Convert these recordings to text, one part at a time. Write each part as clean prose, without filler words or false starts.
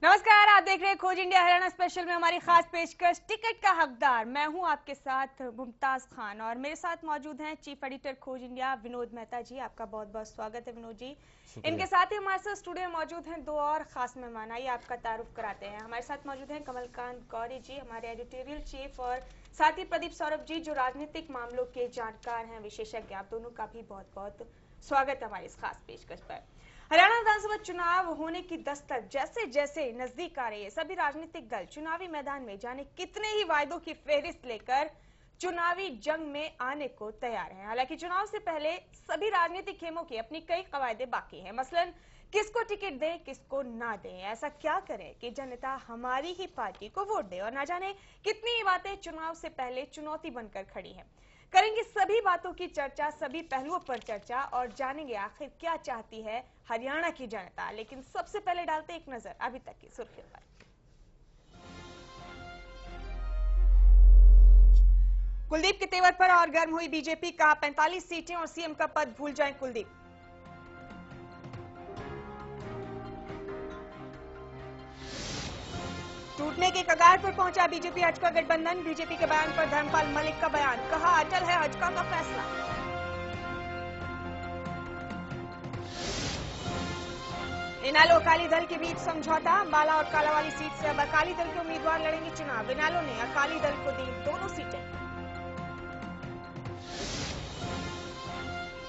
नमस्कार, आप देख रहे हैं खोज इंडिया हरियाणा स्पेशल में हमारी खास पेशकश टिकट का हकदार। मैं हूं आपके साथ मुमताज खान और मेरे साथ मौजूद हैं चीफ एडिटर खोज इंडिया विनोद मेहता जी। आपका बहुत बहुत स्वागत है विनोद जी। इनके साथ ही हमारे साथ स्टूडियो में मौजूद हैं दो और खास मेहमान। आइए आपका तारुफ कराते हैं। हमारे साथ मौजूद हैं कमलकांत गौरी जी, हमारे एडिटोरियल चीफ, और साथ ही प्रदीप सौरभ जी जो राजनीतिक मामलों के जानकार हैं, विशेषज्ञ। आप दोनों का भी बहुत बहुत स्वागत है हमारी इस खास पेशकश पर। हरियाणा विधानसभा चुनाव होने की दस्तक जैसे जैसे नजदीक आ रही है, सभी राजनीतिक दल चुनावी मैदान में जाने कितने ही वायदों की फेहरिस्त लेकर चुनावी जंग में आने को तैयार हैं। हालांकि चुनाव से पहले सभी राजनीतिक खेमों की अपनी कई कवायदे बाकी हैं। मसलन किसको टिकट दें, किसको ना दें, ऐसा क्या करें कि जनता हमारी ही पार्टी को वोट दे, और ना जाने कितनी ही बातें चुनाव से पहले चुनौती बनकर खड़ी हैं। करेंगे सभी बातों की चर्चा, सभी पहलुओं पर चर्चा, और जानेंगे आखिर क्या चाहती है हरियाणा की जनता। लेकिन सबसे पहले डालते एक नजर अभी तक की सुर्खियों पर। कुलदीप के तेवर पर और गर्म हुई बीजेपी का 45 सीटें और सीएम का पद भूल जाएं कुलदीप। टूटने के कगार पर पहुंचा बीजेपी हजका गठबंधन। बीजेपी के बयान पर धर्मपाल मलिक का बयान, कहा अटल है हजका का फैसला। इनेलो अकाली दल के बीच समझौता, अंबाला और कालावाली सीट से अब अकाली दल के उम्मीदवार लड़ेंगे चुनाव। इनेलो ने अकाली दल को दी दोनों सीटें।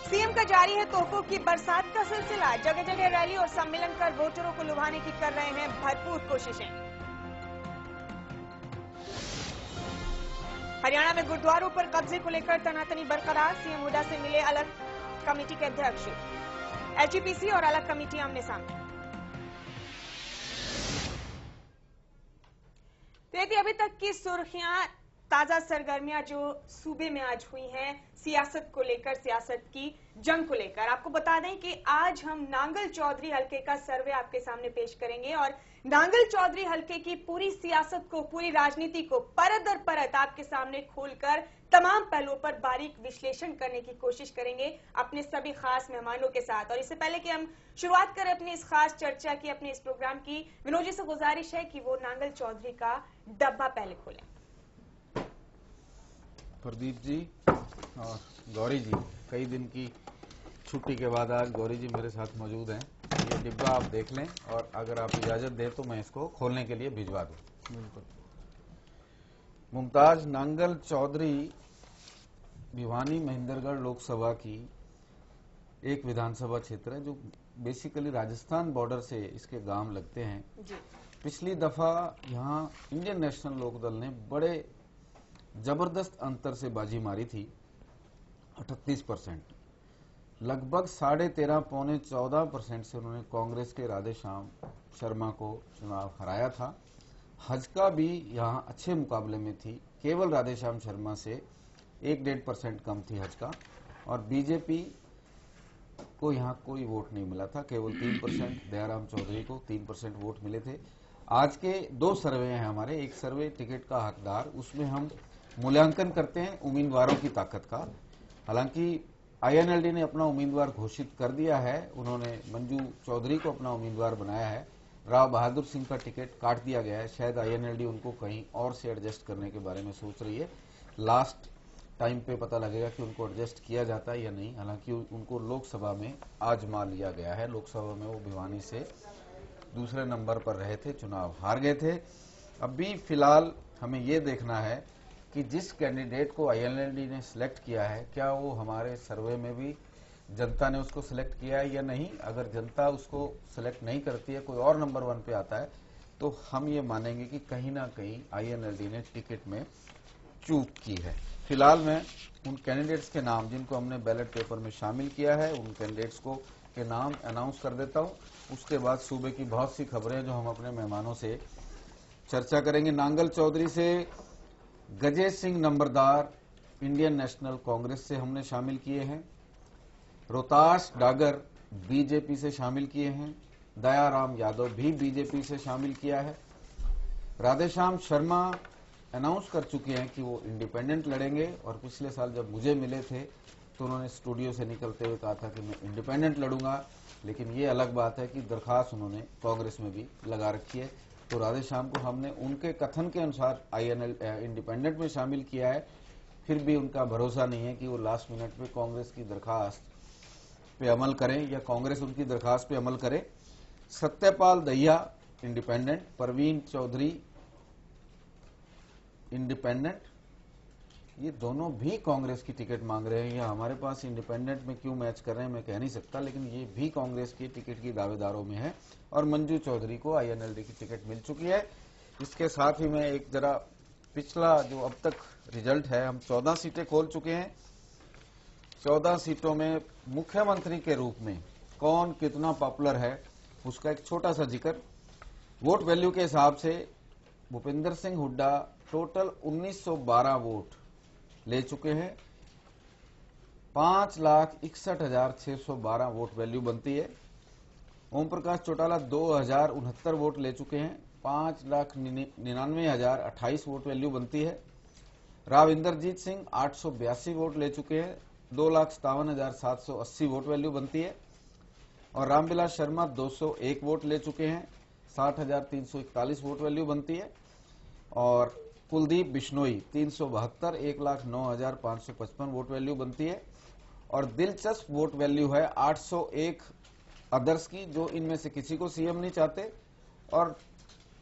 सीएम का जारी है तोहफों की बरसात का सिलसिला। जगह जगह रैली और सम्मेलन कर वोटरों को लुभाने की कर रहे हैं भरपूर कोशिशें। हरियाणा में गुरुद्वारों पर कब्जे को लेकर तनातनी बरकरार। सीएम हुड्डा से मिले अलग कमेटी के अध्यक्ष। एलजीपीसी और अलग कमेटी आमने सामने। तो ये अभी तक की सुर्खियां, ताजा सरगर्मियां जो सूबे में आज हुई हैं सियासत को लेकर, सियासत की जंग को लेकर। आपको बता दें कि आज हम नांगल चौधरी हलके का सर्वे आपके सामने पेश करेंगे और नांगल चौधरी हलके की पूरी सियासत को, पूरी राजनीति को परत दर परत आपके सामने खोलकर तमाम पहलुओं पर बारीक विश्लेषण करने की कोशिश करेंगे अपने सभी खास मेहमानों के साथ। और इससे पहले कि हम शुरुआत करें अपनी इस खास चर्चा की, अपने इस प्रोग्राम की, विनोद जी से गुजारिश है कि वो नांगल चौधरी का डब्बा पहले खोलें। प्रदीप जी और गौरी जी, कई दिन की छुट्टी के बाद आज गौरी जी मेरे साथ मौजूद हैं। ये डिब्बा आप देख लें और अगर आप इजाजत दें तो मैं इसको खोलने के लिए भिजवा दूं। बिल्कुल। मुमताज, नांगल चौधरी भिवानी महेंद्रगढ़ लोकसभा की एक विधानसभा क्षेत्र है जो बेसिकली राजस्थान बॉर्डर से इसके गांव लगते हैं जी। पिछली दफा यहाँ इंडियन नेशनल लोकदल ने बड़े जबरदस्त अंतर से बाजी मारी थी, 38%। लगभग 13.5 पौने 14% से उन्होंने कांग्रेस के राधेश्याम शर्मा को चुनाव हराया था। हजका भी यहाँ अच्छे मुकाबले में थी, केवल राधेश्याम शर्मा से 1-1.5% कम थी हजका, और बीजेपी को यहाँ कोई वोट नहीं मिला था, केवल 3%। दयाराम चौधरी को 3% वोट मिले थे। आज के दो सर्वे हैं हमारे। एक सर्वे टिकट का हकदार, उसमें हम मूल्यांकन करते हैं उम्मीदवारों की ताकत का। हालांकि आईएनएलडी ने अपना उम्मीदवार घोषित कर दिया है, उन्होंने मंजू चौधरी को अपना उम्मीदवार बनाया है। राव बहादुर सिंह का टिकट काट दिया गया है। शायद आईएनएलडी उनको कहीं और से एडजस्ट करने के बारे में सोच रही है। लास्ट टाइम पे पता लगेगा कि उनको एडजस्ट किया जाता है या नहीं। हालांकि उनको लोकसभा में आजमा लिया गया है। लोकसभा में वो भिवानी से दूसरे नंबर पर रहे थे, चुनाव हार गए थे। अभी फिलहाल हमें ये देखना है कि जिस कैंडिडेट को आईएनएलडी ने सिलेक्ट किया है, क्या वो हमारे सर्वे में भी जनता ने उसको सिलेक्ट किया है या नहीं। अगर जनता उसको सिलेक्ट नहीं करती है, कोई और नंबर 1 पे आता है, तो हम ये मानेंगे कि कहीं ना कहीं आईएनएलडी ने टिकट में चूक की है। फिलहाल मैं उन कैंडिडेट्स के नाम जिनको हमने बैलेट पेपर में शामिल किया है, उन कैंडिडेट्स को के नाम अनाउंस कर देता हूं। उसके बाद सूबे की बहुत सी खबरें जो हम अपने मेहमानों से चर्चा करेंगे। नांगल चौधरी से गजेश सिंह नंबरदार इंडियन नेशनल कांग्रेस से हमने शामिल किए हैं। रोहताश डागर बीजेपी से शामिल किए हैं। दयाराम यादव भी बीजेपी से शामिल किया है। राधेश्याम शर्मा अनाउंस कर चुके हैं कि वो इंडिपेंडेंट लड़ेंगे, और पिछले साल जब मुझे मिले थे तो उन्होंने स्टूडियो से निकलते हुए कहा था कि मैं इंडिपेंडेंट लड़ूंगा, लेकिन ये अलग बात है कि दरखास्त उन्होंने कांग्रेस में भी लगा रखी है। तो राधेश्याम को हमने उनके कथन के अनुसार आईएनएल इंडिपेंडेंट में शामिल किया है। फिर भी उनका भरोसा नहीं है कि वो लास्ट मिनट में कांग्रेस की दरखास्त पे अमल करें या कांग्रेस उनकी दरखास्त पे अमल करे। सत्यपाल दहिया इंडिपेंडेंट, परवीन चौधरी इंडिपेंडेंट, ये दोनों भी कांग्रेस की टिकट मांग रहे हैं। या हमारे पास इंडिपेंडेंट में क्यों मैच कर रहे हैं मैं कह नहीं सकता, लेकिन ये भी कांग्रेस की टिकट की दावेदारों में है। और मंजू चौधरी को आईएनएलडी की टिकट मिल चुकी है। इसके साथ ही मैं एक जरा पिछला जो अब तक रिजल्ट है, हम 14 सीटें खोल चुके हैं। 14 सीटों में मुख्यमंत्री के रूप में कौन कितना पॉपुलर है उसका एक छोटा सा जिक्र। वोट वैल्यू के हिसाब से भूपेंद्र सिंह हुड्डा टोटल 1912 वोट ले चुके हैं। 5,61,612 वोट वैल्यू बनती है। ओम प्रकाश चौटाला 2,069 वोट ले चुके हैं। 5,99,028 वोट वैल्यू बनती है। राव इंद्रजीत सिंह 882 वोट ले चुके हैं। 2,57,780 वोट वैल्यू बनती है। और रामविलास शर्मा 201 वोट ले चुके हैं। 60,341 वोट वैल्यू बनती है। और कुलदीप बिश्नोई 372, 1,09,555 वोट वैल्यू बनती है। और दिलचस्प वोट वैल्यू है 801 अदर्स की, जो इनमें से किसी को सीएम नहीं चाहते, और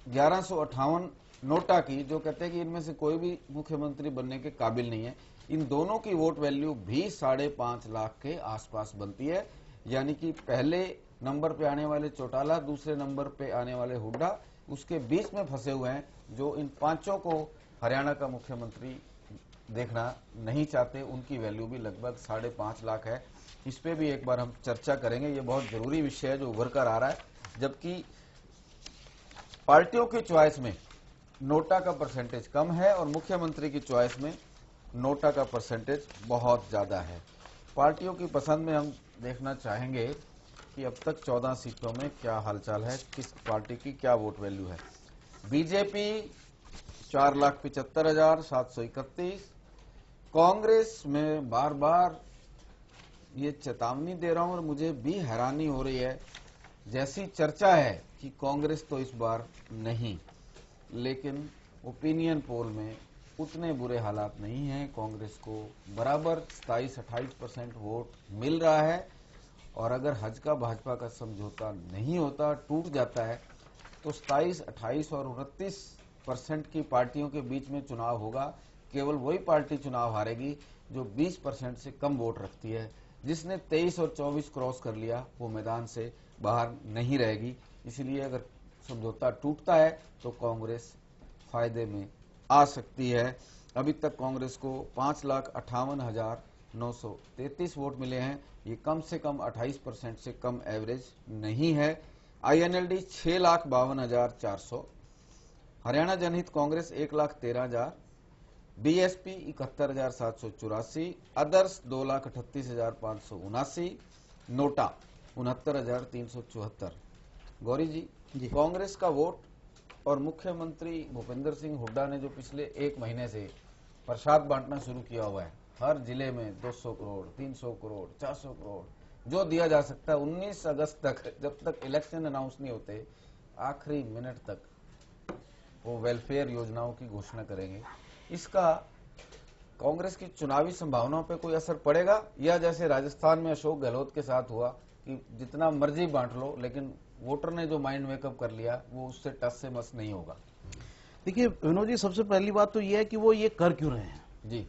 1158 नोटा की, जो कहते हैं कि इनमें से कोई भी मुख्यमंत्री बनने के काबिल नहीं है। इन दोनों की वोट वैल्यू भी 5.5 लाख के आसपास बनती है। यानी कि पहले नंबर पे आने वाले चौटाला, दूसरे नंबर पे आने वाले हुड्डा, उसके बीच में फंसे हुए हैं, जो इन पांचों को हरियाणा का मुख्यमंत्री देखना नहीं चाहते। उनकी वैल्यू भी लगभग 5.5 लाख है। इस पे भी एक बार हम चर्चा करेंगे। ये बहुत जरूरी विषय है जो उभर कर आ रहा है। जबकि पार्टियों की चॉइस में नोटा का परसेंटेज कम है और मुख्यमंत्री की चॉइस में नोटा का परसेंटेज बहुत ज्यादा है। पार्टियों की पसंद में हम देखना चाहेंगे कि अब तक 14 सीटों में क्या हालचाल है, किस पार्टी की क्या वोट वैल्यू है। बीजेपी 4,75,731। कांग्रेस में बार बार ये चेतावनी दे रहा हूं और मुझे भी हैरानी हो रही है, जैसी चर्चा है कि कांग्रेस तो इस बार नहीं, लेकिन ओपिनियन पोल में उतने बुरे हालात नहीं हैं। कांग्रेस को बराबर 27-28% वोट मिल रहा है। और अगर हज का भाजपा का समझौता नहीं होता, टूट जाता है, तो 27, 28 और 29% की पार्टियों के बीच में चुनाव होगा। केवल वही पार्टी चुनाव हारेगी जो 20% से कम वोट रखती है। जिसने 23 और 24 क्रॉस कर लिया वो मैदान से बाहर नहीं रहेगी। इसलिए अगर समझौता टूटता है तो कांग्रेस फायदे में आ सकती है। अभी तक कांग्रेस को 5,58,933 वोट मिले हैं। ये कम से कम 28% से कम एवरेज नहीं है। INLD 6,52,400, Haryana Janhit Congress 1,13,000, BSP 71,784, others 2,38,579, NOTA 69,374। Gauri ji, Congress का वोट और मुख्यमंत्री भूपेंद्र सिंह हुड्डा ने जो पिछले एक महीने से प्रसाद बांटना शुरू किया हुआ है, हर जिले में 200 करोड़, 300 करोड़, 400 करोड़ जो दिया जा सकता है, 19 अगस्त तक, जब तक इलेक्शन अनाउंस नहीं होते, आखिरी मिनट तक वो वेलफेयर योजनाओं की घोषणा करेंगे। इसका कांग्रेस की चुनावी संभावनाओं पे कोई असर पड़ेगा, या जैसे राजस्थान में अशोक गहलोत के साथ हुआ कि जितना मर्जी बांट लो, लेकिन वोटर ने जो माइंड मेकअप कर लिया वो उससे टस से मस नहीं होगा? देखिए विनोद जी, सबसे पहली बात तो ये है कि वो ये कर क्यों रहे हैं जी।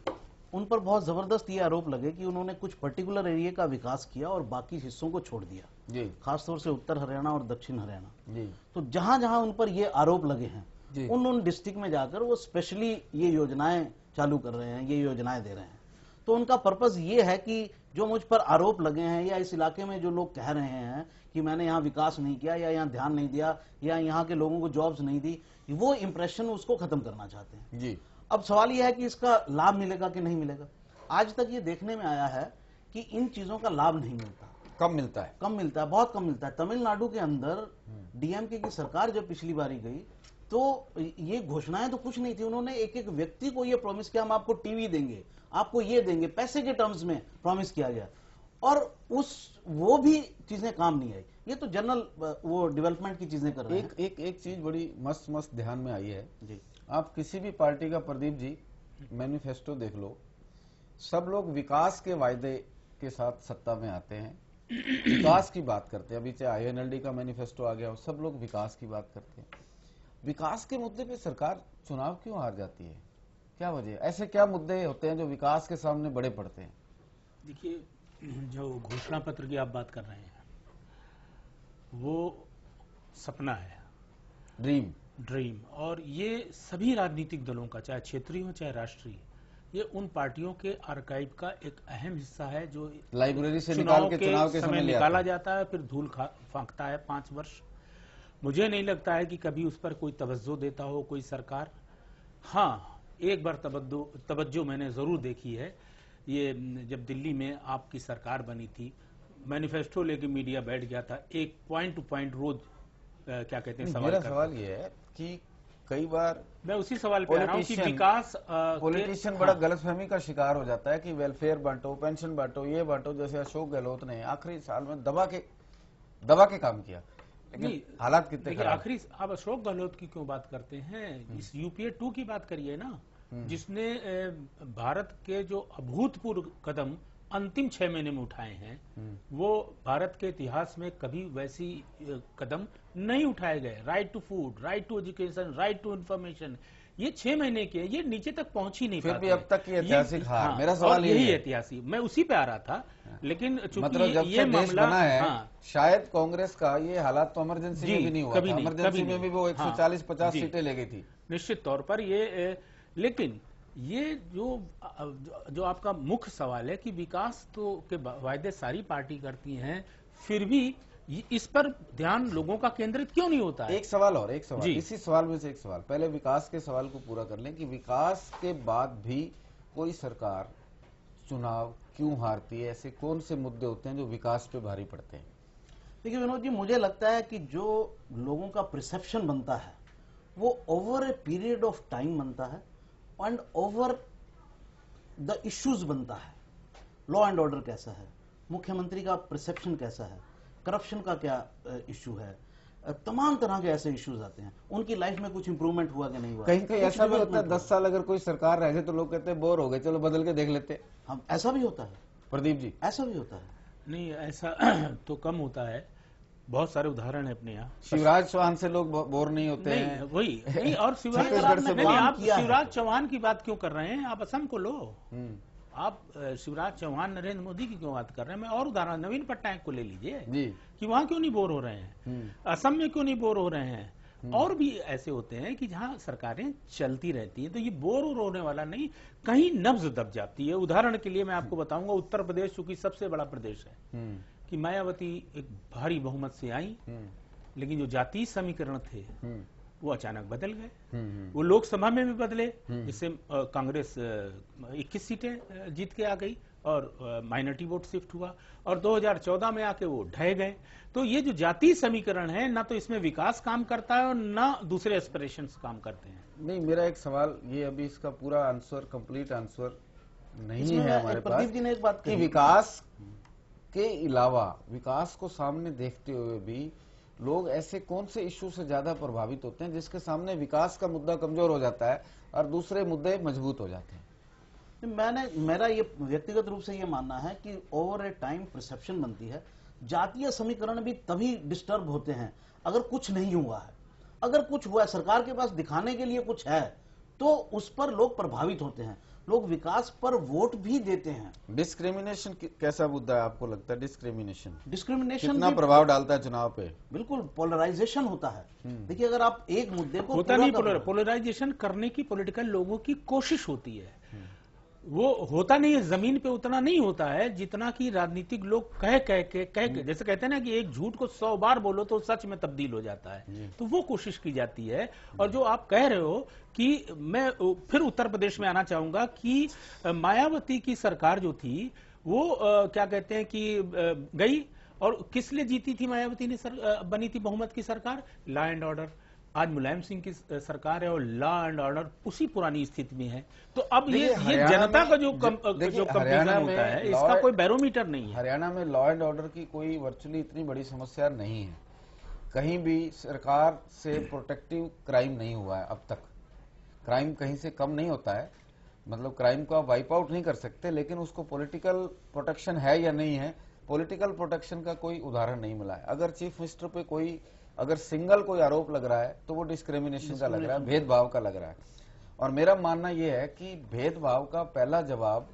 उन पर बहुत जबरदस्त ये आरोप लगे कि उन्होंने कुछ पर्टिकुलर एरिया का विकास किया और बाकी हिस्सों को छोड़ दिया जी। खासतौर से उत्तर हरियाणा और दक्षिण हरियाणा जी। तो जहां जहां उन पर ये आरोप लगे हैं जी। उन डिस्ट्रिक्ट में जाकर वो स्पेशली ये योजनाएं चालू कर रहे हैं, ये योजनाएं दे रहे हैं। तो उनका पर्पस ये है कि जो मुझ पर आरोप लगे हैं या इस इलाके में जो लोग कह रहे हैं कि मैंने यहाँ विकास नहीं किया या यहाँ ध्यान नहीं दिया या यहाँ के लोगों को जॉब्स नहीं दी, वो इंप्रेशन उसको खत्म करना चाहते हैं जी। अब सवाल यह है कि इसका लाभ मिलेगा कि नहीं मिलेगा। आज तक ये देखने में आया है कि इन चीजों का लाभ नहीं मिलता। कम मिलता है, कम मिलता है, बहुत कम मिलता है। तमिलनाडु के अंदर डीएमके की सरकार जब पिछली बारी गई तो ये घोषणाएं तो कुछ नहीं थी। उन्होंने एक एक व्यक्ति को ये प्रॉमिस किया, हम आपको टीवी देंगे, आपको ये देंगे, पैसे के टर्म्स में प्रॉमिस किया गया, और वो भी चीजें काम नहीं आई। ये तो जनरल वो डेवलपमेंट की चीजें कर रहे हैं। एक चीज बड़ी मस्त ध्यान में आई है जी। आप किसी भी पार्टी का, प्रदीप जी, मैनिफेस्टो देख लो, सब लोग विकास के वायदे के साथ सत्ता में आते हैं, विकास की बात करते हैं। अभी चाहे आईएनएलडी का मैनिफेस्टो आ गया हो, सब लोग विकास की बात करते हैं। विकास के मुद्दे पे सरकार चुनाव क्यों हार जाती है? क्या वजह? ऐसे क्या मुद्दे होते हैं जो विकास के सामने बड़े पड़ते हैं? देखिए, जो घोषणा पत्र की आप बात कर रहे हैं वो सपना है, ड्रीम, और ये सभी राजनीतिक दलों का, चाहे क्षेत्रीय हो चाहे राष्ट्रीय, ये उन पार्टियों के आर्काइव का एक अहम हिस्सा है जो लाइब्रेरी से निकाल के चुनाव के समय निकाला जाता है, फिर धूल फांकता है 5 वर्ष। मुझे नहीं लगता है कि कभी उस पर कोई तवज्जो देता हो कोई सरकार। हाँ, एक बार तवज्जो मैंने जरूर देखी है, ये जब दिल्ली में आपकी सरकार बनी थी, मैनिफेस्टो लेके मीडिया बैठ गया था, एक पॉइंट टू पॉइंट रोज क्या कहते हैं मेरा सवाल ये है कि कई बार मैं उसी सवाल पे आ रहा हूं कि विकास पॉलिटिशियन बड़ा गलतफहमी का शिकार हो जाता है कि वेलफेयर बांटो, पेंशन बांटो, ये बांटो, जैसे अशोक गहलोत ने आखिरी साल में दबा के काम किया, लेकिन हालात कितने खराब। आखिरी आप अशोक गहलोत की क्यों बात करते हैं? इस यूपीए 2 की बात करिए ना, जिसने भारत के जो अभूतपूर्व कदम अंतिम 6 महीने में उठाए हैं, वो भारत के इतिहास में कभी वैसी कदम नहीं उठाए गए। Right to food, right to education, right to information, ये 6 महीने के, ये नीचे तक पहुंच ही नहीं पाते। फिर भी अब तक की ऐतिहासिक हार। मेरा सवाल यही ऐतिहासिक, मैं उसी पे आ रहा था, लेकिन चूंकि मतलब जब ये से देश मामला बना है, शायद कांग्रेस का ये हालात तो इमरजेंसी में भी नहीं हुआ था। इमरजेंसी में भी वो 140-50 सीटें ले गई थी निश्चित तौर पर ये। लेकिन ये जो आपका मुख्य सवाल है कि विकास तो के वायदे सारी पार्टी करती हैं, फिर भी इस पर ध्यान लोगों का केंद्रित क्यों नहीं होता है? एक सवाल, इसी सवाल में से एक सवाल, पहले विकास के सवाल को पूरा कर लें कि विकास के बाद भी कोई सरकार चुनाव क्यों हारती है? ऐसे कौन से मुद्दे होते हैं जो विकास पे भारी पड़ते हैं? देखिए विनोद जी, मुझे लगता है कि जो लोगों का परसेप्शन बनता है वो over a period of time बनता है एंड ओवर द इश्यूज बनता है। लॉ एंड ऑर्डर कैसा है, मुख्यमंत्री का परसेप्शन कैसा है, करप्शन का क्या इश्यू है, तमाम तरह के ऐसे इश्यूज आते हैं। उनकी लाइफ में कुछ इंप्रूवमेंट हुआ कि नहीं हुआ। कहीं ऐसा भी होता है 10 साल अगर कोई सरकार रह गई तो लोग कहते हैं बोर हो गए, चलो बदल के देख लेते। हम ऐसा भी होता है प्रदीप जी? ऐसा भी होता है। नहीं, ऐसा तो कम होता है, बहुत सारे उदाहरण है अपने यहाँ। शिवराज चौहान से लोग बोर नहीं होते हैं? वही नहीं, और आप शिवराज चौहान की बात क्यों कर रहे हैं? आप असम को लो, आप शिवराज चौहान, नरेंद्र मोदी की क्यों बात कर रहे हैं? मैं और उदाहरण नवीन पटनायक को ले लीजिए कि वहां क्यों नहीं बोर हो रहे हैं, असम में क्यों नहीं बोर हो रहे हैं। और भी ऐसे होते हैं कि जहां सरकारें चलती रहती हैं, तो ये बोर होने वाला नहीं, कहीं नब्ज दब जाती है। उदाहरण के लिए मैं आपको बताऊंगा, उत्तर प्रदेश चूंकि सबसे बड़ा प्रदेश है, कि मायावती एक भारी बहुमत से आई, लेकिन जो जातीय समीकरण थे वो अचानक बदल गए। वो लोकसभा में भी बदले, जिससे कांग्रेस 21 सीटें जीत के आ गई और माइनॉरिटी वोट शिफ्ट हुआ, और 2014 में आके वो ढह गए। तो ये जो जातीय समीकरण है, ना तो इसमें विकास काम करता है और ना दूसरे एस्पिरेशंस काम करते हैं। नहीं, मेरा एक सवाल ये, अभी इसका पूरा आंसर, कंप्लीट आंसर नहीं है हमारे पास। प्रदीप जी ने एक बात कि विकास के अलावा, विकास को सामने देखते हुए भी लोग ऐसे कौन से इश्यू से ज्यादा प्रभावित होते हैं जिसके सामने विकास का मुद्दा कमजोर हो जाता है और दूसरे मुद्दे मजबूत हो जाते हैं? मेरा ये व्यक्तिगत रूप से ये मानना है कि ओवर ए टाइम परसेप्शन बनती है। जातीय समीकरण भी तभी डिस्टर्ब होते हैं अगर कुछ नहीं हुआ है। अगर कुछ हुआ है, सरकार के पास दिखाने के लिए कुछ है, तो उस पर लोग प्रभावित होते हैं, लोग विकास पर वोट भी देते हैं। डिस्क्रिमिनेशन कैसा मुद्दा है आपको लगता है? डिस्क्रिमिनेशन कितना भी प्रभाव डालता है चुनाव पे? बिल्कुल, पोलराइजेशन होता है। देखिए, अगर आप एक मुद्दे को होता नहीं, पोलराइजेशन करने की पॉलिटिकल लोगों की कोशिश होती है। वो होता नहीं है, जमीन पे उतना नहीं होता है जितना कि राजनीतिक लोग कह के जैसे कहते हैं ना कि एक झूठ को 100 बार बोलो तो सच में तब्दील हो जाता है, तो वो कोशिश की जाती है। और जो आप कह रहे हो कि मैं फिर उत्तर प्रदेश में आना चाहूंगा कि मायावती की सरकार जो थी वो क्या कहते हैं कि गई, और किस लिए जीती थी मायावती ने बनी थी बहुमत की सरकार? Law and order. आज मुलायम सिंह की सरकार है और लॉ एंड ऑर्डर उसी पुरानी स्थिति में है। तो अब ये जनता का जो कंपेरिजन होता है, इसका कोई बैरोमीटर नहीं है। हरियाणा में लॉ एंड ऑर्डर की कोई वर्चुअली इतनी बड़ी समस्या नहीं है। कहीं भी सरकार से प्रोटेक्टिव क्राइम नहीं हुआ है अब तक। क्राइम कहीं से कम नहीं होता है, मतलब क्राइम को आप वाइप आउट नहीं कर सकते, लेकिन उसको पॉलिटिकल प्रोटेक्शन है या नहीं है, पॉलिटिकल प्रोटेक्शन का कोई उदाहरण नहीं मिला है। अगर चीफ मिनिस्टर पे कोई अगर सिंगल कोई आरोप लग रहा है तो वो डिस्क्रिमिनेशन का लग रहा है, भेदभाव का लग रहा है। और मेरा मानना यह है कि भेदभाव का पहला जवाब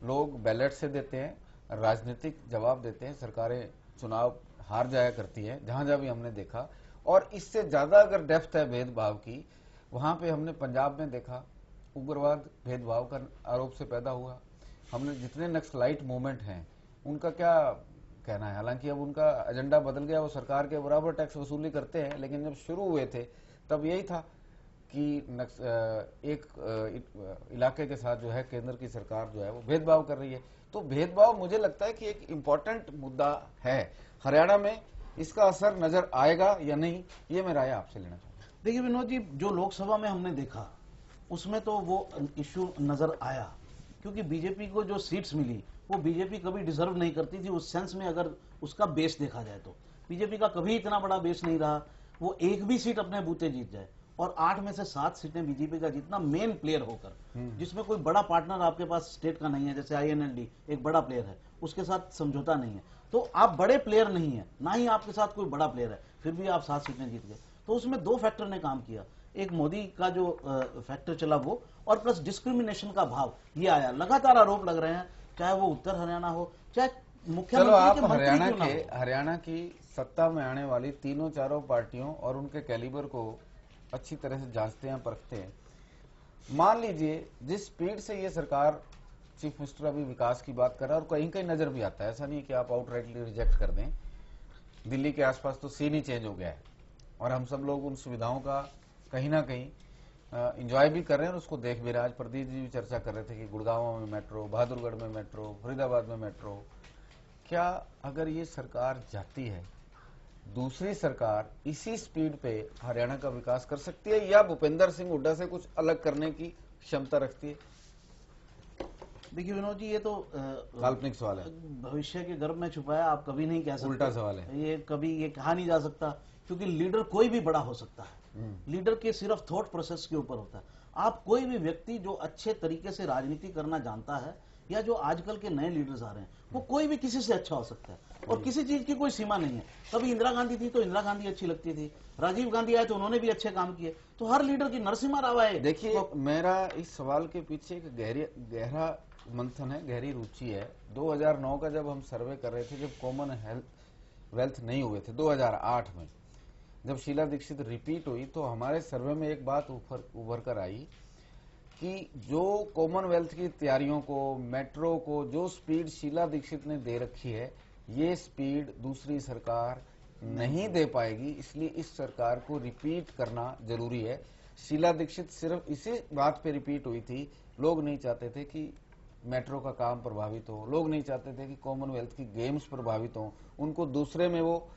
लोग बैलेट से देते हैं, राजनीतिक जवाब देते हैं। सरकारें चुनाव हार जाया करती है जहां जहां भी हमने देखा। और इससे ज्यादा अगर डेप्थ है भेदभाव की, वहां पे हमने पंजाब में देखा, उग्रवाद भेदभाव का आरोप से पैदा हुआ। हमने जितने नक्सलाइट मूवमेंट हैं उनका क्या कहना है, हालांकि अब उनका एजेंडा बदल गया, वो सरकार के बराबर टैक्स वसूली करते हैं, लेकिन जब शुरू हुए थे तब यही था कि एक इलाके के साथ जो है केंद्र की सरकार जो है वो भेदभाव कर रही है। तो भेदभाव मुझे लगता है कि एक इम्पोर्टेंट मुद्दा है। हरियाणा में इसका असर नजर आएगा या नहीं, ये मैं राय आपसे लेना चाहूंगा। देखिए विनोद जी, जो लोकसभा में हमने देखा उसमें तो वो इश्यू नजर आया, क्योंकि बीजेपी को जो सीट्स मिली वो बीजेपी कभी डिजर्व नहीं करती थी उस सेंस में। अगर उसका बेस देखा जाए तो बीजेपी का कभी इतना बड़ा बेस नहीं रहा, वो एक भी सीट अपने बूते जीत जाए। और 8 में से 7 सीटें बीजेपी का जितना मेन प्लेयर होकर, जिसमें कोई बड़ा पार्टनर आपके पास स्टेट का नहीं है, जैसे INLD एक बड़ा प्लेयर है, उसके साथ समझौता नहीं है, तो आप बड़े प्लेयर नहीं है, ना ही आपके साथ कोई बड़ा प्लेयर है, फिर भी आप 7 सीटें जीत गए। तो उसमें 2 फैक्टर ने काम किया, एक मोदी का जो फैक्टर चला वो, और प्लस डिस्क्रिमिनेशन का भाव ये आया। लगातार आरोप लग रहे हैं, चाहे वो उत्तर हरियाणा हो, चाहे मुख्यमंत्री के हरियाणा की सत्ता में आने वाली तीनों चारों पार्टियों और उनके कैलिबर को अच्छी तरह से जांचते हैं, परखते हैं। मान लीजिए जिस स्पीड से ये सरकार, चीफ मिनिस्टर अभी विकास की बात कर रहा है और कहीं कहीं नजर भी आता है, ऐसा नहीं कि आप आउटराइटली रिजेक्ट कर दें। दिल्ली के आसपास तो सीन ही चेंज हो गया है और हम सब लोग उन सुविधाओं का कहीं ना कहीं इंजॉय भी कर रहे हैं और उसको देख भी रहे हैं। आज प्रदीप जी भी चर्चा कर रहे थे कि गुड़गांव में मेट्रो, बहादुरगढ़ में मेट्रो, फरीदाबाद में मेट्रो। क्या अगर ये सरकार जाती है, दूसरी सरकार इसी स्पीड पे हरियाणा का विकास कर सकती है या भूपेंद्र सिंह हुड्डा से कुछ अलग करने की क्षमता रखती है? देखिए विनोद जी, ये तो काल्पनिक सवाल है, भविष्य के गर्भ में छुपाया, आप कभी नहीं कह सकते। उल्टा सवाल है, ये कभी ये कहा नहीं जा सकता, क्योंकि लीडर कोई भी बड़ा हो सकता है। लीडर के सिर्फ थॉट प्रोसेस के ऊपर होता है। आप कोई भी व्यक्ति जो अच्छे तरीके से राजनीति करना जानता है, या जो आजकल के नए लीडर्स आ रहे हैं, वो कोई भी किसी से अच्छा हो सकता है और किसी चीज की कोई सीमा नहीं है। कभी इंदिरा गांधी थी तो इंदिरा गांधी अच्छी लगती थी, राजीव गांधी आए तो उन्होंने भी अच्छे काम किए, तो हर लीडर की, नरसिम्हा राव आए। देखिए तो मेरा इस सवाल के पीछे एक गहरा मंथन है, गहरी रुचि है। 2009 का जब हम सर्वे कर रहे थे, जब कॉमन वेल्थ नहीं हुए थे, 2008 में जब शीला दीक्षित रिपीट हुई, तो हमारे सर्वे में एक बात उभर कर आई कि जो कॉमनवेल्थ की तैयारियों को, मेट्रो को जो स्पीड शीला दीक्षित ने दे रखी है, ये स्पीड दूसरी सरकार नहीं दे पाएगी, इसलिए इस सरकार को रिपीट करना जरूरी है। शीला दीक्षित सिर्फ इसी बात पे रिपीट हुई थी, लोग नहीं चाहते थे कि मेट्रो का काम प्रभावित हो, लोग नहीं चाहते थे कि कॉमनवेल्थ की गेम्स प्रभावित हो, उनको दूसरे में वो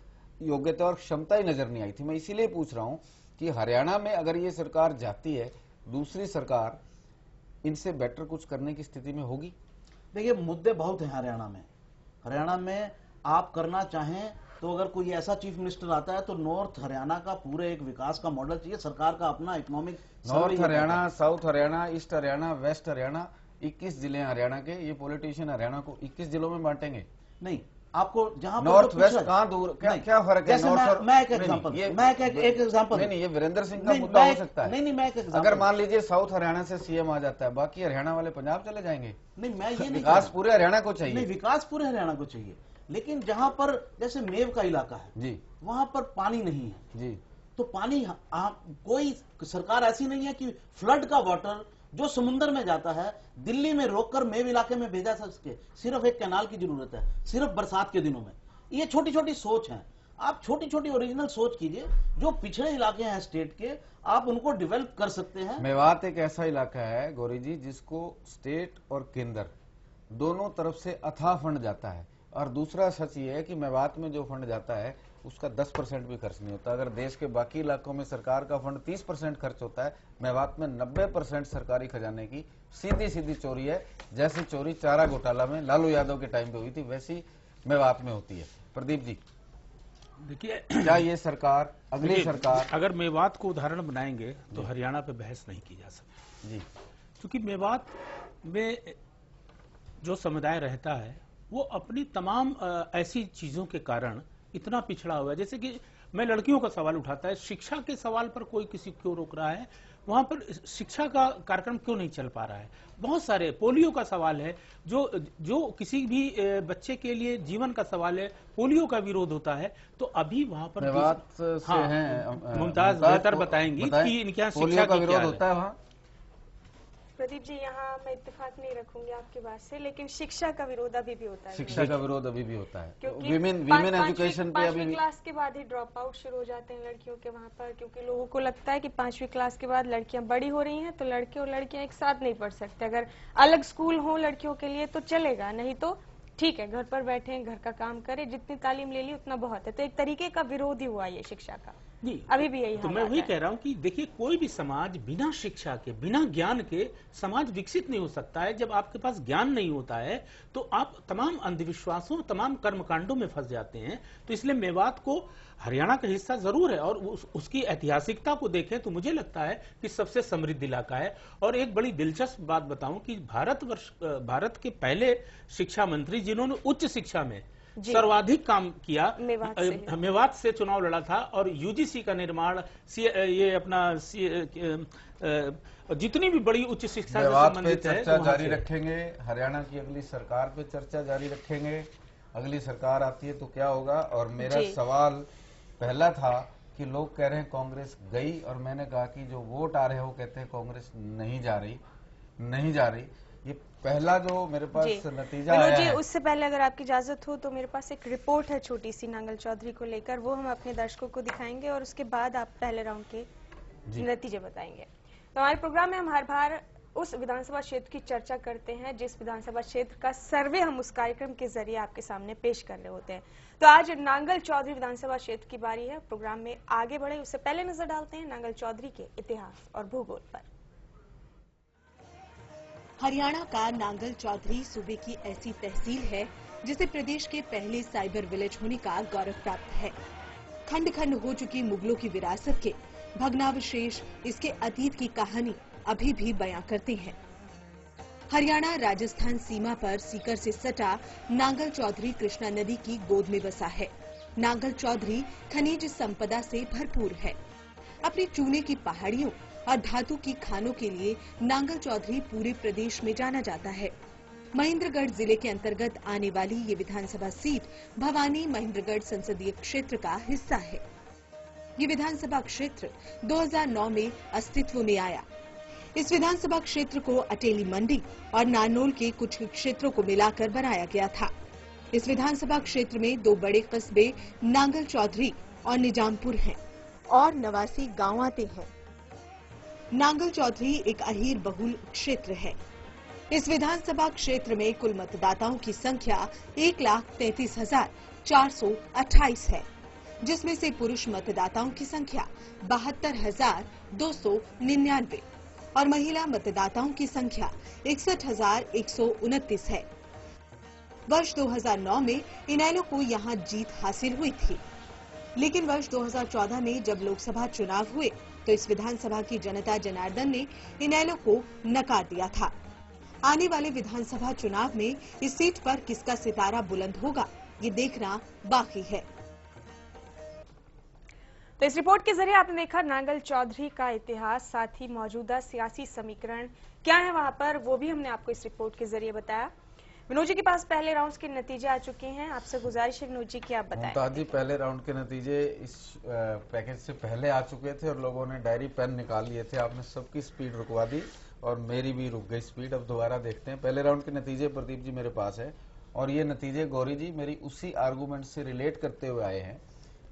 योग्यता और क्षमता ही नजर नहीं आई थी। मैं इसीलिए पूछ रहा हूं कि हरियाणा में अगर ये सरकार जाती है, दूसरी सरकार इनसे बेटर कुछ करने की स्थिति में होगी? देखिए मुद्दे बहुत हैं हरियाणा में। हरियाणा में आप करना चाहें तो अगर कोई ऐसा चीफ मिनिस्टर आता है तो नॉर्थ हरियाणा का पूरे एक विकास का मॉडल चाहिए, सरकार का अपना economic. North Haryana, south Haryana, east Haryana, west Haryana, 21 जिले हरियाणा के, ये पॉलिटिशियन हरियाणा को 21 जिलों में बांटेंगे? नहीं, आपको जहां नॉर्थ वेस्ट कहां दूर, क्या फर्क है? मैं एक एग्जांपल, नहीं, ये वीरेंद्र सिंह का मुद्दा हो सकता है। नहीं, मैं एक एग्जांपल, अगर मान लीजिए साउथ हरियाणा से सीएम आ जाता है, बाकी हरियाणा वाले पंजाब चले जाएंगे? नहीं, मैं ये विकास पूरे हरियाणा को चाहिए। नहीं, विकास पूरे हरियाणा को चाहिए, लेकिन जहां पर जैसे मेव का इलाका है जी, वहां पर पानी नहीं है जी, तो पानी कोई सरकार ऐसी नहीं है कि फ्लड का वाटर जो समुद्र में जाता है दिल्ली में रोककर मेव इलाके में भेजा जा सके, सिर्फ एक कैनाल की जरूरत है, सिर्फ बरसात के दिनों में। ये छोटी छोटी सोच है। आप छोटी छोटी ओरिजिनल सोच कीजिए, जो पिछड़े इलाके हैं स्टेट के, आप उनको डेवलप कर सकते हैं। मेवात एक ऐसा इलाका है गौरी जी जिसको स्टेट और केंद्र दोनों तरफ से अथाह फंड जाता है, और दूसरा सच ये है कि मेवात में जो फंड जाता है उसका 10% भी खर्च नहीं होता। अगर देश के बाकी इलाकों में सरकार का फंड 30% खर्च होता है, मेवात में 90% सरकारी खजाने की सीधी सीधी चोरी है। जैसी चोरी चारा घोटाला में लालू यादव के टाइम पे हुई थी, वैसी मेवात में होती है। प्रदीप जी, देखिए, क्या ये सरकार, अगली सरकार, अगर मेवात को उदाहरण बनाएंगे तो हरियाणा पे बहस नहीं की जा सकती जी, क्योंकि मेवात में जो समुदाय रहता है वो अपनी तमाम ऐसी चीजों के कारण इतना पिछड़ा हुआ है। जैसे कि मैं लड़कियों का सवाल उठाता है, शिक्षा के सवाल पर कोई किसी क्यों रोक रहा है, वहां पर शिक्षा का कार्यक्रम क्यों नहीं चल पा रहा है। बहुत सारे, पोलियो का सवाल है, जो किसी भी बच्चे के लिए जीवन का सवाल है, पोलियो का विरोध होता है, तो अभी वहां पर मुमताज बेहतर बताएंगी कि इनके यहाँ शिक्षा का विरोध होता है वहाँ। प्रदीप जी, यहाँ मैं इत्तेफाक नहीं रखूंगी आपकी बात से, लेकिन शिक्षा का विरोध अभी भी होता है। शिक्षा का विरोध अभी भी होता है, क्योंकि विमेन एजुकेशन पे अभी भी क्लास के बाद ही ड्रॉप आउट शुरू हो जाते हैं लड़कियों के वहाँ पर, क्योंकि लोगों को लगता है कि 5वीं क्लास के बाद लड़कियां बड़ी हो रही हैं तो लड़के और लड़कियां एक साथ नहीं पढ़ सकते। अगर अलग स्कूल हो लड़कियों के लिए तो चलेगा, नहीं तो ठीक है घर पर बैठे घर का काम करे, जितनी तालीम ले ली उतना बहुत है। तो एक तरीके का विरोध ही हुआ ये शिक्षा का जी, अभी भी यही तो मैं वही कह रहा हूं कि देखिए, कोई भी समाज बिना शिक्षा के, बिना ज्ञान के समाज विकसित नहीं हो सकता है। जब आपके पास ज्ञान नहीं होता है तो आप तमाम अंधविश्वासों, तमाम कर्मकांडों में फंस जाते हैं। तो इसलिए मेवात को हरियाणा का हिस्सा जरूर है, और उसकी ऐतिहासिकता को देखें तो मुझे लगता है कि सबसे समृद्ध इलाका है। और एक बड़ी दिलचस्प बात बताऊं कि भारत के पहले शिक्षा मंत्री जिन्होंने उच्च शिक्षा में सर्वाधिक काम किया, मेवात से चुनाव लड़ा था, और यूजीसी का निर्माण, ये अपना जितनी भी बड़ी उच्च शिक्षा से संबंधित है, चर्चा जारी रखेंगे। हरियाणा की अगली सरकार पे चर्चा जारी रखेंगे। अगली सरकार आती है तो क्या होगा। और मेरा सवाल पहला था कि लोग कह रहे हैं कांग्रेस गई, और मैंने कहा कि जो वोट आ रहे हैं वो कहते हैं कांग्रेस नहीं जा रही। ये पहला जो मेरे पास नतीजा आया है। उससे पहले अगर आपकी इजाजत हो तो मेरे पास एक रिपोर्ट है छोटी सी नांगल चौधरी को लेकर, वो हम अपने दर्शकों को दिखाएंगे और उसके बाद आप पहले राउंड के नतीजे बताएंगे। तो हमारे प्रोग्राम में हम हर बार उस विधानसभा क्षेत्र की चर्चा करते हैं जिस विधानसभा क्षेत्र का सर्वे हम उस कार्यक्रम के जरिए आपके सामने पेश कर रहे होते हैं। तो आज नांगल चौधरी विधानसभा क्षेत्र की बारी है। प्रोग्राम में आगे बढ़े उससे पहले नजर डालते हैं नांगल चौधरी के इतिहास और भूगोल पर। हरियाणा का नांगल चौधरी सूबे की ऐसी तहसील है जिसे प्रदेश के पहले साइबर विलेज होने का गौरव प्राप्त है। खंड खंड हो चुकी मुगलों की विरासत के भग्नावशेष इसके अतीत की कहानी अभी भी बयां करते हैं। हरियाणा राजस्थान सीमा पर सीकर से सटा नांगल चौधरी कृष्णा नदी की गोद में बसा है। नांगल चौधरी खनिज संपदा से भरपूर है। अपनी चूने की पहाड़ियों और धातु की खानों के लिए नांगल चौधरी पूरे प्रदेश में जाना जाता है। महेंद्रगढ़ जिले के अंतर्गत आने वाली ये विधानसभा सीट भवानी महेंद्रगढ़ संसदीय क्षेत्र का हिस्सा है। ये विधानसभा क्षेत्र 2009 में अस्तित्व में आया। इस विधानसभा क्षेत्र को अटेली मंडी और नारनौल के कुछ क्षेत्रों को मिलाकर बनाया गया था। इस विधानसभा क्षेत्र में दो बड़े कस्बे नांगल चौधरी और निजामपुर हैं और 89 गांव आते हैं। नांगल चौधरी एक अहीर बहुल क्षेत्र है। इस विधानसभा क्षेत्र में कुल मतदाताओं की संख्या 1,33,428 है, जिसमें से पुरुष मतदाताओं की संख्या 72,299 और महिला मतदाताओं की संख्या 61,129 है। वर्ष 2009 में इनेलो को यहां जीत हासिल हुई थी, लेकिन वर्ष 2014 में जब लोकसभा चुनाव हुए तो इस विधानसभा की जनता जनार्दन ने इनेलो को नकार दिया था। आने वाले विधानसभा चुनाव में इस सीट पर किसका सितारा बुलंद होगा, ये देखना बाकी है। तो इस रिपोर्ट के जरिए आपने देखा नांगल चौधरी का इतिहास, साथ ही मौजूदा सियासी समीकरण क्या है वहां पर, वो भी हमने आपको इस रिपोर्ट के जरिए बताया। विनोद जी के पास पहले राउंड के नतीजे आ चुके हैं। आपसे गुजारिश है विनोद जी की आप बताएं। मुमताज जी, पहले राउंड के नतीजे इस पैकेज से पहले आ चुके थे और लोगों ने डायरी पेन निकाल लिए थे। आपने सबकी स्पीड रुकवा दी। और मेरी भी रुक गई स्पीड। अब दोबारा देखते हैं। पहले राउंड के नतीजे प्रदीप जी मेरे पास है, और ये नतीजे गौरी जी मेरी उसी आर्गूमेंट से रिलेट करते हुए आए हैं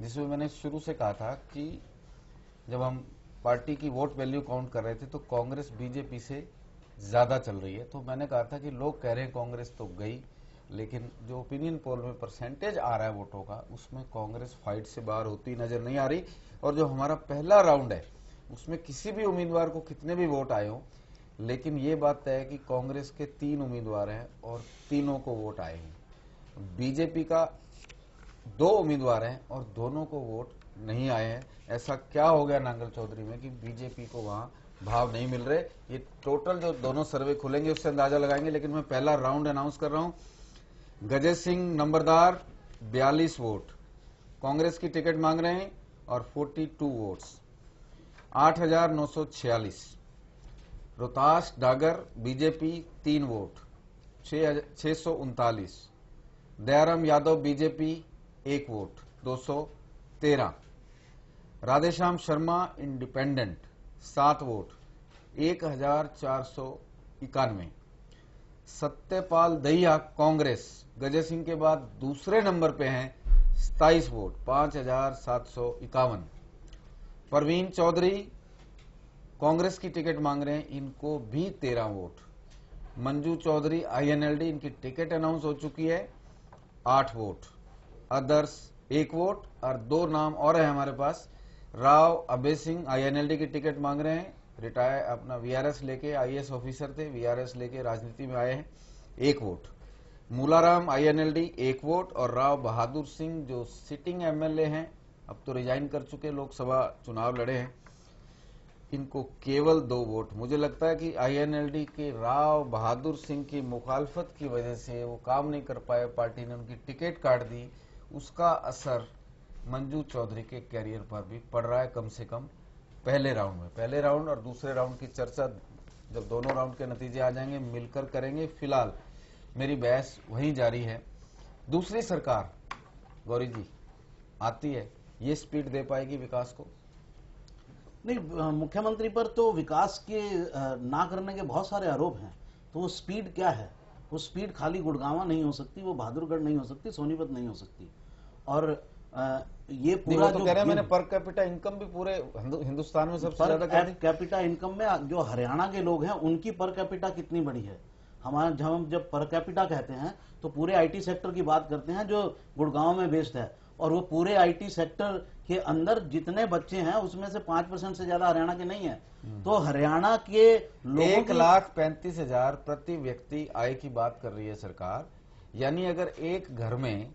जिसमें मैंने शुरू से कहा था कि जब हम पार्टी की वोट वैल्यू काउंट कर रहे थे तो कांग्रेस बीजेपी से ज्यादा चल रही है। तो मैंने कहा था कि लोग कह रहे हैं कांग्रेस तो गई, लेकिन जो ओपिनियन पोल में परसेंटेज आ रहा है वोटों का, उसमें कांग्रेस फाइट से बाहर होती नजर नहीं आ रही। और जो हमारा पहला राउंड है उसमें किसी भी उम्मीदवार को कितने भी वोट आए हो, लेकिन ये बात तय है कि कांग्रेस के 3 उम्मीदवार हैं और तीनों को वोट आए हैं। बीजेपी का 2 उम्मीदवार हैं और दोनों को वोट नहीं आए हैं। ऐसा क्या हो गया नांगल चौधरी में कि बीजेपी को वहां भाव नहीं मिल रहे? ये टोटल जो दोनों सर्वे खुलेंगे उससे अंदाजा लगाएंगे। लेकिन मैं पहला राउंड अनाउंस कर रहा हूं। गजेश सिंह नंबरदार 42 वोट कांग्रेस की टिकट मांग रहे हैं और 42 votes 8,946। Rohtas Dagar BJP 3 vote 639। Dayaram Yadav BJP 1 vote 213। Radheshyam Sharma independent 7 vote 1,491। Satyapal Dahiya Congress Gajay Singh के बाद दूसरे नंबर पे हैं 27 वोट 5,751। परवीन चौधरी कांग्रेस की टिकट मांग रहे हैं, इनको भी 13 वोट। मंजू चौधरी आईएनएलडी, इनकी टिकट अनाउंस हो चुकी है, 8 वोट। अदर्स 1 वोट और 2 नाम और है हमारे पास। राव अभय सिंह आईएनएलडी की टिकट मांग रहे हैं, रिटायर अपना वीआरएस लेके आईएएस ऑफिसर थे, वीआरएस लेके राजनीति में आए हैं, 1 वोट। मूलाराम आईएनएलडी 1 वोट और राव बहादुर सिंह जो सिटिंग एमएलए हैं, अब तो रिजाइन कर चुके, लोकसभा चुनाव लड़े हैं, इनको केवल 2 वोट। मुझे लगता है कि आईएनएलडी के राव बहादुर सिंह की मुखालफत की वजह से वो काम नहीं कर पाए, पार्टी ने उनकी टिकट काट दी, उसका असर मंजू चौधरी के कैरियर पर भी पड़ रहा है, कम से कम पहले राउंड में। पहले राउंड और दूसरे राउंड की चर्चा जब दोनों राउंड के नतीजे आ जाएंगे मिलकर करेंगे। फिलहाल मेरी बहस वहीं जारी है। दूसरी सरकार गौरी जी आती है, ये स्पीड दे पाएगी विकास को? नहीं, मुख्यमंत्री पर तो विकास के ना करने के बहुत सारे आरोप हैं, तो वो स्पीड क्या है? वो स्पीड खाली गुड़गांवा नहीं हो सकती, वो बहादुरगढ़ नहीं हो सकती, सोनीपत नहीं हो सकती। और ये पूरा तो कह रहे हैं मैंने पर कैपिटा इनकम भी पूरे हिंदुस्तान में सबसे ज्यादा पर कैपिटा इनकम में जो हरियाणा के लोग हैं उनकी पर कैपिटा कितनी बड़ी है? हमारे हम जब पर कैपिटा कहते हैं तो पूरे आईटी सेक्टर की बात करते हैं जो गुड़गांव में बेस्ड है, और वो पूरे आईटी सेक्टर के अंदर जितने बच्चे हैं उसमें से 5% से ज्यादा हरियाणा के नहीं है। तो हरियाणा के लोगों 1,35,000 प्रति व्यक्ति आय की बात कर रही है सरकार। यानी अगर एक घर में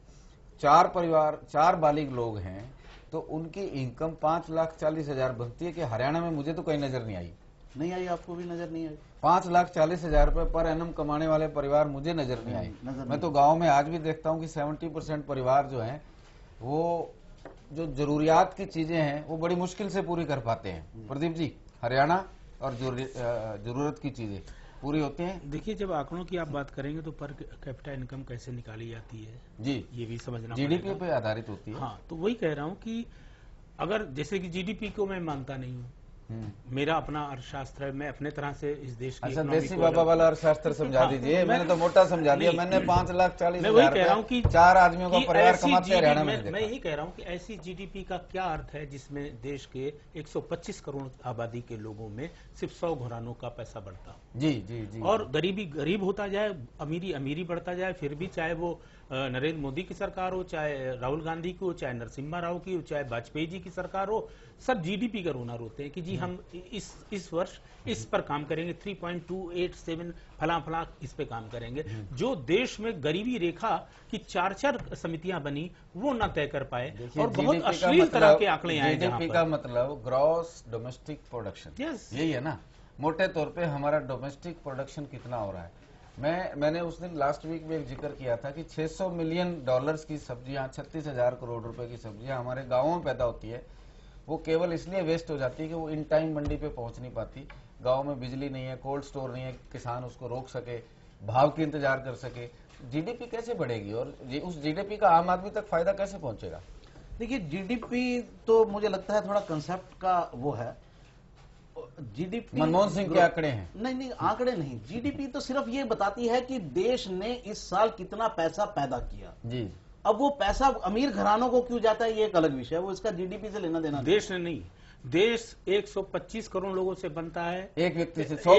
4 बालिग लोग हैं तो उनकी इनकम 5,40,000 बनती है कि हरियाणा में मुझे तो कहीं नजर नहीं आई। आपको भी नजर नहीं आई? 5,40,000 रुपए पर एनम कमाने वाले परिवार मुझे नजर नहीं आए। मैं तो गांव में आज भी देखता हूं कि 70% परिवार जो हैं वो जो जरूरियात की चीजें हैं वो बड़ी मुश्किल से पूरी कर पाते हैं। प्रदीप जी, हरियाणा और जरूरत की चीजें पूरी होती हैं? देखिए, जब आंकड़ों की आप बात करेंगे तो पर कैपिटा इनकम कैसे निकाली जाती है जी, ये भी समझना जीडीपी पे आधारित होती है। हाँ, तो वही कह रहा हूँ कि अगर जैसे कि जीडीपी को मैं मानता नहीं हूँ, मेरा अपना अर्थशास्त्र है, मैं अपने तरह से इस देश की देसी बाबा वाला अर्थशास्त्र समझा दीजिए। मैंने तो मोटा समझा दिया। मैंने 5,40,000 कि 4 आदमियों का परिवार कमाते हैं हरियाणा में। मैं यही कह रहा हूँ कि ऐसी जीडीपी का क्या अर्थ है जिसमें देश के 125 करोड़ आबादी के लोगों में सिर्फ 100 घरानों का पैसा बढ़ता हो। जी जी जी। और गरीबी गरीब होता जाए, अमीरी अमीरी बढ़ता जाए, फिर भी चाहे वो नरेंद्र मोदी की सरकार हो, चाहे राहुल गांधी की हो, चाहे नरसिम्हा राव की हो, चाहे वाजपेयी जी की सरकार हो, सब जीडीपी का रोना रोते हैं कि जी हम इस वर्ष इस पर काम करेंगे, 3.287 फला इस पे काम करेंगे। जो देश में गरीबी रेखा की 4 समितियां बनी वो न तय कर पाए और बहुत अश्लील तरह के आंकड़े आए। जीडीपी का मतलब ग्रॉस डोमेस्टिक प्रोडक्शन, यही है ना। मोटे तौर पे हमारा डोमेस्टिक प्रोडक्शन कितना हो रहा है? मैंने उस दिन लास्ट वीक में एक जिक्र किया था कि $600 मिलियन की सब्जियां, 36,000 करोड़ रुपए की सब्जियां हमारे गांवों में पैदा होती है। वो केवल इसलिए वेस्ट हो जाती है कि वो इन टाइम मंडी पे पहुंच नहीं पाती। गांव में बिजली नहीं है, कोल्ड स्टोर नहीं है, किसान उसको रोक सके, भाव की इंतजार कर सके। जीडीपी कैसे बढ़ेगी और उस जीडीपी का आम आदमी तक फायदा कैसे पहुंचेगा? देखिए, जीडीपी तो मुझे लगता है थोड़ा कंसेप्ट का वो है। जीडीपी मनमोहन सिंह के आंकड़े हैं। नहीं, आंकड़े नहीं, जीडीपी तो सिर्फ ये बताती है कि देश ने इस साल कितना पैसा पैदा किया जी। अब वो पैसा अमीर घरानों को क्यों जाता है ये एक अलग विषय है, वो इसका जीडीपी से लेना देना। देश ने नहीं, देश 125 करोड़ लोगों से बनता है, एक व्यक्ति से 100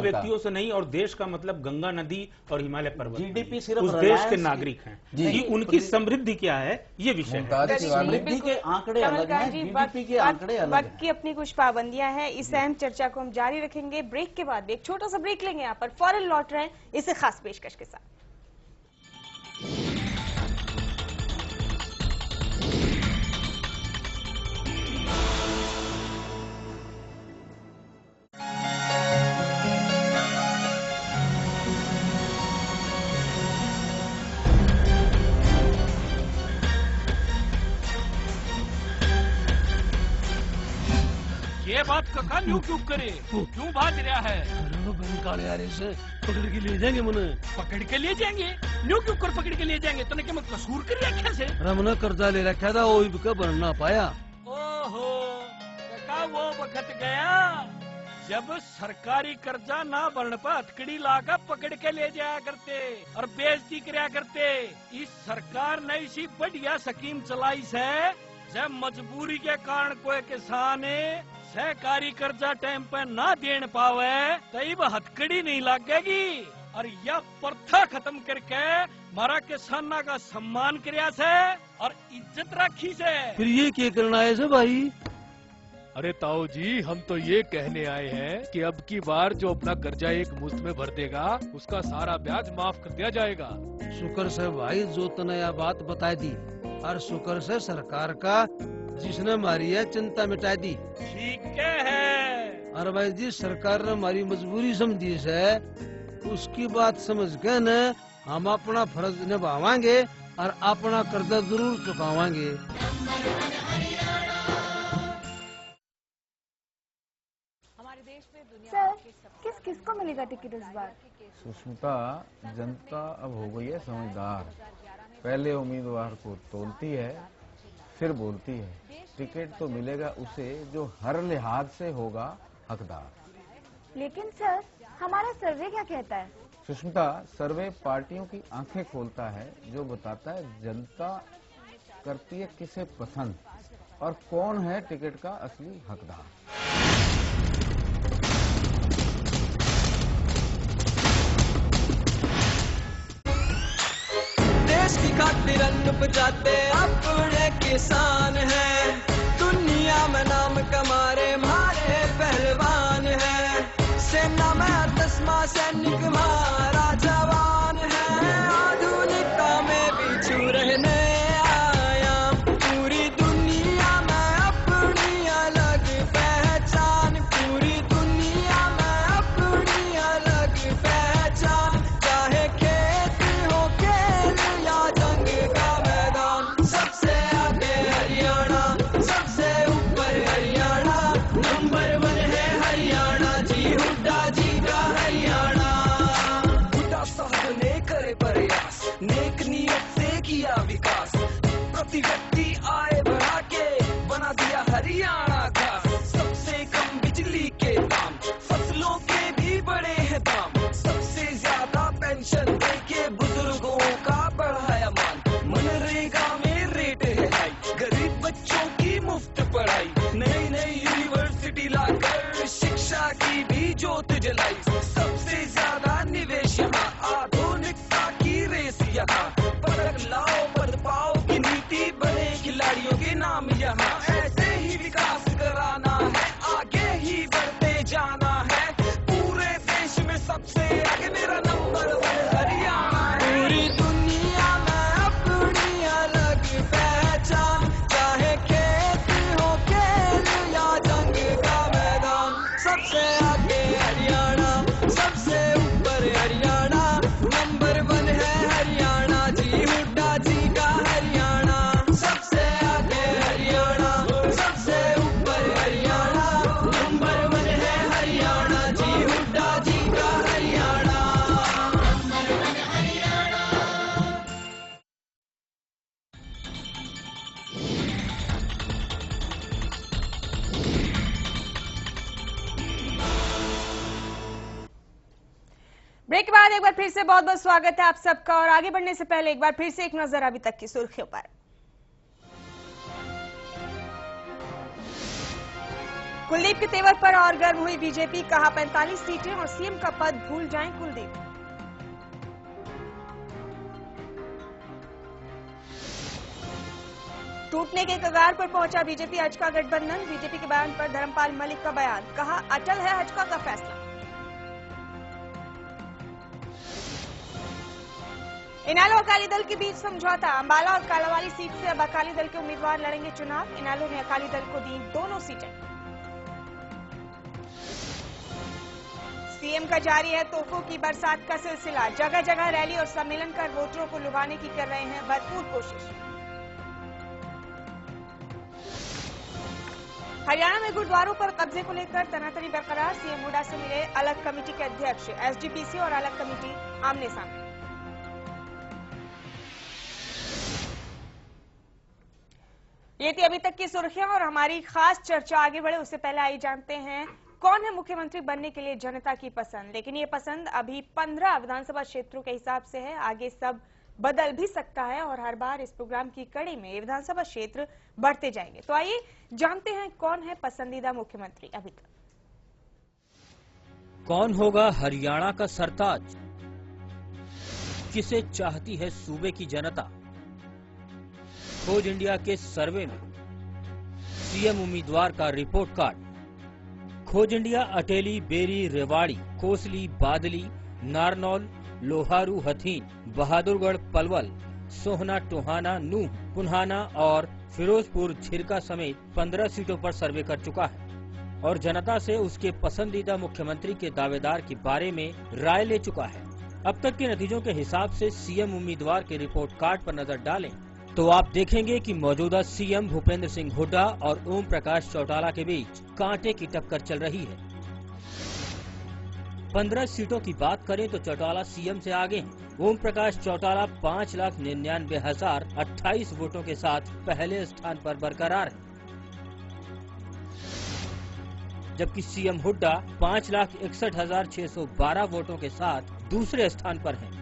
व्यक्तियों से नहीं। और देश का मतलब गंगा नदी और हिमालय पर्वत। जीडीपी सिर्फ उस देश के नागरिक हैं कि उनकी समृद्धि क्या है, ये विषय है। समृद्धि के आंकड़े अलग हैं, जीडीपी के आंकड़े अलग हैं। वक्त की अपनी कुछ पाबंदियां हैं, इस अहम चर्चा को हम जारी रखेंगे। ब्रेक के बाद एक छोटा सा ब्रेक लेंगे, यहाँ पर फौरन लौट रहे हैं इस खास पेशकश के साथ। ये बात कका न्यू क्यों करे, क्यों भाग रहा है? काले यार से पकड़ के ले जाएंगे, मुने पकड़ के ले जाएंगे? न्यू क्यों कर पकड़ के ले जाएंगे? तूने क्या कसूर कर रखा से? रमना कर्जा ले रखा था, वो भी बन ना पाया। ओहो कका, वो वक्त गया जब सरकारी कर्जा ना भरने पर हथकड़ी लाकर पकड़ के ले जाया करते और बेइज्जती कराया करते। इस सरकार ने इसी बढ़िया स्कीम चलाई है, जब मजबूरी के कारण कोई किसान सहकारी कर्जा टाइम पे ना देने पावे तब हथकड़ी नहीं लगेगी और यह प्रथा खत्म करके हमारा किसाना का सम्मान किया से और इज्जत रखी से। फिर ये क्या करना है से भाई? अरे ताऊ जी, हम तो ये कहने आए हैं कि अब की बार जो अपना कर्जा एक मुश्त में भर देगा उसका सारा ब्याज माफ कर दिया जाएगा। शुक्र से भाई जो तनया बात बता दी, और शुक्र से सरकार का जिसने हमारी है चिंता मिटा दी। ठीक है। और भाई जी सरकार ने हमारी मजबूरी समझी है, उसकी बात समझ के न हम अपना फर्ज निभावांगे और अपना कर्जा जरूर चुकावांगे। हमारे देश में दुनिया सर, किस किस को मिलेगा टिकट इस बार? सुष्मिता, जनता अब हो गई है समझदार। पहले उम्मीदवार को तोलती है, फिर बोलती है। टिकट तो मिलेगा उसे जो हर लिहाज से होगा हकदार। लेकिन सर, हमारा सर्वे क्या कहता है? सुष्मिता, सर्वे पार्टियों की आंखें खोलता है, जो बताता है जनता करती है किसे पसंद और कौन है टिकट का असली हकदार। देश की खातिर अन्न उपजाते अपने किसान हैं, दुनिया में नाम कमारे हमारे पहलवान हैं। सेना में 10वां सैनिक हमारा जवान है, आधुनिकता में भी छू रहने आयाम। पूरी दुनिया में अपनी अलग पहचान, पूरी दुनिया में अपनी अलग पहचान। चाहे खेत हो खेल या जंग का मैदान, सबसे आगे हरियाणा, सबसे ऊपर हरियाणा। नंबर 1 है हरियाणा जी, हुड्डा जी का हरियाणा। हुड्डा साहब ने करे प्रयास, नेक नियत से किया विकास, प्रति व्यक्ति आय बढ़ा के बना दिया हरियाणा खास। सबसे कम बिजली के दाम, फसलों के भी बड़े हैं दाम, सबसे ज्यादा पेंशन देके बुजुर्गों का बढ़ाया मान। मनरेगा में रेट है हाई, गरीब बच्चों की मुफ्त पढ़ाई। नई नई यूनिवर्सिटी लाकर शिक्षा की भी ज्योत जलाई। सबसे ज्यादा निवेश यहाँ, आधुनिकता की रेस यहाँ। परख लाओ पद पाओ की नीति, बड़े खिलाड़ियों के नाम यहाँ। ऐसे ही विकास कराना है, आगे ही बढ़ते जाना है। पूरे देश में सबसे आगे मेरा नंबर 1 हरियाणा है। बाद एक बार फिर से बहुत बहुत स्वागत है आप सबका। और आगे बढ़ने से पहले एक बार फिर से एक नजर अभी तक की सुर्खियों पर। कुलदीप के तेवर पर और गर्म हुई बीजेपी, कहा 45 सीटें और सीएम का पद भूल जाएं कुलदीप। टूटने के कगार पर पहुंचा बीजेपी हजका गठबंधन, बीजेपी के बयान पर धर्मपाल मलिक का बयान, कहा अटल है हजका का फैसला। इनेलो अकाली दल के बीच समझौता, अंबाला और कालावाली सीट से अब अकाली दल के उम्मीदवार लड़ेंगे चुनाव, इनेलो ने अकाली दल को दी दोनों सीटें। सीएम का जारी है तोहफों की बरसात का सिलसिला, जगह जगह रैली और सम्मेलन कर वोटरों को लुभाने की कर रहे हैं भरपूर कोशिश। हरियाणा में गुरुद्वारों पर कब्जे को लेकर तनातनी बरकरार, सीएम हुड्डा से मिले अलग कमेटी के अध्यक्ष, एसजीपीसी और अलग कमेटी आमने सामने। ये थी अभी तक की सुर्खियां और हमारी खास चर्चा। आगे बढ़े उससे पहले आइए जानते हैं कौन है मुख्यमंत्री बनने के लिए जनता की पसंद। लेकिन ये पसंद अभी 15 विधानसभा क्षेत्रों के हिसाब से है, आगे सब बदल भी सकता है और हर बार इस प्रोग्राम की कड़ी में ये विधानसभा क्षेत्र बढ़ते जाएंगे। तो आइए जानते हैं कौन है पसंदीदा मुख्यमंत्री अभी तक। कौन होगा हरियाणा का सरताज, किसे चाहती है सूबे की जनता। खोज इंडिया के सर्वे में सीएम उम्मीदवार का रिपोर्ट कार्ड। खोज इंडिया अटेली, बेरी, रेवाड़ी, कोसली, बादली, नारनौल, लोहारू, हथीन, बहादुरगढ़, पलवल, सोहना, टोहाना, नूह, पुन्हाना और फिरोजपुर झिरका समेत 15 सीटों पर सर्वे कर चुका है और जनता से उसके पसंदीदा मुख्यमंत्री के दावेदार के बारे में राय ले चुका है। अब तक के नतीजों के हिसाब से सीएम उम्मीदवार के रिपोर्ट कार्ड पर नजर डालें तो आप देखेंगे कि मौजूदा सीएम भूपेंद्र सिंह हुड्डा और ओम प्रकाश चौटाला के बीच कांटे की टक्कर चल रही है। 15 सीटों की बात करें तो चौटाला सीएम से आगे हैं। ओम प्रकाश चौटाला 5,99,028 वोटों के साथ पहले स्थान पर बरकरार है, जबकि सीएम हुड्डा 5,61,612 वोटों के साथ दूसरे स्थान पर हैं।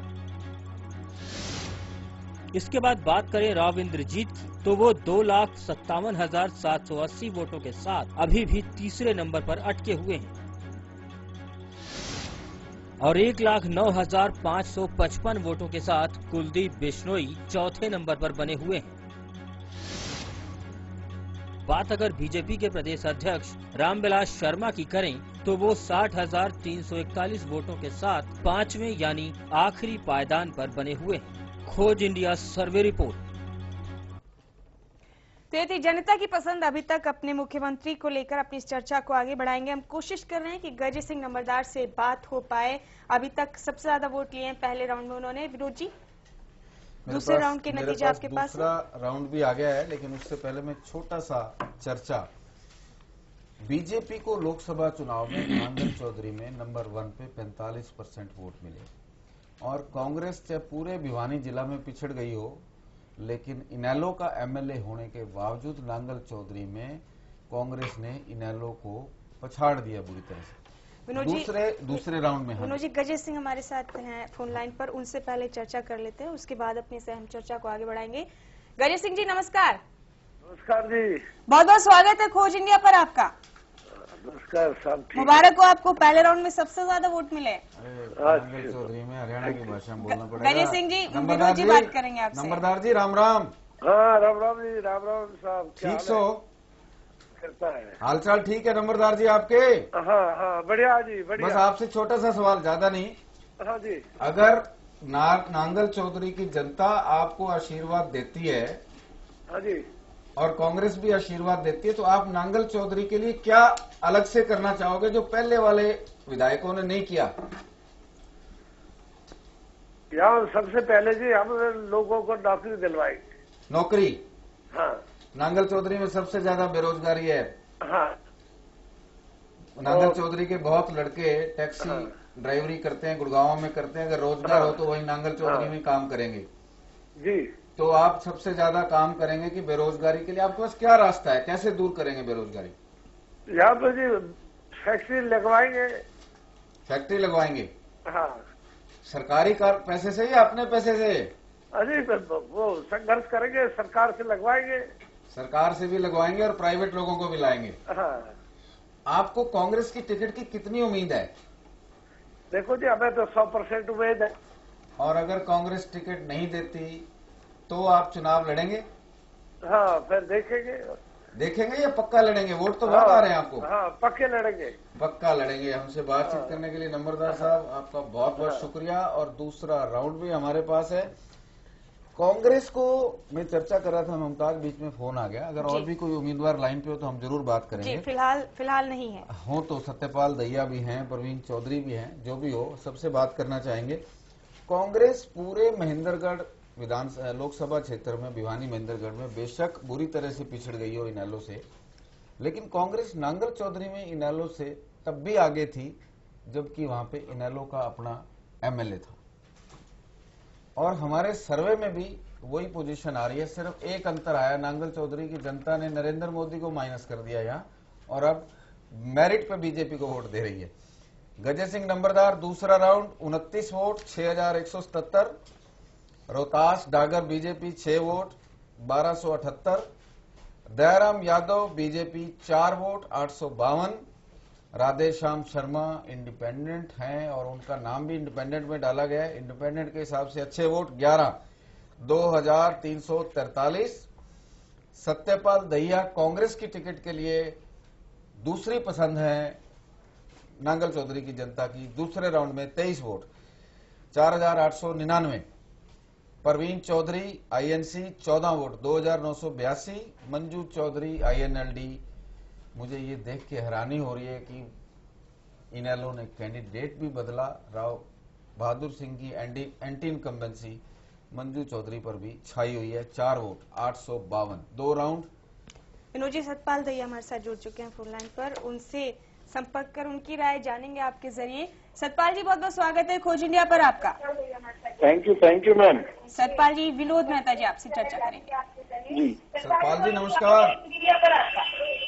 इसके बाद बात करें राव इंद्रजीत की तो वो 2,57,780 वोटों के साथ अभी भी तीसरे नंबर पर अटके हुए हैं और 1,09,555 वोटों के साथ कुलदीप बिश्नोई चौथे नंबर पर बने हुए हैं। बात अगर बीजेपी के प्रदेश अध्यक्ष रामविलास शर्मा की करें तो वो 60,341 वोटों के साथ पांचवें यानी आखिरी पायदान पर बने हुए हैं। खोज इंडिया सर्वे रिपोर्ट। तो ये थी जनता की पसंद। अभी तक अपने मुख्यमंत्री को लेकर अपनी इस चर्चा को आगे बढ़ाएंगे। हम कोशिश कर रहे हैं कि गजय सिंह नंबरदार से बात हो पाए। अभी तक सबसे ज्यादा वोट लिए हैं पहले राउंड में उन्होंने। विनोद जी, दूसरे राउंड के नतीजे आपके पास? दूसरा राउंड भी आ गया है, लेकिन उससे पहले मैं छोटा सा चर्चा। बीजेपी को लोकसभा चुनाव में नांगल चौधरी में नंबर 1 पे 45% वोट मिले और कांग्रेस चाहे पूरे भिवानी जिला में पिछड़ गई हो, लेकिन इनेलो का एमएलए होने के बावजूद नांगल चौधरी में कांग्रेस ने इनेलो को पछाड़ दिया बुरी तरह से। दूसरे राउंड में विनोद जी, गजय सिंह हमारे साथ हैं फोन लाइन पर, उनसे पहले चर्चा कर लेते हैं, उसके बाद अपनी से हम चर्चा को आगे बढ़ाएंगे। गजय सिंह जी नमस्कार। नमस्कार जी, बहुत बहुत स्वागत है खोज इंडिया पर आपका। नमस्कार साहब, मुबारक हो आपको, पहले राउंड में सबसे ज्यादा वोट मिले। नांगल चौधरी में हरियाणा की भाषा में बोलना पड़ेगा। गजय सिंह जी, विनोद जी बात करेंगे आपसे। नंबरदार जी राम राम। हाँ राम राम जी, राम राम साहब, ठीक सो करता है? हालचाल ठीक है नंबरदार जी आपके? हाँ हाँ बढ़िया जी, बढ़िया। बस आपसे छोटा सा सवाल, ज्यादा नहीं। हाँ जी। अगर नांगल चौधरी की जनता आपको आशीर्वाद देती है, हाँ जी, और कांग्रेस भी आशीर्वाद देती है, तो आप नांगल चौधरी के लिए क्या अलग से करना चाहोगे जो पहले वाले विधायकों ने नहीं किया? यहाँ सबसे पहले जी हम लोगों को नौकरी दिलवाएंगे। नौकरी? हाँ। नांगल चौधरी में सबसे ज्यादा बेरोजगारी है। हाँ। नांगल चौधरी के बहुत लड़के टैक्सी ड्राइवरी करते हैं, गुड़गांव में करते हैं। अगर रोजगार हो तो वही नांगल चौधरी में काम करेंगे जी। तो आप सबसे ज्यादा काम करेंगे कि बेरोजगारी के लिए आपके पास क्या रास्ता है, कैसे दूर करेंगे बेरोजगारी? यहाँ तो जी फैक्ट्री लगवाएंगे। फैक्ट्री लगवाएंगे? हाँ। सरकारी कार पैसे से या अपने पैसे से? अरे वो संघर्ष करेंगे, सरकार से लगवाएंगे। सरकार से भी लगवाएंगे और प्राइवेट लोगों को भी लाएंगे। हाँ। आपको कांग्रेस की टिकट की कितनी उम्मीद है? देखो जी, हमें तो 100% उम्मीद है। और अगर कांग्रेस टिकट नहीं देती तो आप चुनाव लड़ेंगे? हाँ, फिर देखेंगे। देखेंगे या पक्का लड़ेंगे? वोट तो बहुत आ रहे हैं आपको। हाँ, पक्के लड़ेंगे। पक्का लड़ेंगे। हमसे बातचीत करने के लिए नंबरदार साहब आपका बहुत बहुत शुक्रिया। और दूसरा राउंड भी हमारे पास है। कांग्रेस को मैं चर्चा कर रहा था मुमताज, बीच में फोन आ गया। अगर और भी कोई उम्मीदवार लाइन पे हो तो हम जरूर बात करेंगे। जी, फिलहाल नहीं है। हो तो सत्यपाल दहिया भी हैं, प्रवीण चौधरी भी हैं, जो भी हो सबसे बात करना चाहेंगे। कांग्रेस पूरे महेंद्रगढ़ लोकसभा क्षेत्र में, भिवानी महेंद्रगढ़ में बेशक बुरी तरह से पिछड़ गई हो इनेलो से, लेकिन कांग्रेस नांगल चौधरी में इनेलो से तब भी आगे थी जबकि वहां पे इनेलो का अपना एमएलए था। और हमारे सर्वे में भी वही पोजीशन आ रही है। सिर्फ एक अंतर आया, नांगल चौधरी की जनता ने नरेंद्र मोदी को माइनस कर दिया यहाँ, और अब मेरिट पे बीजेपी को वोट दे रही है। गजय सिंह नंबरदार दूसरा round 29 vote 6177। Rohtas Dagar BJP 6 vote 1278। Dayaram Yadav BJP 4 vote 852। Radheshyam Sharma independent हैं और उनका नाम भी इंडिपेंडेंट में डाला गया है। इंडिपेंडेंट के हिसाब से अच्छे वोट 11 2343। सत्यपाल दहिया कांग्रेस की टिकट के लिए दूसरी पसंद है नांगल चौधरी की जनता की, दूसरे राउंड में 23 vote 4899। Praveen Chaudhary INC 14 vote 2982। Manju Chaudhary INLD, मुझे ये देख के हैरानी हो रही है कि इनेलो ने कैंडिडेट भी बदला। राव बहादुर सिंह की एंटी इनकम्बेंसी मंजू चौधरी पर भी छाई हुई है। 4 वोट 852। 2 राउंड। विनोद जी, सतपाल दहिया हमारे साथ जुड़ चुके हैं फोन लाइन पर, उनसे संपर्क कर उनकी राय जानेंगे आपके जरिए। सतपाल जी, बहुत बहुत स्वागत है खोज इंडिया पर आपका। Thank you ma'am. Satpal ji, Vinod Mehta ji आपसे चर्चा करेंगे। जी सतपाल जी नमस्कार।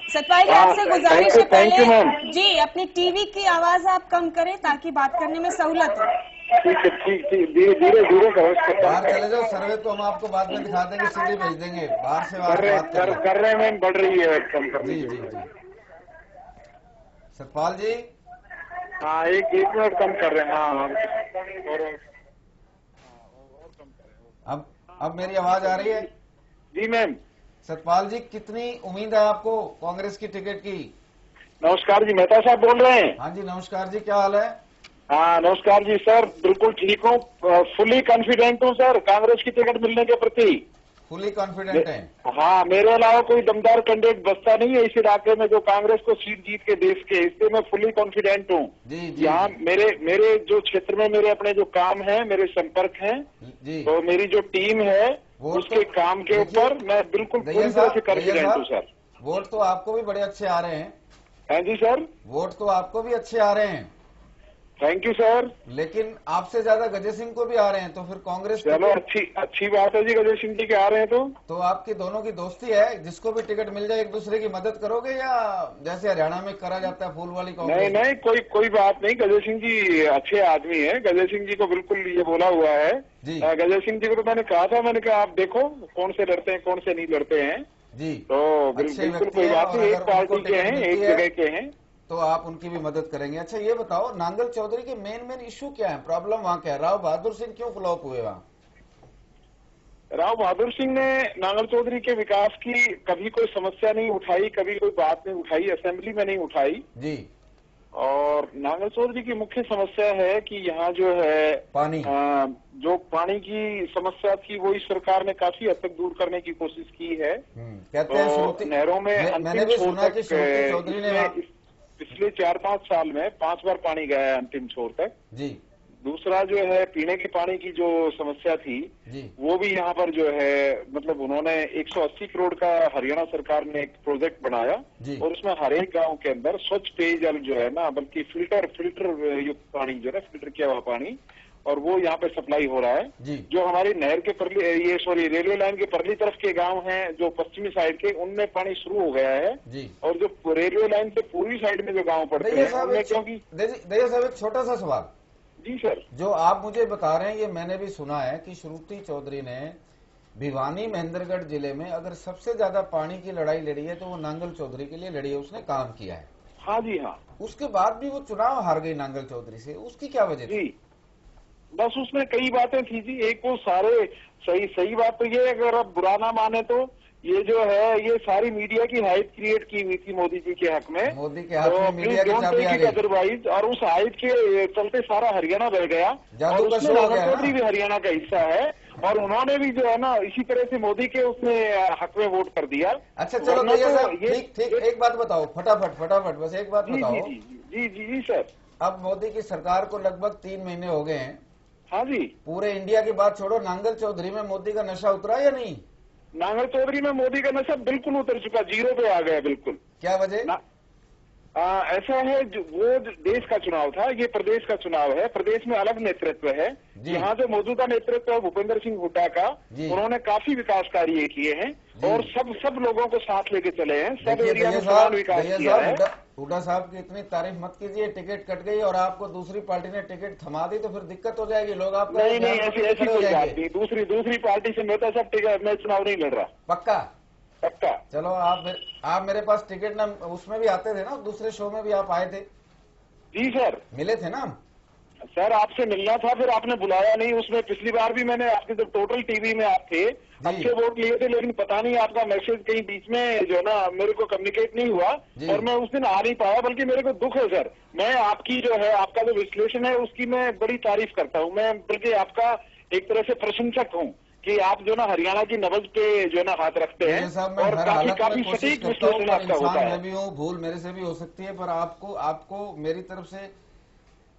सतपाल जी, आपसे गुजारिश है पहले जी अपनी टीवी की आवाज आप कम करें ताकि बात करने में सहूलत हो। ठीक, धीरे करो। बाहर चले जाओ, सर्वे तो हम आपको बाद में दिखा देंगे, सीधे भेज देंगे। बाहर से बात कर रहे हैं मैम, बढ़ रही है कम कर। जी। सतपाल जी, हाँ, एक मिनट कम कर रहे हैं। हाँ, अब मेरी आवाज आ रही है? जी मैम। सतपाल जी, कितनी उम्मीद है आपको कांग्रेस की टिकट की? नमस्कार जी, मेहता साहब बोल रहे हैं? हाँ जी नमस्कार जी, क्या हाल है? हाँ नमस्कार जी सर, बिल्कुल ठीक हूँ, फुली कॉन्फिडेंट हूँ सर कांग्रेस की टिकट मिलने के प्रति। फुली कॉन्फिडेंट है? हाँ, मेरे अलावा कोई दमदार कैंडिडेट बचता नहीं है इस इलाके में जो कांग्रेस को सीट जीत के देश के, इससे मैं फुली कॉन्फिडेंट हूँ। यहाँ मेरे जो क्षेत्र में मेरे अपने जो काम है, मेरे संपर्क हैं, तो मेरी जो टीम है उसके काम के ऊपर मैं बिल्कुल पूरी तरह से कॉन्फिडेंट हूँ सर। वोट तो आपको भी बड़े अच्छे आ रहे हैं। हाँ जी सर, वोट तो आपको भी अच्छे आ रहे हैं। Thank you sir. लेकिन आपसे ज्यादा गजय सिंह को भी आ रहे हैं, तो फिर कांग्रेस चलो अच्छी बात है जी, गजय सिंह जी के आ रहे हैं तो आपकी दोनों की दोस्ती है, जिसको भी टिकट मिल जाए एक दूसरे की मदद करोगे, या जैसे हरियाणा में करा जाता है फूल वाली कांग्रेस? नहीं, कोई बात नहीं। गजय सिंह जी अच्छे आदमी है, गजय सिंह जी को बिल्कुल ये बोला हुआ है। गजय सिंह जी को तो मैंने कहा आप देखो कौन से लड़ते हैं कौन से नहीं लड़ते हैं जी, तो बिल्कुल कोई बात नहीं, एक पार्टी के हैं, एक जगह के हैं, तो आप उनकी भी मदद करेंगे। अच्छा ये बताओ, नांगल चौधरी के मेन इशू क्या है, प्रॉब्लम वहाँ क्या है? राव बहादुर सिंह क्यों फ्लॉप हुए वहाँ? राव बहादुर सिंह ने नांगल चौधरी के विकास की कभी कोई समस्या नहीं उठाई, कभी कोई बात नहीं उठाई, असेंबली में नहीं उठाई जी। और नांगल चौधरी की मुख्य समस्या है कि यहाँ जो है पानी, जो पानी की समस्या थी वो इस सरकार ने काफी हद तक दूर करने की कोशिश की है। कहते हैं नहरों में मैंने भी सुना कि चौधरी ने पिछले 4-5 साल में 5 बार पानी गया है अंतिम छोर तक जी। दूसरा जो है पीने के पानी की जो समस्या थी वो भी यहाँ पर जो है, मतलब उन्होंने 180 करोड़ का हरियाणा सरकार ने एक प्रोजेक्ट बनाया और उसमें हर एक गांव के अंदर स्वच्छ पेयजल जो है ना, बल्कि फिल्टर युक्त पानी जो है, फिल्टर किया हुआ पानी, और वो यहाँ पे सप्लाई हो रहा है। जो हमारी नहर के रेलवे लाइन के परली तरफ के गांव हैं जो पश्चिमी साइड के, उनमें पानी शुरू हो गया है और जो रेलवे लाइन से पूर्वी साइड में जो गांव पड़ते हैं उनमें, क्योंकि दहिया साहब एक छोटा सा सवाल, जी सर। जो आप मुझे बता रहे हैं ये मैंने भी सुना है कि श्रुति चौधरी ने भिवानी महेंद्रगढ़ जिले में अगर सबसे ज्यादा पानी की लड़ाई लड़ी है तो वो नांगल चौधरी के लिए लड़ी है, उसने काम किया है। हाँ जी हाँ। उसके बाद भी वो चुनाव हार गई नांगल चौधरी से, उसकी क्या वजह थी? बस उसमें कई बातें थी जी। एक वो सारे सही बात तो ये, अगर आप बुरा ना माने तो ये जो है ये सारी मीडिया की हाइप क्रिएट की हुई थी मोदी जी के हक में। मोदी के हक में मीडिया की चाबी आ गई। अदरवाइज, और उस हाइप के चलते सारा हरियाणा बह गया और उसमें नांगल चौधरी भी हरियाणा का हिस्सा है और उन्होंने भी जो है ना इसी तरह से मोदी के उसने हक में वोट कर दिया। अच्छा चलो भैया साहब, ठीक एक बात बताओ, फटाफट बस एक बात बताओ। जी सर। अब मोदी की सरकार को लगभग 3 महीने हो गए हैं। हाँ जी। पूरे इंडिया की बात छोड़ो, नांगल चौधरी में मोदी का नशा उतरा या नहीं? नांगल चौधरी में मोदी का नशा बिल्कुल उतर चुका, 0 पे आ गया बिल्कुल। क्या वजह? ऐसा है, जो वो देश का चुनाव था, ये प्रदेश का चुनाव है। प्रदेश में अलग नेतृत्व है। यहाँ जो मौजूदा नेतृत्व है भूपेंद्र सिंह हुड्डा का, उन्होंने काफी विकास कार्य किए हैं और सब लोगों को साथ लेके चले हैं। सब एरिया में समान विकास किया है। हुड्डा साहब की इतनी तारीफ मत कीजिए। टिकट कट गई और आपको दूसरी पार्टी ने टिकट थमा दी तो फिर दिक्कत हो जाएगी। लोग आपको नहीं ऐसी कोई बात नहीं। दूसरी पार्टी से मैं तो सब टिकट, मैं चुनाव नहीं लड़ रहा। पक्का? चलो आप मेरे पास टिकट ना, उसमें भी आते थे ना, दूसरे शो में भी आप आए थे। जी सर। मिले थे ना सर? आपसे मिलना था, फिर आपने बुलाया नहीं। उसमें पिछली बार भी मैंने आपके जब टोटल टीवी में आप थे, अच्छे वोट लिए थे, लेकिन पता नहीं आपका मैसेज कहीं बीच में जो ना मेरे को कम्युनिकेट नहीं हुआ और मैं उस दिन आ नहीं पाया। बल्कि मेरे को दुख है सर, मैं आपकी जो है आपका जो विश्लेषण है उसकी मैं बड़ी तारीफ करता हूँ। मैं बल्कि आपका एक तरह से प्रशंसक हूँ कि आप जो ना हरियाणा की नब्ज पे जो ना हाथ रखते हैं और काफी सटीक विश्लेषण आपका होता है। मैं भी हूँ, भूल मेरे से भी हो सकती है, पर आपको मेरी तरफ से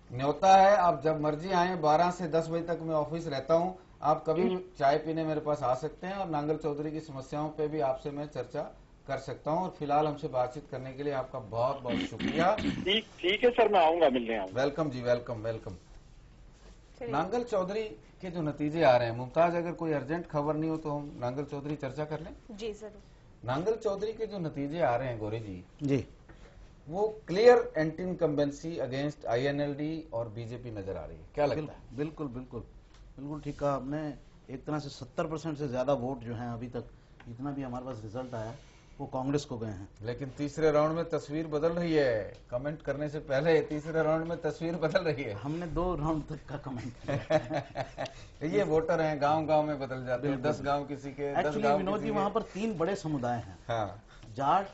न्योता है। आप जब मर्जी आए, 12 से 10 बजे तक मैं ऑफिस रहता हूँ, आप कभी भी चाय पीने मेरे पास आ सकते हैं और नांगल चौधरी की समस्याओं पे भी आपसे मैं चर्चा कर सकता हूँ। और फिलहाल हमसे बातचीत करने के लिए आपका बहुत बहुत शुक्रिया। ठीक है सर, मैं आऊंगा, मिलने आऊंगा। वेलकम जी, वेलकम। नांगल चौधरी के जो नतीजे आ रहे हैं, मुमताज अगर कोई अर्जेंट खबर नहीं हो तो हम नांगल चौधरी चर्चा कर लें। जी जरूर। नांगल चौधरी के जो नतीजे आ रहे हैं गौरी जी, वो clear anti incumbency against INLD और बीजेपी नजर आ रही है। क्या लगता है? बिल्कुल ठीक कहा आपने। एक तरह से 70% से ज्यादा वोट जो हैं अभी तक, जितना भी हमारे पास रिजल्ट आया वो कांग्रेस को गए हैं। लेकिन तीसरे राउंड में तस्वीर बदल रही है। कमेंट करने से पहले तीसरे राउंड में तस्वीर बदल रही है। हमने 2 राउंड तक का कमेंट किया। ये वोटर हैं, गांव में बदल जाते हैं। 10 गांव किसी के, 10 गांव विनोद जी, वहाँ पर 3 बड़े समुदाय हैं। हाँ। जाट,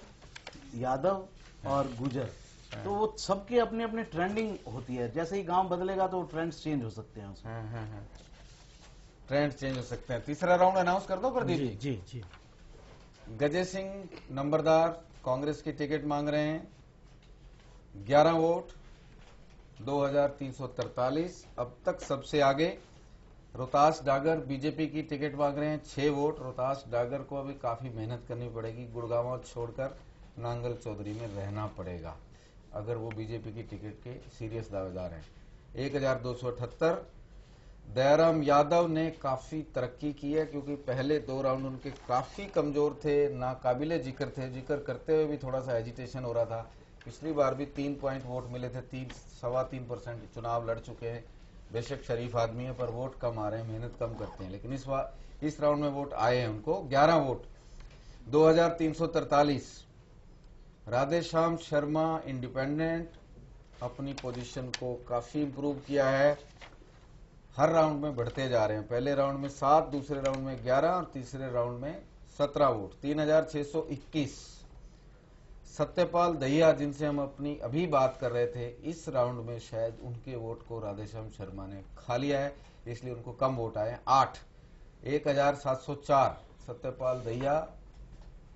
यादव और गुजर। तो वो सबके अपने अपने ट्रेंडिंग होती है। जैसे ही गांव बदलेगा तो ट्रेंड्स चेंज हो सकते हैं उसमें। ट्रेंड चेंज हो सकते हैं। तीसरा राउंड अनाउंस कर दो प्रदीप जी। गजय सिंह नंबरदार कांग्रेस की टिकट मांग रहे हैं, 11 वोट, 2343। अब तक सबसे आगे रोहतास डागर बीजेपी की टिकट मांग रहे हैं, 6 वोट। रोहतास डागर को अभी काफी मेहनत करनी पड़ेगी। गुड़गांव छोड़कर नांगल चौधरी में रहना पड़ेगा अगर वो बीजेपी की टिकट के सीरियस दावेदार हैं। 1278। दयाराम यादव ने काफी तरक्की की है क्योंकि पहले 2 राउंड उनके काफी कमजोर थे, नाकाबिले जिक्र थे। जिक्र करते हुए भी थोड़ा सा एजिटेशन हो रहा था। पिछली बार भी 3 पॉइंट वोट मिले थे। 3.25% चुनाव लड़ चुके हैं। बेशक शरीफ आदमी है पर वोट कम आ रहे हैं, मेहनत कम करते हैं। लेकिन इस राउंड में वोट आए हैं उनको, 11 वोट। 2343। राधेश्याम शर्मा इंडिपेंडेंट अपनी पोजीशन को काफी इंप्रूव किया है। हर राउंड में बढ़ते जा रहे हैं। पहले राउंड में 7, दूसरे राउंड में 11 और तीसरे राउंड में 17 वोट। 3621। सत्यपाल दहिया, जिनसे हम अपनी अभी बात कर रहे थे, इस राउंड में शायद उनके वोट को राधेश्याम शर्मा ने खा लिया है, इसलिए उनको कम वोट आए। 8। 1704। सत्यपाल दहिया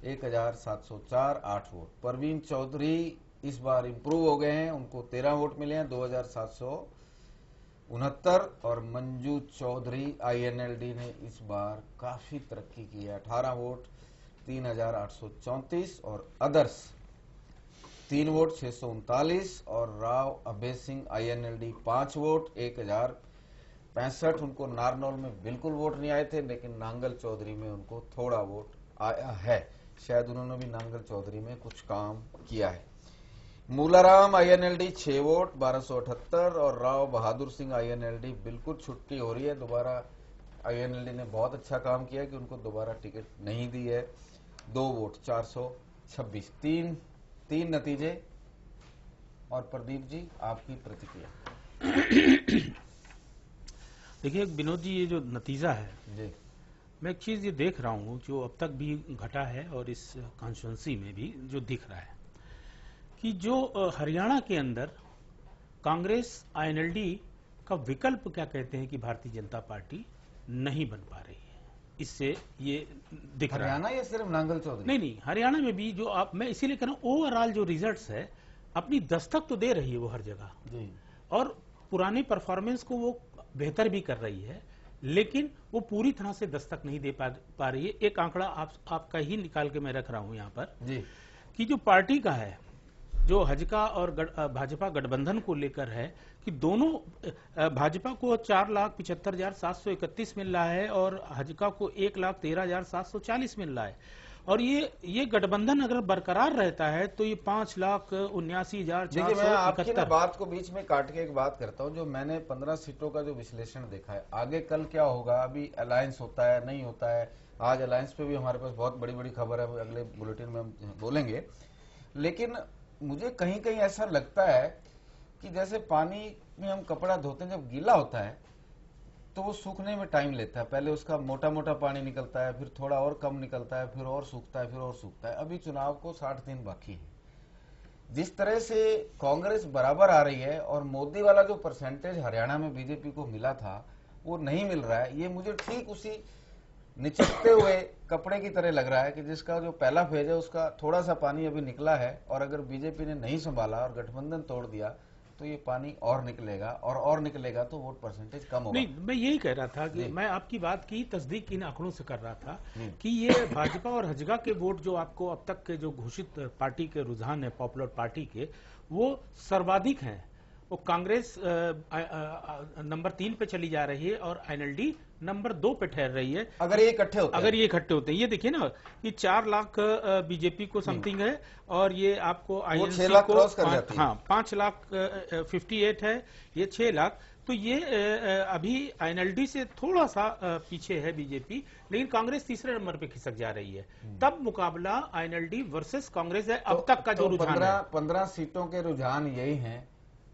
1704, 8 वोट। परवीन चौधरी इस बार इंप्रूव हो गए हैं, उनको 13 वोट मिले हैं, 2769। और मंजू चौधरी INLD ने इस बार काफी तरक्की की है, 18 वोट, 3834। और अदर्स 3 वोट, 639। और राव अभय सिंह INLD 5 वोट, 1065। उनको नारनौल में बिल्कुल वोट नहीं आए थे, लेकिन नांगल चौधरी में उनको थोड़ा वोट आया है। शायद उन्होंने भी नांगल चौधरी में कुछ काम किया है। मूलाराम INLD 6 वोट 1278 और राव बहादुर सिंह INLD बिल्कुल छुट्टी हो रही है। दोबारा INLD ने बहुत अच्छा काम किया कि उनको दोबारा टिकट नहीं दी है। 2 वोट 426। तीन नतीजे। और प्रदीप जी आपकी प्रतिक्रिया। देखिए विनोद जी, ये जो नतीजा है जी, मैं एक चीज ये देख रहा हूँ जो अब तक भी घटा है और इस कॉन्स्टिट्यूंसी में भी जो दिख रहा है कि जो हरियाणा के अंदर कांग्रेस INLD का विकल्प क्या कहते हैं कि भारतीय जनता पार्टी नहीं बन पा रही है। इससे ये दिख रहा है। हरियाणा या सिर्फ नांगल चौधरी? नहीं, हरियाणा में भी जो आप, मैं इसीलिए कह रहा हूँ, ओवरऑल जो रिजल्ट्स है अपनी दस्तक तो दे रही है वो हर जगह जी, और पुरानी परफॉर्मेंस को वो बेहतर भी कर रही है, लेकिन वो पूरी तरह से दस्तक नहीं दे पा रही है। एक आंकड़ा आपका ही निकाल के मैं रख रहा हूं यहाँ पर जी, कि जो पार्टी का है, जो हजका और भाजपा गठबंधन को लेकर है कि दोनों, भाजपा को 4,75,731 मिल रहा है और हजका को 1,13,740 मिल रहा है। और ये गठबंधन अगर बरकरार रहता है तो ये 5,79,471। देखिए, मैं आपकी ना बात को बीच में काट के एक बात करता हूं। जो मैंने 15 सीटों का जो विश्लेषण देखा है, आगे कल क्या होगा, अभी अलायंस होता है नहीं होता है। आज अलायंस पे भी हमारे पास बहुत बड़ी बड़ी खबर है, अगले बुलेटिन में हम बोलेंगे। लेकिन मुझे कहीं कहीं ऐसा लगता है कि जैसे पानी में हम कपड़ा धोते हैं, जब गीला होता है तो वो सूखने में टाइम लेता है। पहले उसका मोटा मोटा पानी निकलता है, फिर थोड़ा और कम निकलता है, फिर और सूखता है, फिर और सूखता है। अभी चुनाव को 60 दिन बाकी है। जिस तरह से कांग्रेस बराबर आ रही है और मोदी वाला जो परसेंटेज हरियाणा में बीजेपी को मिला था वो नहीं मिल रहा है, ये मुझे ठीक उसी निचकते हुए कपड़े की तरह लग रहा है कि जिसका जो पहला फेज है उसका थोड़ा सा पानी अभी निकला है, और अगर बीजेपी ने नहीं संभाला और गठबंधन तोड़ दिया तो ये पानी और निकलेगा, और निकलेगा तो वोट परसेंटेज कम होगा। नहीं, मैं यही कह रहा था कि मैं आपकी बात की तस्दीक इन आंकड़ों से कर रहा था कि ये भाजपा और हजगा के वोट जो आपको अब तक के जो घोषित पार्टी के रुझान है, पॉपुलर पार्टी के, वो सर्वाधिक हैं। वो कांग्रेस नंबर 3 पे चली जा रही है और INLD नंबर 2 पे ठहर रही है। अगर ये इकट्ठे होते हैं, ये देखिए ना, ये 4 लाख बीजेपी को समथिंग है और ये आपको INC 6 लाख को क्रॉस कर जाती है। 5,58,000 है, ये 6 लाख। तो ये अभी INLD से थोड़ा सा पीछे है बीजेपी, लेकिन कांग्रेस तीसरे नंबर पे खिसक जा रही है। तब मुकाबला INLD वर्सेस कांग्रेस है अब तक का जो रुझान है। 15 सीटों के रुझान यही हैं,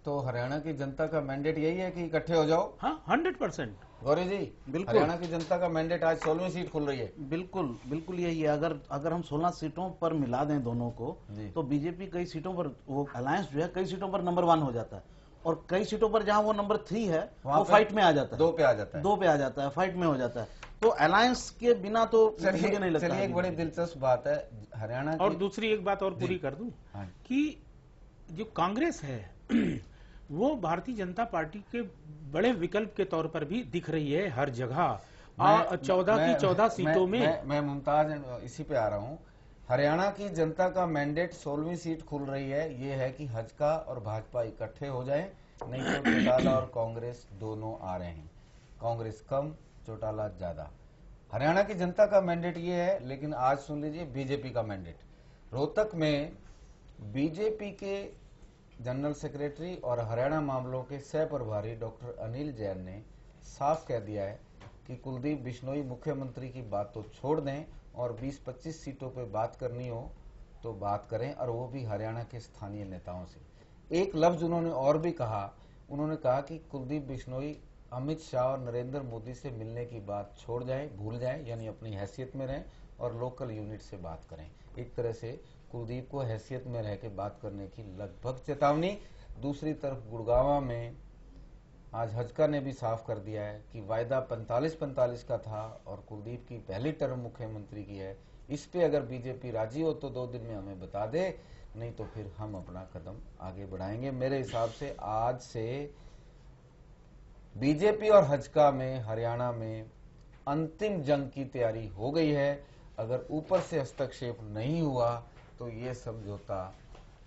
तो हरियाणा की जनता का मैंडेट यही है कि इकट्ठे हो जाओ। हाँ, 100%। गौरी जी, बिल्कुल हरियाणा की जनता का मैंडेट आज 16वीं सीट खुल रही है। बिल्कुल यही है। अगर हम 16 सीटों पर मिला दें दोनों को तो बीजेपी कई सीटों पर, वो अलायंस जो है कई सीटों पर नंबर 1 हो जाता है, और कई सीटों पर जहां वो नंबर 3 है वो फाइट में आ जाता है, 2 पे आ जाता है, फाइट में हो जाता है। तो अलायंस के बिना तो मुझे नहीं लगता। चलिए, एक बड़ी दिलचस्प बात है हरियाणा की। और दूसरी एक बात और पूरी कर दूं कि जो कांग्रेस है वो भारतीय जनता पार्टी के बड़े विकल्प के तौर पर भी दिख रही है हर जगह। 14 की 14 सीटों में मैं मुमताज इसी पे आ रहा हूं। हरियाणा की जनता का मैंडेट 16वीं सीट खुल रही है, ये है कि हजका और भाजपा इकट्ठे हो जाएं, नहीं तो चौटाला और कांग्रेस दोनों आ रहे हैं। कांग्रेस कम, चौटाला ज्यादा। हरियाणा की जनता का मैंडेट ये है। लेकिन आज सुन लीजिए बीजेपी का मैंडेट। रोहतक में बीजेपी के जनरल सेक्रेटरी और हरियाणा मामलों के सह प्रभारी डॉक्टर अनिल जैन ने साफ कह दिया है कि कुलदीप बिश्नोई मुख्यमंत्री की बात तो छोड़ दें और 20-25 सीटों पे बात करनी हो तो बात करें, और वो भी हरियाणा के स्थानीय नेताओं से। एक लफ्ज उन्होंने और भी कहा, उन्होंने कहा कि कुलदीप बिश्नोई अमित शाह और नरेंद्र मोदी से मिलने की बात छोड़ जाएं, भूल जाएं, यानी अपनी हैसियत में रहें और लोकल यूनिट से बात करें। एक तरह से कुलदीप को हैसियत में रह के बात करने की लगभग चेतावनी। दूसरी तरफ गुड़गांव में आज हजका ने भी साफ कर दिया है कि वायदा 45-45 का था और कुलदीप की पहली टर्म मुख्यमंत्री की है। इस पे अगर बीजेपी राजी हो तो 2 दिन में हमें बता दे, नहीं तो फिर हम अपना कदम आगे बढ़ाएंगे। मेरे हिसाब से आज से बीजेपी और हजका में हरियाणा में अंतिम जंग की तैयारी हो गई है। अगर ऊपर से हस्तक्षेप नहीं हुआ तो ये समझौता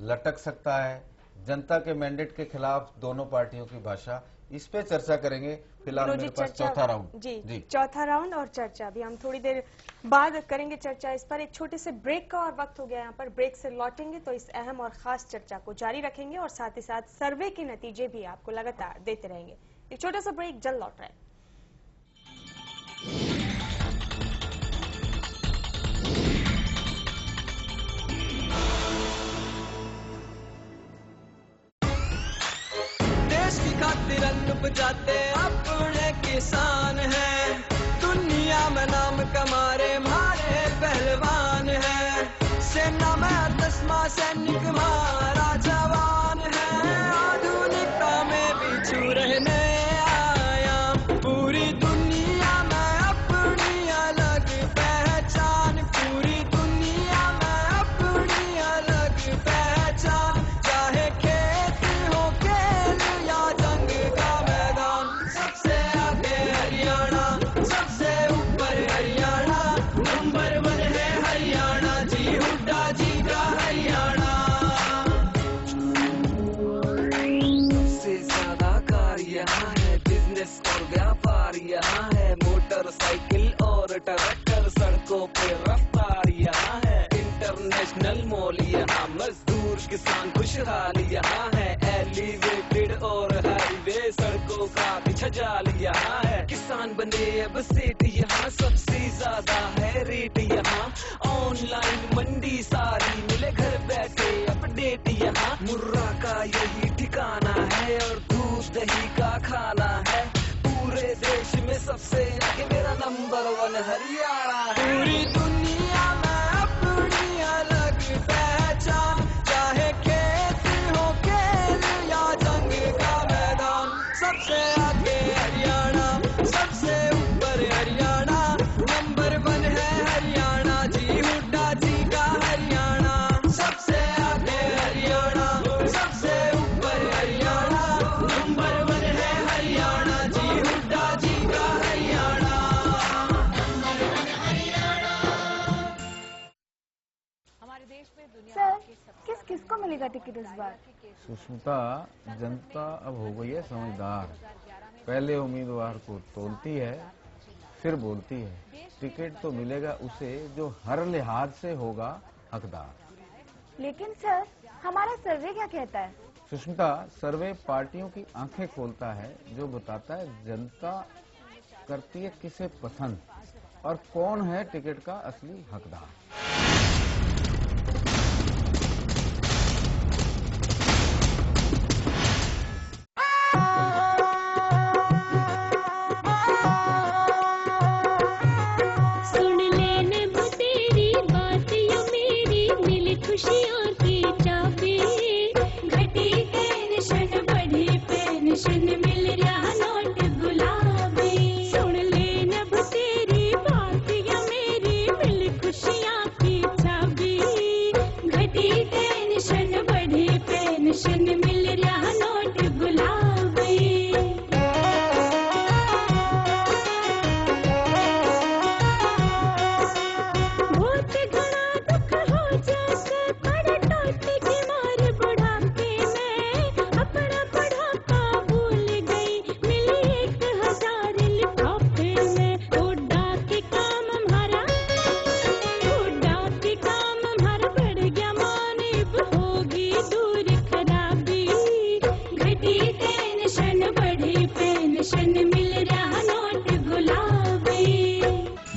लटक सकता है। जनता के मैंडेट के खिलाफ दोनों पार्टियों की भाषा इस पे चर्चा करेंगे। फिलहाल मेरे पास चौथा राउंड जी चौथा राउंड और चर्चा भी हम थोड़ी देर बाद करेंगे चर्चा इस पर। एक छोटे से ब्रेक का और वक्त हो गया यहाँ पर, ब्रेक से लौटेंगे तो इस अहम और खास चर्चा को जारी रखेंगे और साथ ही साथ सर्वे के नतीजे भी आपको लगातार देते रहेंगे। एक छोटा सा ब्रेक, जल्द लौट रहे हैं। खातिर अन्न उपजाते अपने किसान हैं, दुनिया में नाम कमारे हमारे पहलवान हैं। सेना में 10वां सैनिक हमारा जवान है, आधुनिकता में भी छू रहने आया, पूरी दुनिया में अपनी अलग पहचान, पूरी दुनिया में अपनी अलग पहचान। चाहे खेत हो खेल या जंग का मैदान, सबसे आगे हरियाणा, सबसे ऊपर हरियाणा, नंबर 1 है हरियाणा जी, हुड्डा जी का हरियाणा। सबसे ज्यादा कार यहाँ है, बिजनेस और व्यापार यहाँ है, मोटरसाइकिल और ट्रैक्टर सड़कों पे रफ्तार यहाँ है, इंटरनेशनल मॉल यहाँ, मजदूर किसान खुशहाल यहाँ है, एलिवेटेड और हाईवे सड़कों का भी छजाल यहाँ है। किसान बने अब सेठ यहाँ, सबसे ज्यादा है रेट यहाँ, ऑनलाइन मंडी सारी मिले घर बैठे अपडेट यहाँ, मुर्रा का यही ठिकाना है और दूध दही का खाना है, पूरे देश में सबसे आगे मेरा नंबर 1 हरियाणा है। पूरी दुनिया में अपनी अलग पहचान, चाहे खेत हो खेल या जंग का मैदान, सबसे आगे हरियाणा, सबसे ऊपर हरियाणा, नंबर 1 है हरियाणा जी, हुड्डा जी का हरियाणा। सबसे आगे हरियाणा, सबसे ऊपर हरियाणा, नंबर 1 है हरियाणा जी, हुड्डा जी का हरियाणा। हमारे देश में दुनिया सर किसको मिलेगा टिकट इस बार? सुष्मिता, जनता अब हो गई है समझदार, पहले उम्मीदवार को तोलती है फिर बोलती है, टिकट तो मिलेगा उसे जो हर लिहाज से होगा हकदार। लेकिन सर हमारा सर्वे क्या कहता है? सुष्मिता, सर्वे पार्टियों की आंखें खोलता है, जो बताता है जनता करती है किसे पसंद और कौन है टिकट का असली हकदार। खुशियों की चाबी, घटी टेंशन बढ़ी पेंशन, मिल रहा नोट गुलाबी, सुन ले नभ तेरी बात या मेरी, मिल खुशियाँ की चाबी, घटी टेंशन बढ़ी पेंशन, मिल रहा नोट गुलाबी।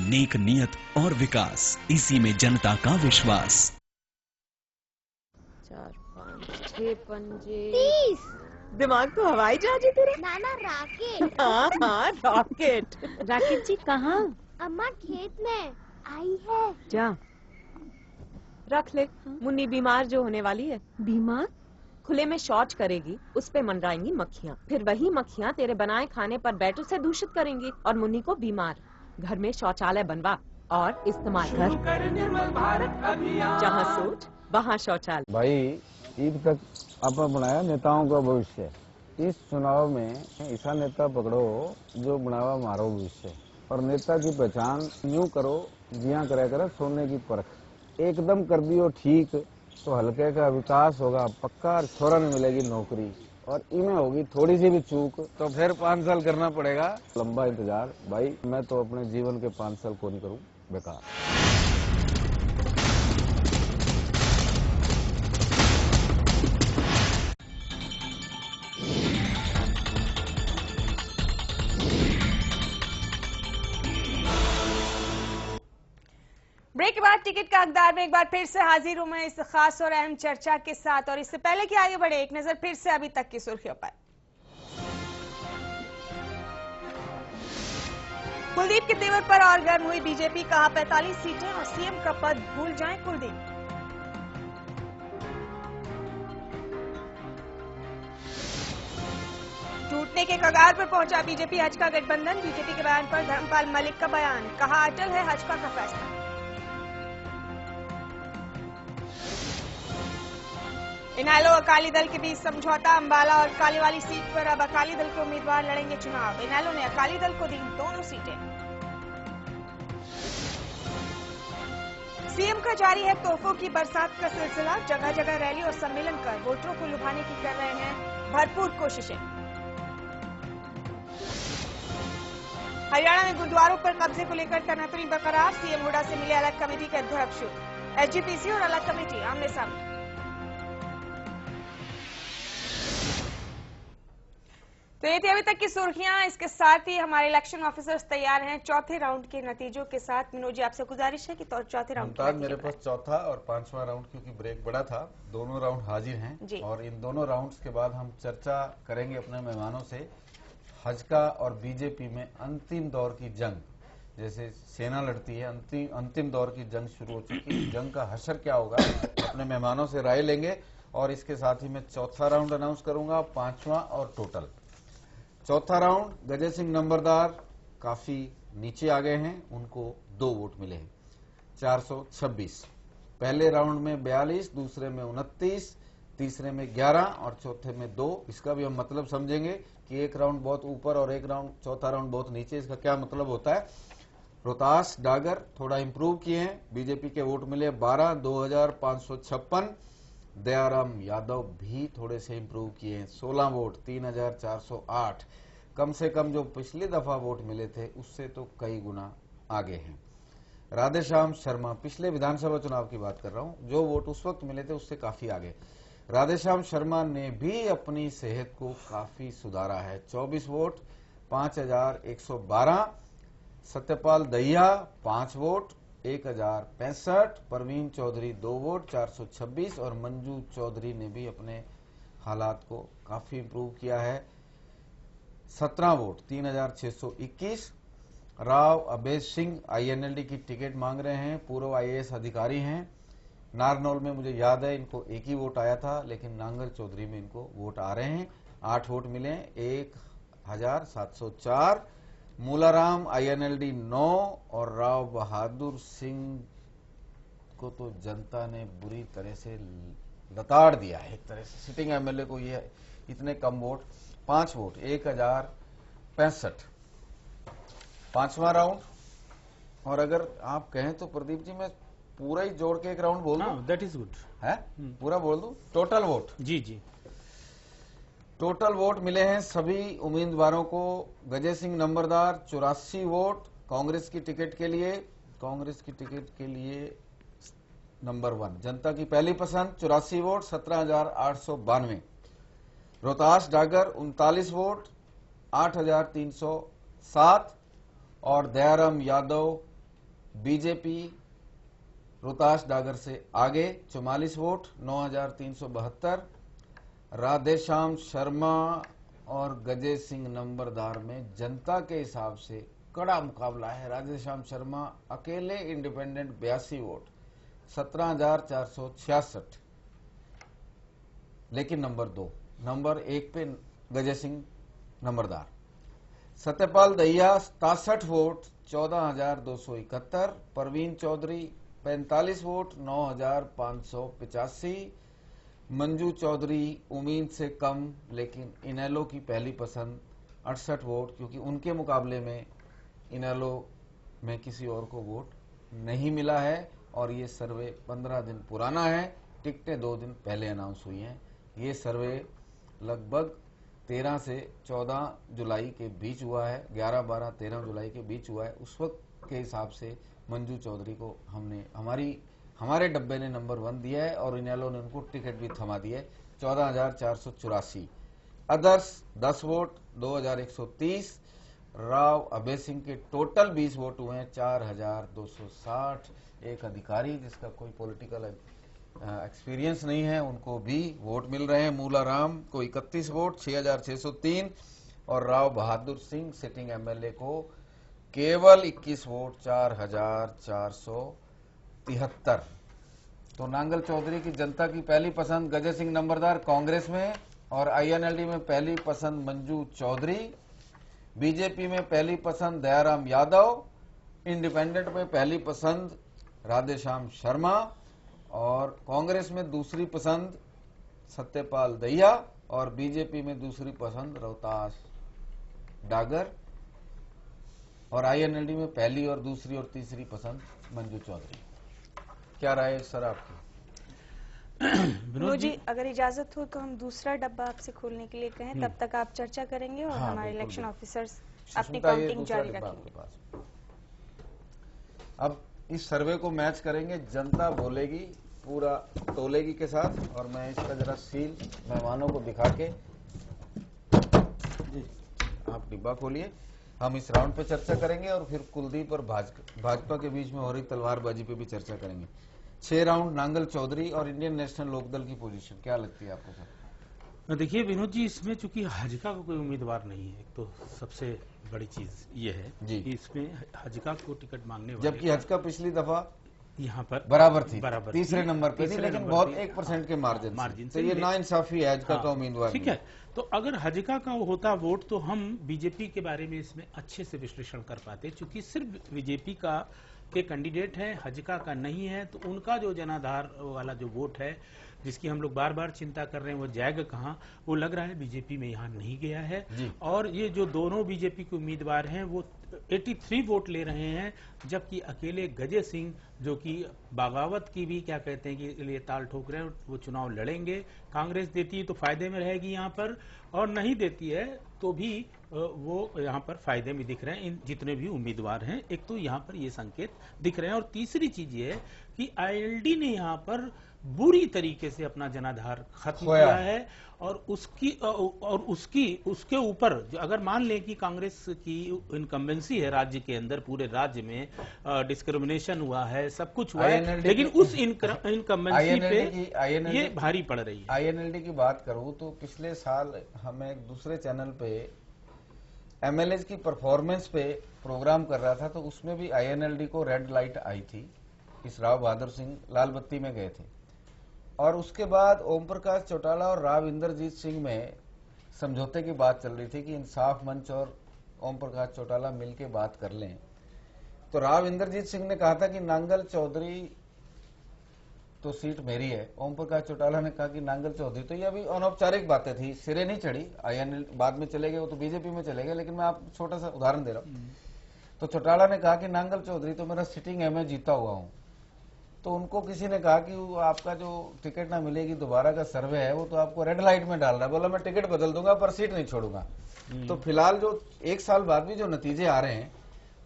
नेक नियत और विकास, इसी में जनता का विश्वास। 4 5 6 पंजे 30। दिमाग तो हवाई जहाज है तेरे। नाना रॉकेट। हाँ रॉकेट। राकेट जी कहाँ? अम्मा खेत में आई है। जा रख ले। मुन्नी बीमार जो होने वाली है। बीमार? खुले में शौच करेगी, उस पे मंडराएंगी मक्खियाँ, फिर वही मक्खियाँ तेरे बनाए खाने पर बैठो से दूषित करेंगी और मुन्नी को बीमार। घर में शौचालय बनवा और इस्तेमाल कर, जहाँ सोच वहाँ शौचालय। भाई ईद तक आपने बनाया नेताओं का भविष्य, इस चुनाव में ऐसा नेता पकड़ो जो बनावा मारो भविष्य, और नेता की पहचान यूं करो जिया करे सोने की परख, एकदम कर दियो ठीक तो हल्के का विकास होगा पक्का, और छोरा में मिलेगी नौकरी, और इमें होगी थोड़ी सी भी चूक तो फिर 5 साल करना पड़ेगा। लंबा इंतजार भाई, मैं तो अपने जीवन के 5 साल को नहीं करूं बेकार। ब्रेक के बाद टिकट का हकदार में एक बार फिर से हाजिर हूं मैं इस खास और अहम चर्चा के साथ। और इससे पहले कि आगे बढ़े, एक नजर फिर से अभी तक की सुर्खियों पर। कुलदीप के तेवर पर और गर्म हुई बीजेपी, कहा 45 सीटें और सीएम का पद भूल जाएं कुलदीप। टूटने के कगार पर पहुंचा बीजेपी हज का गठबंधन, बीजेपी के बयान पर धर्मपाल मलिक का बयान, कहा अटल है हज का फैसला। इनेलो अकाली दल के बीच समझौता, अंबाला और कालीवाली सीट पर अब अकाली दल के उम्मीदवार लड़ेंगे चुनाव। इनेलो ने अकाली दल को दी दोनों सीटें। सीएम का जारी है तोहफों की बरसात का सिलसिला, जगह जगह रैली और सम्मेलन कर वोटरों को लुभाने की कर रहे हैं भरपूर कोशिशें। हरियाणा में गुरुद्वारों पर कब्जे को लेकर तनातनी बरकरार, सीएम हुड्डा से मिले अलग कमेटी के अध्यक्ष, एसजीपीसी और अलग कमेटी आमने सामने। तो ये थी अभी तक की सुर्खियां। इसके साथ ही हमारे इलेक्शन ऑफिसर्स तैयार हैं चौथे राउंड के नतीजों के साथ। मनोज जी, आपसे गुजारिश है कि चौथे राउंड मेरे पास चौथा और 5वां राउंड, क्योंकि ब्रेक बड़ा था, दोनों राउंड हाजिर हैं और इन दोनों राउंड्स के बाद हम चर्चा करेंगे अपने मेहमानों से हज का और बीजेपी में अंतिम दौर की जंग। जैसे सेना लड़ती है, अंतिम दौर की जंग शुरू हो चुकी है, जंग का हशर क्या होगा अपने मेहमानों से राय लेंगे। और इसके साथ ही मैं चौथा राउंड अनाउंस करूंगा, 5वां और टोटल। चौथा राउंड गजय सिंह नंबरदार काफी नीचे आ गए हैं, उनको 2 वोट मिले हैं, 426। पहले राउंड में 42, दूसरे में 29, तीसरे में 11 और चौथे में 2। इसका भी हम मतलब समझेंगे कि एक राउंड बहुत ऊपर और एक राउंड, चौथा राउंड बहुत नीचे। इसका क्या मतलब होता है? रोहतास डागर थोड़ा इंप्रूव किए हैं, बीजेपी के वोट मिले 12, 2556। दयाराम यादव भी थोड़े से इंप्रूव किए हैं, 16 वोट, 3408। कम से कम जो पिछली दफा वोट मिले थे उससे तो कई गुना आगे हैं। राधेश्याम शर्मा, पिछले विधानसभा चुनाव की बात कर रहा हूं, जो वोट उस वक्त मिले थे उससे काफी आगे। राधेश्याम शर्मा ने भी अपनी सेहत को काफी सुधारा है, 24 vote, 5112। Satyapal Dahiya 5 vote, 1065। Parveen Chaudhary 2 vote, 426 और मंजू चौधरी ने भी अपने हालात को काफी इंप्रूव किया है, 17 वोट, 3621। राव अभेश सिंह आईएनएलडी की टिकट मांग रहे हैं, पूर्व आईएएस अधिकारी हैं। नारनौल में मुझे याद है इनको 1 ही वोट आया था, लेकिन नांगल चौधरी में इनको वोट आ रहे हैं, 8 वोट मिले, 1704। मूलाराम आईएनएलडी 9 और राव बहादुर सिंह को तो जनता ने बुरी तरह से लताड़ दिया है, एक तरह से सिटिंग एमएलए को ये इतने कम वोट, 5 वोट, 1065। 5वां राउंड। और अगर आप कहें तो प्रदीप जी मैं पूरा ही जोड़ के एक राउंड बोल दूं? दैट इज गुड है, पूरा बोल दूं? टोटल वोट, जी टोटल वोट मिले हैं सभी उम्मीदवारों को। गजय सिंह नंबरदार 84 वोट कांग्रेस की टिकट के लिए, कांग्रेस की टिकट के लिए नंबर 1, जनता की पहली पसंद, 84 वोट, 17,892। रोहतास डागर 39 वोट, 8,307। और दयाराम यादव बीजेपी रोहतास डागर से आगे 44 वोट, 9,372। राधेश्याम शर्मा और गजय सिंह नंबरदार में जनता के हिसाब से कड़ा मुकाबला है। राधेश्याम शर्मा अकेले इंडिपेंडेंट 82 वोट, 17,466। लेकिन नंबर 2, नंबर 1 पे गजय सिंह नंबरदार। सत्यपाल दहिया 67 वोट, 14,271। परवीन चौधरी 45 वोट, 9,585। मंजू चौधरी उम्मीद से कम, लेकिन इनेलो की पहली पसंद, 68 वोट, क्योंकि उनके मुकाबले में इनेलो में किसी और को वोट नहीं मिला है। और ये सर्वे 15 दिन पुराना है, टिकटें 2 दिन पहले अनाउंस हुई हैं। ये सर्वे लगभग 13 से 14 जुलाई के बीच हुआ है, 11, 12, 13 जुलाई के बीच हुआ है। उस वक्त के हिसाब से मंजू चौधरी को हमने हमारे डब्बे ने नंबर 1 दिया है और इनेलो ने उनको टिकट भी थमा दिया है 14,484। Others 10 vote 2,130। राव अभय सिंह के टोटल 20 वोट हुए हैं 4,260। एक अधिकारी जिसका कोई पॉलिटिकल एक्सपीरियंस नहीं है उनको भी वोट मिल रहे हैं। मूला राम को 31 वोट 6,603 और राव बहादुर सिंह सिटिंग एमएलए को केवल 21 वोट 4,473। तो नांगल चौधरी की जनता की पहली पसंद गजय सिंह नंबरदार कांग्रेस में और आईएनएलडी में पहली पसंद मंजू चौधरी, बीजेपी में पहली पसंद दयाराम यादव, इंडिपेंडेंट में पहली पसंद राधेश्याम शर्मा और कांग्रेस में दूसरी पसंद सत्यपाल दहिया और बीजेपी में दूसरी पसंद रोहतास डागर और आईएनएलडी में पहली और दूसरी और तीसरी पसंद मंजू चौधरी। क्या राय सर आपकी? विनोद जी अगर इजाजत हो तो हम दूसरा डब्बा आपसे खोलने के लिए कहें, तब तक आप चर्चा करेंगे और हमारे इलेक्शन ऑफिसर्स अपनी काउंटिंग जारी रखेंगे। अब इस सर्वे को मैच करेंगे, जनता बोलेगी पूरा तोलेगी के साथ और मैं इसका जरा सील मेहमानों को दिखा के, आप डिब्बा खोलिए। हम इस राउंड पे चर्चा करेंगे और फिर कुलदीप और भाजपा के बीच में हो रही तलवारबाजी पे भी चर्चा करेंगे। 6 राउंड नांगल चौधरी और इंडियन नेशनल लोकदल की पोजीशन क्या लगती है आपको सर? देखिए विनोद जी, इसमें चूंकि हजका का कोई उम्मीदवार नहीं है, तो सबसे बड़ी चीज ये है कि इसमें हजका को टिकट मांगने वाले, जबकि हजका पिछली दफा यहाँ पर बराबर थी, तीसरे नंबर पे थी, लेकिन बहुत 1% के मार्जिन से ये नाइंसाफी है हजका का उम्मीदवार। ठीक है, तो अगर हजका का होता वोट तो हम बीजेपी के बारे में इसमें अच्छे से विश्लेषण कर पाते, क्योंकि सिर्फ बीजेपी का के कैंडिडेट है, हजका का नहीं है, तो उनका जो जनाधार वाला जो वोट है जिसकी हम लोग बार बार चिंता कर रहे हैं वो जाएगा कहाँ, वो लग रहा है बीजेपी में यहाँ नहीं गया है। और ये जो दोनों बीजेपी के उम्मीदवार हैं वो 83 वोट ले रहे हैं, जबकि अकेले गजय सिंह जो कि बगावत की भी क्या कहते हैं कि लिए ताल ठोक रहे हैं, वो चुनाव लड़ेंगे। कांग्रेस देती है तो फायदे में रहेगी यहाँ पर, और नहीं देती है तो भी वो यहाँ पर फायदे में दिख रहे हैं इन जितने भी उम्मीदवार हैं। एक तो यहाँ पर ये संकेत दिख रहे हैं, और तीसरी चीज ये है कि आईएलडी ने यहाँ पर बुरी तरीके से अपना जनाधार खत्म किया है, और उसके ऊपर अगर मान लें कि कांग्रेस की इनकम्बेंसी है राज्य के अंदर, पूरे राज्य में डिस्क्रिमिनेशन हुआ है, सब कुछ हुआ है, लेकिन उस इनकम्बेंसी पे ये भारी पड़ रही है। आईएनएलडी की बात करूं तो पिछले साल हमें एक दूसरे चैनल पे एमएलए की परफॉर्मेंस पे प्रोग्राम कर रहा था, तो उसमें भी आईएनएलडी को रेड लाइट आई थी। इस राव बहादुर सिंह लाल बत्ती में गए थे, और उसके बाद ओम प्रकाश चौटाला और राव इंद्रजीत सिंह में समझौते की बात चल रही थी कि इंसाफ मंच और ओम प्रकाश चौटाला मिलकर बात कर लें। तो राव इंद्रजीत सिंह ने कहा था कि नांगल चौधरी तो सीट मेरी है, ओम प्रकाश चौटाला ने कहा कि नांगल चौधरी। तो ये अभी अनौपचारिक बातें थी, सिरे नहीं चढ़ी। आईएनएल बाद में चले गए, वो तो बीजेपी में चले गए, लेकिन मैं आप छोटा सा उदाहरण दे रहा हूँ। तो चौटाला ने कहा कि नांगल चौधरी तो मेरा सिटिंग एमए जीता हुआ हूँ। तो उनको किसी ने कहा कि वो आपका जो टिकट ना मिलेगी दोबारा का सर्वे है वो तो आपको रेड लाइट में डाल रहा है। बोला मैं टिकट बदल दूंगा पर सीट नहीं छोड़ूंगा। तो फिलहाल जो 1 साल बाद भी जो नतीजे आ रहे हैं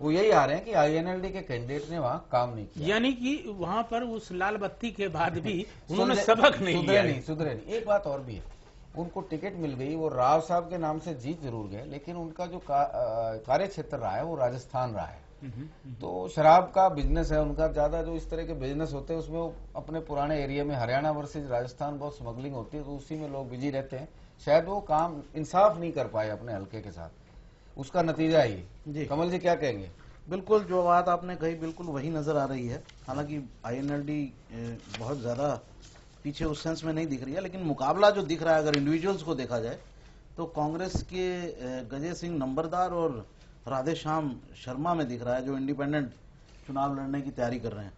वो यही आ रहे हैं कि आईएनएलडी के कैंडिडेट ने वहां काम नहीं किया, यानी कि वहां पर उस लाल बत्ती के बाद भी उन्होंने सबक नहीं लिया। सुधरे नहीं। एक बात और भी है, उनको टिकट मिल गई, वो राव साहब के नाम से जीत जरूर गए, लेकिन उनका जो कार्य क्षेत्र रहा है वो राजस्थान रहा है। तो शराब का बिजनेस है उनका, ज्यादा जो इस तरह के बिजनेस होते हैं उसमें वो अपने पुराने एरिया में हरियाणा वर्सेज राजस्थान बहुत स्मगलिंग होती है, तो उसी में लोग बिजी रहते हैं। शायद वो काम इंसाफ नहीं कर पाए अपने हल्के के साथ, उसका नतीजा ही। कमल जी क्या कहेंगे? बिल्कुल जो बात आपने कही बिल्कुल वही नजर आ रही है। हालांकि आईएनएलडी बहुत ज्यादा पीछे उस सेंस में नहीं दिख रही है, लेकिन मुकाबला जो दिख रहा है अगर इंडिविजुअल्स को देखा जाए तो कांग्रेस के गजय सिंह नंबरदार और राधेश्याम शर्मा में दिख रहा है, जो इंडिपेंडेंट चुनाव लड़ने की तैयारी कर रहे हैं।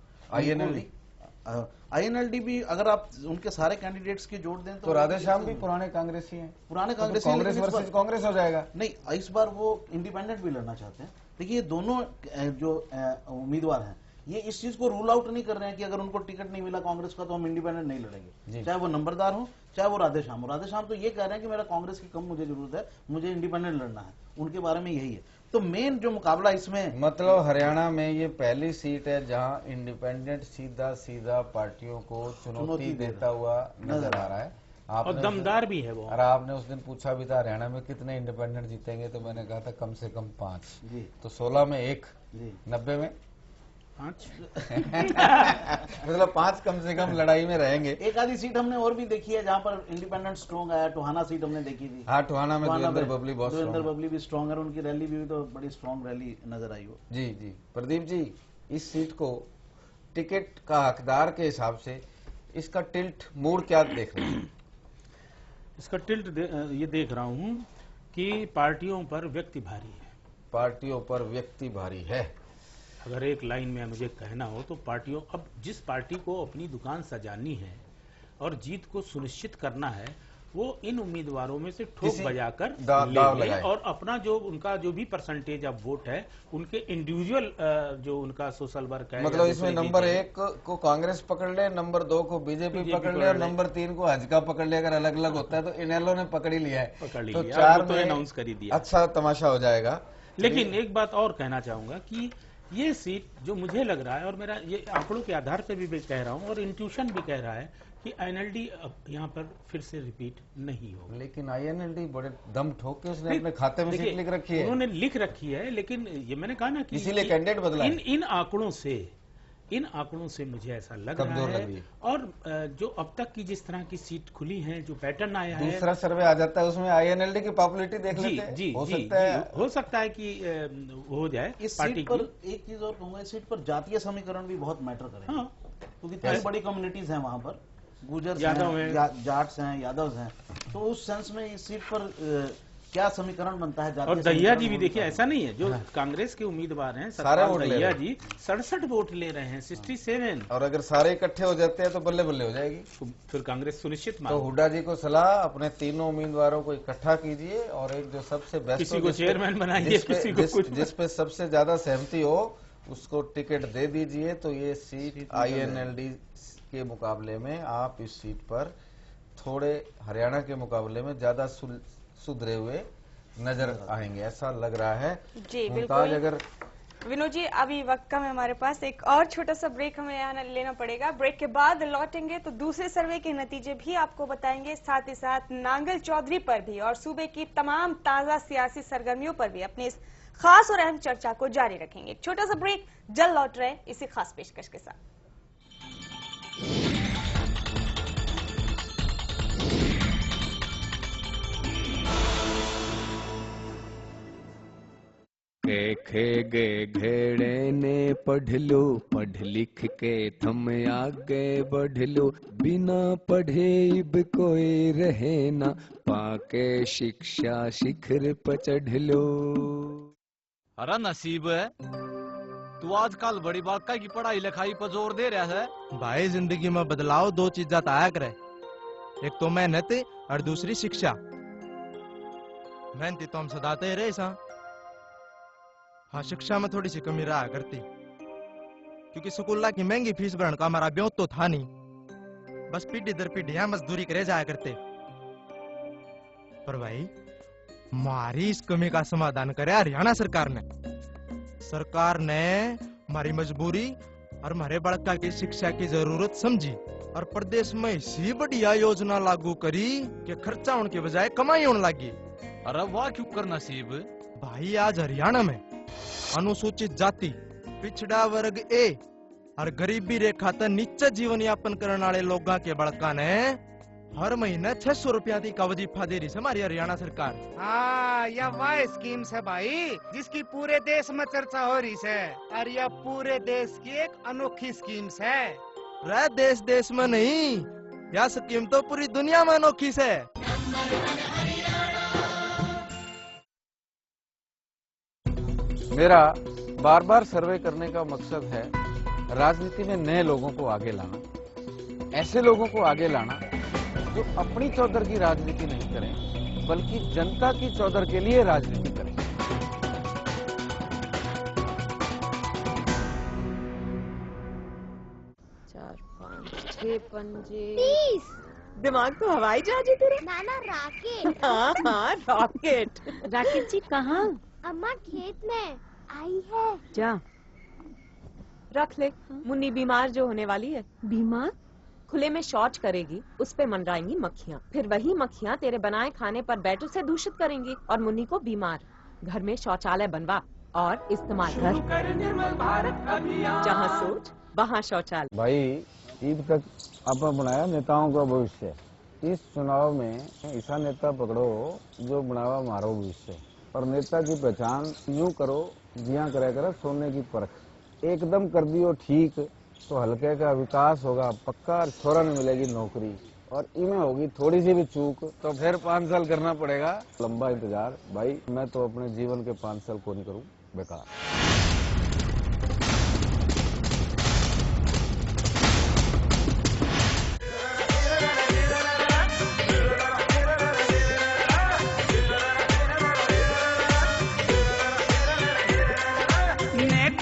आईएनएलडी भी अगर आप उनके सारे कैंडिडेट्स की जोड़ दें तो राधेश्याम भी पुराने कांग्रेसी हैं। पुराने कांग्रेसी, कांग्रेस वर्सेस कांग्रेस हो जाएगा। नहीं, इस बार वो इंडिपेंडेंट भी लड़ना चाहते हैं। देखिए दोनों जो उम्मीदवार हैं ये इस चीज को रूल आउट नहीं कर रहे हैं कि अगर उनको टिकट नहीं मिला कांग्रेस का तो हम इंडिपेंडेंट नहीं लड़ेंगे, चाहे वो नंबरदार हो चाहे वो राधेश्याम हो। राधेश्याम तो ये कह रहे हैं कि मेरा कांग्रेस की कम मुझे जरूरत है, मुझे इंडिपेंडेंट लड़ना है, उनके बारे में यही है। तो मेन जो मुकाबला इसमें, मतलब हरियाणा में ये पहली सीट है जहां इंडिपेंडेंट सीधा सीधा पार्टियों को चुनौती देता हुआ नजर आ रहा है। और दमदार भी है वो। और आपने उस दिन पूछा भी था हरियाणा में कितने इंडिपेंडेंट जीतेंगे, तो मैंने कहा था कम से कम 5। तो 16 में 1, 90 में 5 मतलब 5 कम से कम लड़ाई में रहेंगे। एक आधी सीट हमने और भी देखी है जहां पर इंडिपेंडेंट स्ट्रॉन्ग आया। टोहाना सीट हमने देखी थी। हाँ, टोहाना में देवेंद्र बबली बहुत देवेंद्र बबली भी स्ट्रॉन्ग है, उनकी रैली भी तो बड़ी स्ट्रॉन्ग रैली नजर आई हो। जी जी प्रदीप जी, इस सीट को टिकट का हकदार के हिसाब से इसका टिल्ट मूड क्या देख रहे हैं? इसका टिल्ट ये देख रहा हूं कि पार्टियों पर व्यक्ति भारी है। पार्टियों पर व्यक्ति भारी है। अगर एक लाइन में मुझे कहना हो तो पार्टियों, अब जिस पार्टी को अपनी दुकान सजानी है और जीत को सुनिश्चित करना है, वो इन उम्मीदवारों में से ठोक बजाकर ले और अपना जो उनका जो भी परसेंटेज ऑफ वोट है, उनके इंडिविजुअल जो उनका सोशल वर्क है, मतलब इसमें नंबर 1 को कांग्रेस पकड़ ले, नंबर 2 को बीजेपी पकड़ ले और नंबर 3 को हजका पकड़ ले। अगर अलग अलग होता है तो इनेलो ने पकड़ ही लिया है, तो 4 तो अनाउंस कर ही दिया। अच्छा तमाशा हो जाएगा। लेकिन एक बात और कहना चाहूंगा कि ये सीट जो मुझे लग रहा है, और मेरा ये आंकड़ों के आधार पे भी कह रहा हूं और इंट्यूशन भी कह रहा है कि आईएनएलडी यहाँ पर फिर से रिपीट नहीं होगा। लेकिन आईएनएलडी बड़े दम ठोक के उसने अपने खाते में सीट लिख रखी है। उन्होंने लिख रखी है, लेकिन ये मैंने कहा ना कि इसीलिए कैंडिडेट बदला है। इन आंकड़ों से मुझे ऐसा लग रहा है। और जो अब तक की जिस तरह की सीट खुली है, जो पैटर्न आया है, दूसरा सर्वे आ जाता है उसमें आईएनएलडी की पॉपुलैरिटी देख लेते हैं। हो सकता है कि हो जाए। इस सीट पर एक चीज और कहूंगा, इस सीट पर जातीय समीकरण भी बहुत मैटर करेगा, क्योंकि तीन बड़ी कम्युनिटीज हैं वहां पर, गुजर हैं, जाट्स हैं, यादव हैं। तो उस सेंस में इस सीट पर क्या समीकरण बनता है? और दहिया जी भी देखिए, ऐसा नहीं है जो कांग्रेस के उम्मीदवार हैं सारे वोट दहिया जी 67 वोट ले रहे हैं, 67। और अगर सारे इकट्ठे हो जाते हैं तो बल्ले बल्ले हो जाएगी, फिर कांग्रेस सुनिश्चित। तो हुड्डा जी को सलाह, अपने तीनों उम्मीदवारों को इकट्ठा कीजिए और एक जो सबसे बेस्ट, किसी को चेयरमैन बनाइए, जिस पे सबसे ज्यादा सहमति हो उसको टिकट दे दीजिए। तो ये सीट आईएनएलडी के मुकाबले में, आप इस सीट पर थोड़े हरियाणा के मुकाबले में ज्यादा सुधरे हुए नजर आएंगे, ऐसा लग रहा है। जी बिल्कुल। अगर विनोद जी, अभी वक्त कम है हमारे पास, एक और छोटा सा ब्रेक हमें यहाँ लेना पड़ेगा। ब्रेक के बाद लौटेंगे तो दूसरे सर्वे के नतीजे भी आपको बताएंगे, साथ ही साथ नांगल चौधरी पर भी और सूबे की तमाम ताजा सियासी सरगर्मियों पर भी अपनी इस खास और अहम चर्चा को जारी रखेंगे। एक छोटा सा ब्रेक, जल्द लौट रहे इसी खास पेशकश के साथ। गे घेड़े ने पढ़ लो, पढ़ लिख के थम आगे बढ़ लो, बिना पढ़े इब कोई रहे ना, पाके शिक्षा शिखर पर चढ़ लो। अरे नसीब है, तू आजकल बड़ी बात की पढ़ाई लिखाई पर जोर दे रहा है। भाई जिंदगी में बदलाव 2 चीजें आया करे, एक तो मेहनत और दूसरी शिक्षा। मेहनती तो हम सदाते रहे सा, हाँ शिक्षा में थोड़ी सी कमी रहा करती, क्योंकि स्कूल की महंगी फीस भरने का हमारा ब्योत तो था नहीं, बस पीढ़ी दर पीढ़ी मजदूरी करे जाया करते। पर भाई हमारी इस कमी का समाधान करे हरियाणा सरकार ने। सरकार ने हमारी मजबूरी और हमारे बड़का की शिक्षा की जरूरत समझी और प्रदेश में इसी बढ़िया योजना लागू करी कि खर्चा होने के बजाय कमाई होने लगी। अरे वाह, क्यों कर नसीब भाई, आज हरियाणा में अनुसूचित जाति, पिछड़ा वर्ग ए और गरीबी रेखा तक नीचे जीवन यापन करने वाले लोगों के बड़का ने हर महीने 600 रुपया का वजीफा दे रही है हमारी हरियाणा सरकार। हाँ, यह वह स्कीम है भाई जिसकी पूरे देश में चर्चा हो रही है, और यह पूरे देश की एक अनोखी स्कीम है। देश देश में नहीं, यह स्कीम तो पूरी दुनिया में अनोखी है। मेरा बार बार सर्वे करने का मकसद है राजनीति में नए लोगों को आगे लाना, ऐसे लोगों को आगे लाना जो अपनी चौधर की राजनीति नहीं करें बल्कि जनता की चौधर के लिए राजनीति करें। 4, 5, 6 पंजे। 30। दिमाग तो हवाई जहाज है तेरा। नाना राकेट। हाँ हाँ रॉकेट। राकेट जी कहाँ? अम्मा खेत में आई है। जा रख ले। मुन्नी बीमार जो होने वाली है। बीमार? खुले में शौच करेगी, उस पे मंडराएंगी मक्खियाँ। फिर वही मक्खियाँ तेरे बनाए खाने पर बैठ उसे दूषित करेंगी और मुन्नी को बीमार। घर में शौचालय बनवा और इस्तेमाल कर। जहाँ सोच वहाँ शौचालय। भाई ईद तक आपने बनाया नेताओं का भविष्य। इस चुनाव में ऐसा नेता पकड़ो जो बनावा मारो भविष्य। और नेता की पहचान यूं करो जिया करे सोने की परख। एकदम कर दियो ठीक तो हल्के का विकास होगा पक्का। छोरा में मिलेगी नौकरी और इनमें होगी थोड़ी सी भी चूक तो फिर 5 साल करना पड़ेगा लंबा इंतजार। भाई मैं तो अपने जीवन के 5 साल को नहीं करूं बेकार।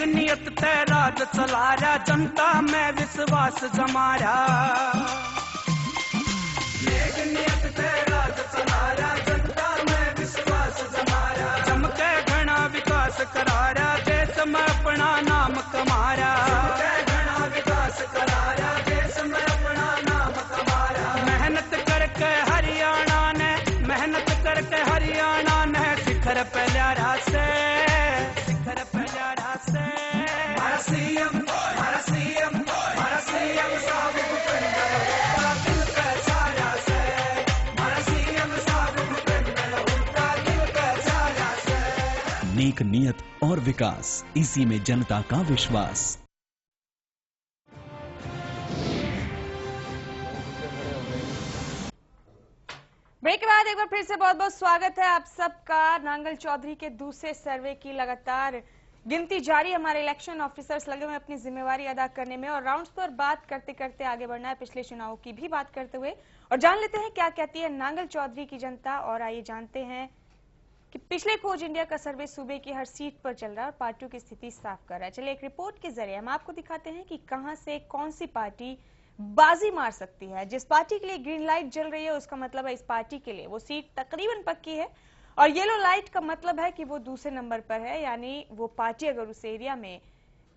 नियत राज चलारा जनता में विश्वास जमारा। नियत राज चलारा जनता में विश्वास जमारा। चमके घना विकास करारा देश में अपना नाम कमारा। घना विकास करारा देश में अपना नाम कमारा। मेहनत करके हरियाणा ने शिखर पे ल्यारा से। नेक नियत और विकास, इसी में जनता का विश्वास। ब्रेक के बाद एक बार फिर से बहुत बहुत स्वागत है आप सबका। नांगल चौधरी के दूसरे सर्वे की लगातार गिनती जारी। हमारे इलेक्शन ऑफिसर्स लगे हुए अपनी जिम्मेवारी अदा करने में और राउंड्स पर बात करते करते आगे बढ़ना है। पिछले चुनाव की भी बात करते हुए और जान लेते हैं क्या कहती है नांगल चौधरी की जनता। और आइए जानते हैं कि पिछले खोज इंडिया का सर्वे सूबे की हर सीट पर चल रहा है और पार्टियों की स्थिति साफ कर रहा है। चलिए एक रिपोर्ट के जरिए हम आपको दिखाते हैं कि कहां से कौन सी पार्टी बाजी मार सकती है। जिस पार्टी के लिए ग्रीन लाइट जल रही है उसका मतलब है इस पार्टी के लिए वो सीट तकरीबन पक्की है और येलो लाइट का मतलब है कि वो दूसरे नंबर पर है। यानी वो पार्टी अगर उस एरिया में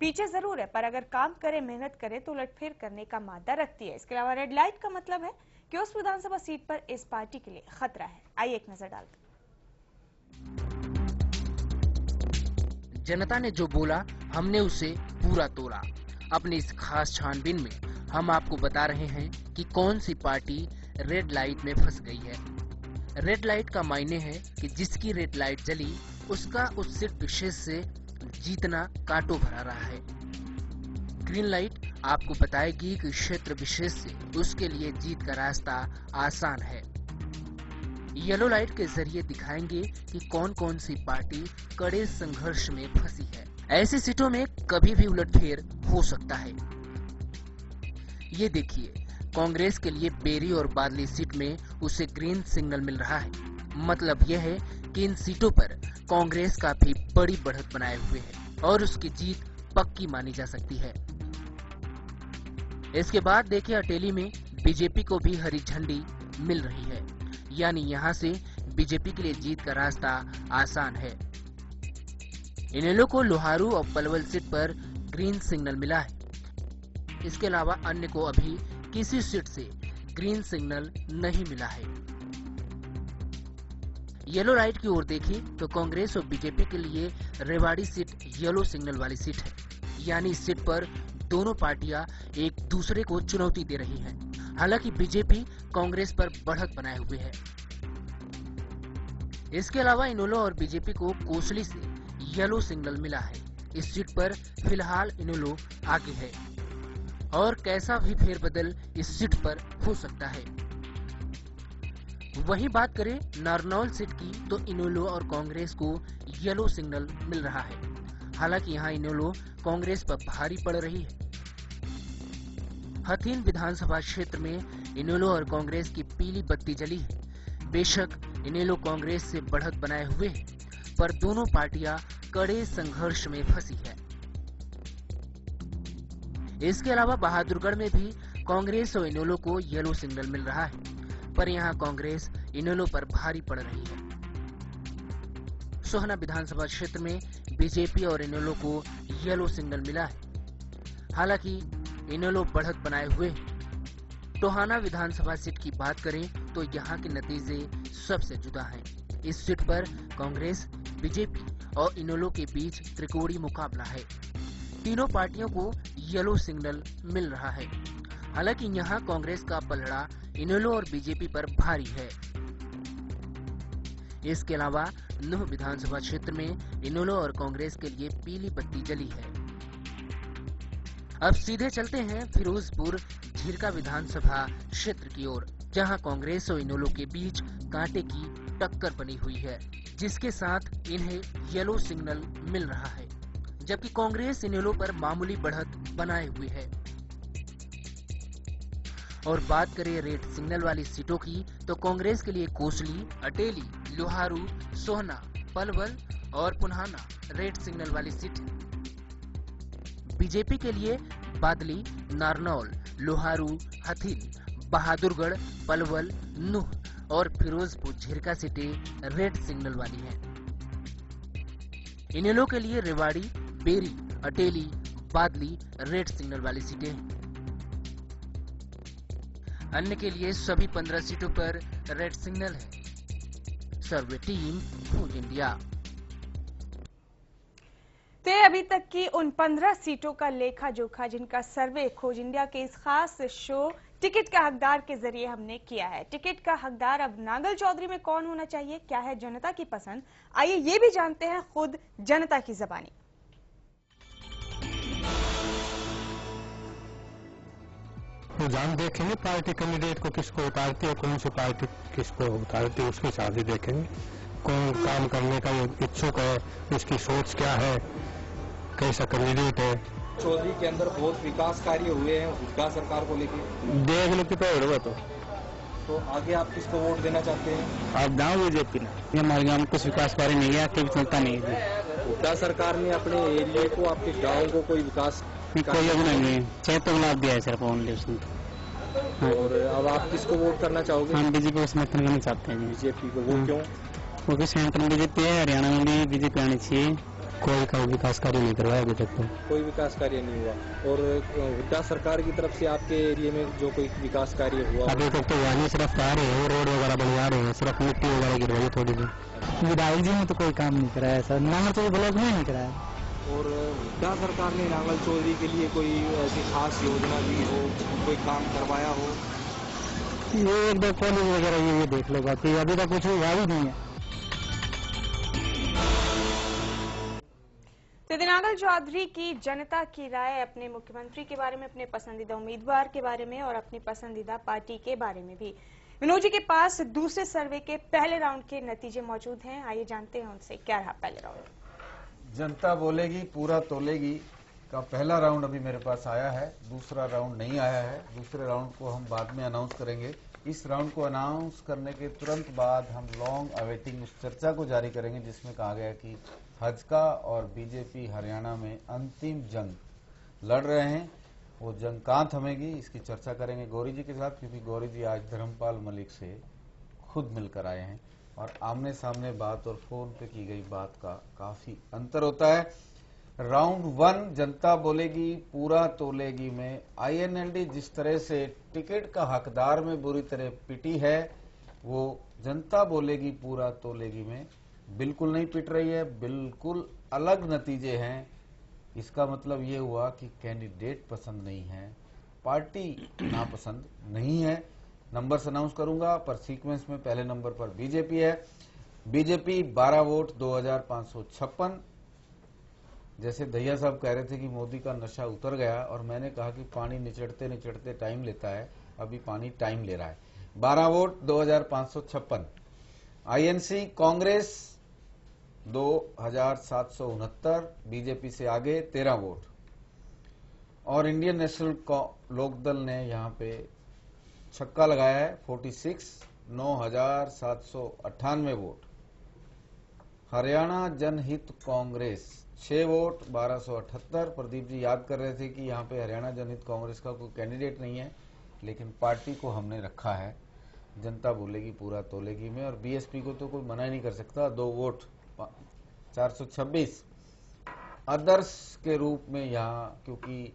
पीछे जरूर है पर अगर काम करे मेहनत करे तो उलटफेर करने का मादा रखती है। इसके अलावा रेड लाइट का मतलब है कि उस विधानसभा सीट पर इस पार्टी के लिए खतरा है। आइए एक नजर डालते हैं। जनता ने जो बोला हमने उसे पूरा तोला। अपनी इस खास छानबीन में हम आपको बता रहे हैं कि कौन सी पार्टी रेड लाइट में फंस गई है। रेड लाइट का मायने है कि जिसकी रेड लाइट जली उसका उस सीट विशेष से जीतना कांटो भरा रहा है। ग्रीन लाइट आपको बताएगी कि क्षेत्र विशेष से उसके लिए जीत का रास्ता आसान है। येलो लाइट के जरिए दिखाएंगे कि कौन कौन सी पार्टी कड़े संघर्ष में फंसी है। ऐसी सीटों में कभी भी उलटफेर हो सकता है। ये देखिए, कांग्रेस के लिए बेरी और बादली सीट में उसे ग्रीन सिग्नल मिल रहा है। मतलब यह है कि इन सीटों पर कांग्रेस का भी बड़ी बढ़त बनाए हुए है और उसकी जीत पक्की मानी जा सकती है। इसके बाद देखिए अटेली में बीजेपी को भी हरी झंडी मिल रही है। यानी यहाँ से बीजेपी के लिए जीत का रास्ता आसान है। इनेलो को लोहारू और पलवल सीट पर ग्रीन सिग्नल मिला है। इसके अलावा अन्य को अभी किसी सीट से ग्रीन सिग्नल नहीं मिला है। येलो लाइट की ओर देखिए तो कांग्रेस और बीजेपी के लिए रेवाड़ी सीट येलो सिग्नल वाली सीट है। यानी इस सीट पर दोनों पार्टियां एक दूसरे को चुनौती दे रही हैं। हालांकि बीजेपी कांग्रेस पर बढ़त बनाए हुए है। इसके अलावा इनेलो और बीजेपी को कोसली से येलो सिग्नल मिला है। इस सीट पर फिलहाल इनेलो आगे है और कैसा भी फेरबदल इस सीट पर हो सकता है। वही बात करें नारनौल सीट की तो इनेलो और कांग्रेस को येलो सिग्नल मिल रहा है। हालांकि यहाँ इनेलो कांग्रेस पर भारी पड़ रही है। हथीन विधानसभा क्षेत्र में इनेलो और कांग्रेस की पीली बत्ती जली है। बेशक इनेलो कांग्रेस से बढ़त बनाए हुए है पर दोनों पार्टियां कड़े संघर्ष में फंसी है। इसके अलावा बहादुरगढ़ में भी कांग्रेस और इनेलो को येलो सिग्नल मिल रहा है, पर यहाँ कांग्रेस इनेलो पर भारी पड़ रही है। सोहना विधानसभा क्षेत्र में बीजेपी और इनेलो को येलो सिग्नल मिला है। हालांकि इनेलो बढ़त बनाए हुए है। टोहाना विधानसभा सीट की बात करें तो यहाँ के नतीजे सबसे जुदा हैं। इस सीट पर कांग्रेस, बीजेपी और इनेलो के बीच त्रिकोणीय मुकाबला है। तीनों पार्टियों को येलो सिग्नल मिल रहा है। हालांकि यहाँ कांग्रेस का पलड़ा इनेलो और बीजेपी पर भारी है। इसके अलावा नूह विधानसभा क्षेत्र में इनेलो और कांग्रेस के लिए पीली बत्ती जली है। अब सीधे चलते हैं फिरोजपुर झीरका विधानसभा क्षेत्र की ओर, जहां कांग्रेस और इनेलो के बीच कांटे की टक्कर बनी हुई है, जिसके साथ इन्हें येलो सिग्नल मिल रहा है, जबकि कांग्रेस इनेलो पर मामूली बढ़त बनाए हुए है। और बात करें रेड सिग्नल वाली सीटों की तो कांग्रेस के लिए कोसली, अटेली, लोहारू, सोहना, पलवल और पुन्हाना रेड सिग्नल वाली सीट है। बीजेपी के लिए बादली, नारनौल, लोहारू, हथीली, बहादुरगढ़, पलवल, नूह और फिरोजपुर झीरका सीटें रेड सिग्नल वाली हैं। इनेलो के लिए रेवाड़ी, बेरी, अटेली, बादली रेड सिग्नल वाली सीटें हैं। अन्य के लिए सभी 15 सीटों पर रेड सिग्नल है। सर्वे टीम खोज इंडिया। तो अभी तक की उन 15 सीटों का लेखा जोखा जिनका सर्वे खोज इंडिया के इस खास शो टिकट का हकदार के जरिए हमने किया है। टिकट का हकदार अब नांगल चौधरी में कौन होना चाहिए, क्या है जनता की पसंद, आइए ये भी जानते हैं खुद जनता की जबानी। रुझान देखेंगे पार्टी कैंडिडेट को किसको उतारती है, कौन सी पार्टी किसको उतारती है, उसके हिसाब से देखेंगे कौन काम करने का इच्छुक है, इसकी सोच क्या है, कैसा कैंडिडेट है। चौधरी के अंदर बहुत विकास कार्य हुए हैं हुड्डा सरकार को लेकर, देख लो कितना हुआ तो आगे आप किसको वोट देना चाहते हैं? आप गाँव बीजेपी ना, हमारे गाँव में कुछ विकास कार्य नहीं है, कोई चलता नहीं है। हुड्डा सरकार ने अपने एरिया को, आपके गाँव को कोई विकास कोई अभी नहीं है, चाहे तो लाभ दिया है सिर्फ ओनली उसने। और अब आप किसको वोट करना चाहोगे? हम बीजेपी को समर्थन करना चाहते हैं। बीजेपी को, वो क्यों? क्योंकि सेंटर में बीजेपी है, हरियाणा में भी बीजेपी आनी चाहिए। कोई का विकास कार्य नहीं करवाया अभी तक तो, कोई विकास कार्य नहीं हुआ। और हुड्डा सरकार की तरफ से आपके एरिया में जो कोई विकास कार्य हुआ? अभी तक तो हुआ नहीं, सिर्फ कार है, रोड वगैरह बनवा रहे हैं, सिर्फ मिट्टी वगैरह गिरवाई है थोड़ी सी। विधायक जी ने तो कोई काम नहीं कराया सर, नांगल चौधरी ब्लॉक में नहीं कराया। और हुड्डा सरकार ने नांगल चौधरी के लिए कोई ऐसी खास योजना दी हो, कोई काम करवाया हो? ये एक दो कॉलेज वगैरह ये देख लो, बाकी अभी तक कुछ हुआ ही नहीं है। तो नांगल चौधरी की जनता की राय अपने मुख्यमंत्री के बारे में, अपने पसंदीदा उम्मीदवार के बारे में और अपनी पसंदीदा पार्टी के बारे में भी। विनोद जी के पास दूसरे सर्वे के पहले राउंड के नतीजे मौजूद हैं, आइए जानते हैं उनसे क्या रहा पहले राउंड। जनता बोलेगी पूरा तोलेगी का पहला राउंड अभी मेरे पास आया है, दूसरा राउंड नहीं आया है। दूसरे राउंड को हम बाद में अनाउंस करेंगे। इस राउंड को अनाउंस करने के तुरंत बाद हम लॉन्ग अवेटिंग उस चर्चा को जारी करेंगे जिसमें कहा गया कि हजका और बीजेपी हरियाणा में अंतिम जंग लड़ रहे हैं। वो जंग कहां थमेगी इसकी चर्चा करेंगे गौरी जी के साथ, क्योंकि गौरी जी आज धर्मपाल मलिक से खुद मिलकर आए हैं और आमने सामने बात और फोन पे की गई बात का काफी अंतर होता है। राउंड 1 जनता बोलेगी पूरा तोलेगी में आईएनएलडी जिस तरह से टिकट का हकदार में बुरी तरह पिटी है, वो जनता बोलेगी पूरा तोलेगी में बिल्कुल नहीं पिट रही है, बिल्कुल अलग नतीजे हैं। इसका मतलब ये हुआ कि कैंडिडेट पसंद नहीं है, पार्टी नापसंद नहीं है। नंबर्स अनाउंस करूंगा, पर सीक्वेंस में पहले नंबर पर बीजेपी है। BJP 12 vote 2556। जैसे दहिया साहब कह रहे थे कि मोदी का नशा उतर गया, और मैंने कहा कि पानी निचड़ते निचड़ते टाइम लेता है, अभी पानी टाइम ले रहा है। 12 वोट 2556। आईएनसी कांग्रेस 2769, बीजेपी से आगे 13 वोट। और इंडियन नेशनल लोकदल ने यहाँ पे छक्का लगाया है 46, 9798 वोट। हरियाणा जनहित कांग्रेस 6 वोट 1278। प्रदीप जी याद कर रहे थे कि यहाँ पे हरियाणा जनहित कांग्रेस का कोई कैंडिडेट नहीं है, लेकिन पार्टी को हमने रखा है, जनता बोलेगी पूरा तोलेगी में, और बीएसपी को तो कोई मना ही नहीं कर सकता। 2 वोट 426 अदर्स के रूप में यहाँ, क्योंकि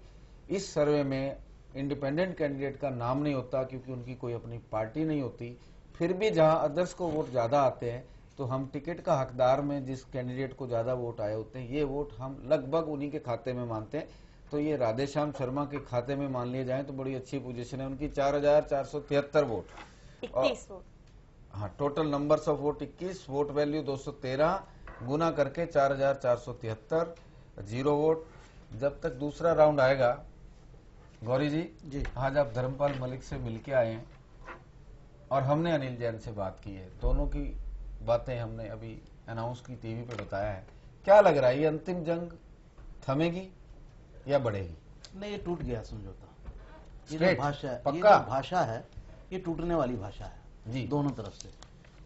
इस सर्वे में इंडिपेंडेंट कैंडिडेट का नाम नहीं होता क्योंकि उनकी कोई अपनी पार्टी नहीं होती, फिर भी जहां अदर्स को वोट ज्यादा आते हैं तो हम टिकट का हकदार में जिस कैंडिडेट को ज्यादा वोट आए होते हैं, ये वोट हम लगभग उन्हीं के खाते में मानते हैं। तो ये राधेश्याम शर्मा के खाते में मान लिए जाएं तो बड़ी अच्छी पोजीशन है उनकी। 4473 वोट, 21 वोट। हाँ, total numbers of vote 21, vote value 213 गुना करके 4473, 0 वोट। जब तक दूसरा राउंड आएगा, गौरी जी आज आप धर्मपाल मलिक से मिलके आए हैं और हमने अनिल जैन से बात की है, दोनों की बातें हमने अभी अनाउंस की, टीवी पे बताया है। क्या लग रहा है, ये अंतिम जंग थमेगी या बढ़ेगी? नहीं, ये टूट गया समझौता। ये Straight, जो भाषा है, पक्का? ये जो भाषा है ये टूटने वाली भाषा है जी, दोनों तरफ से।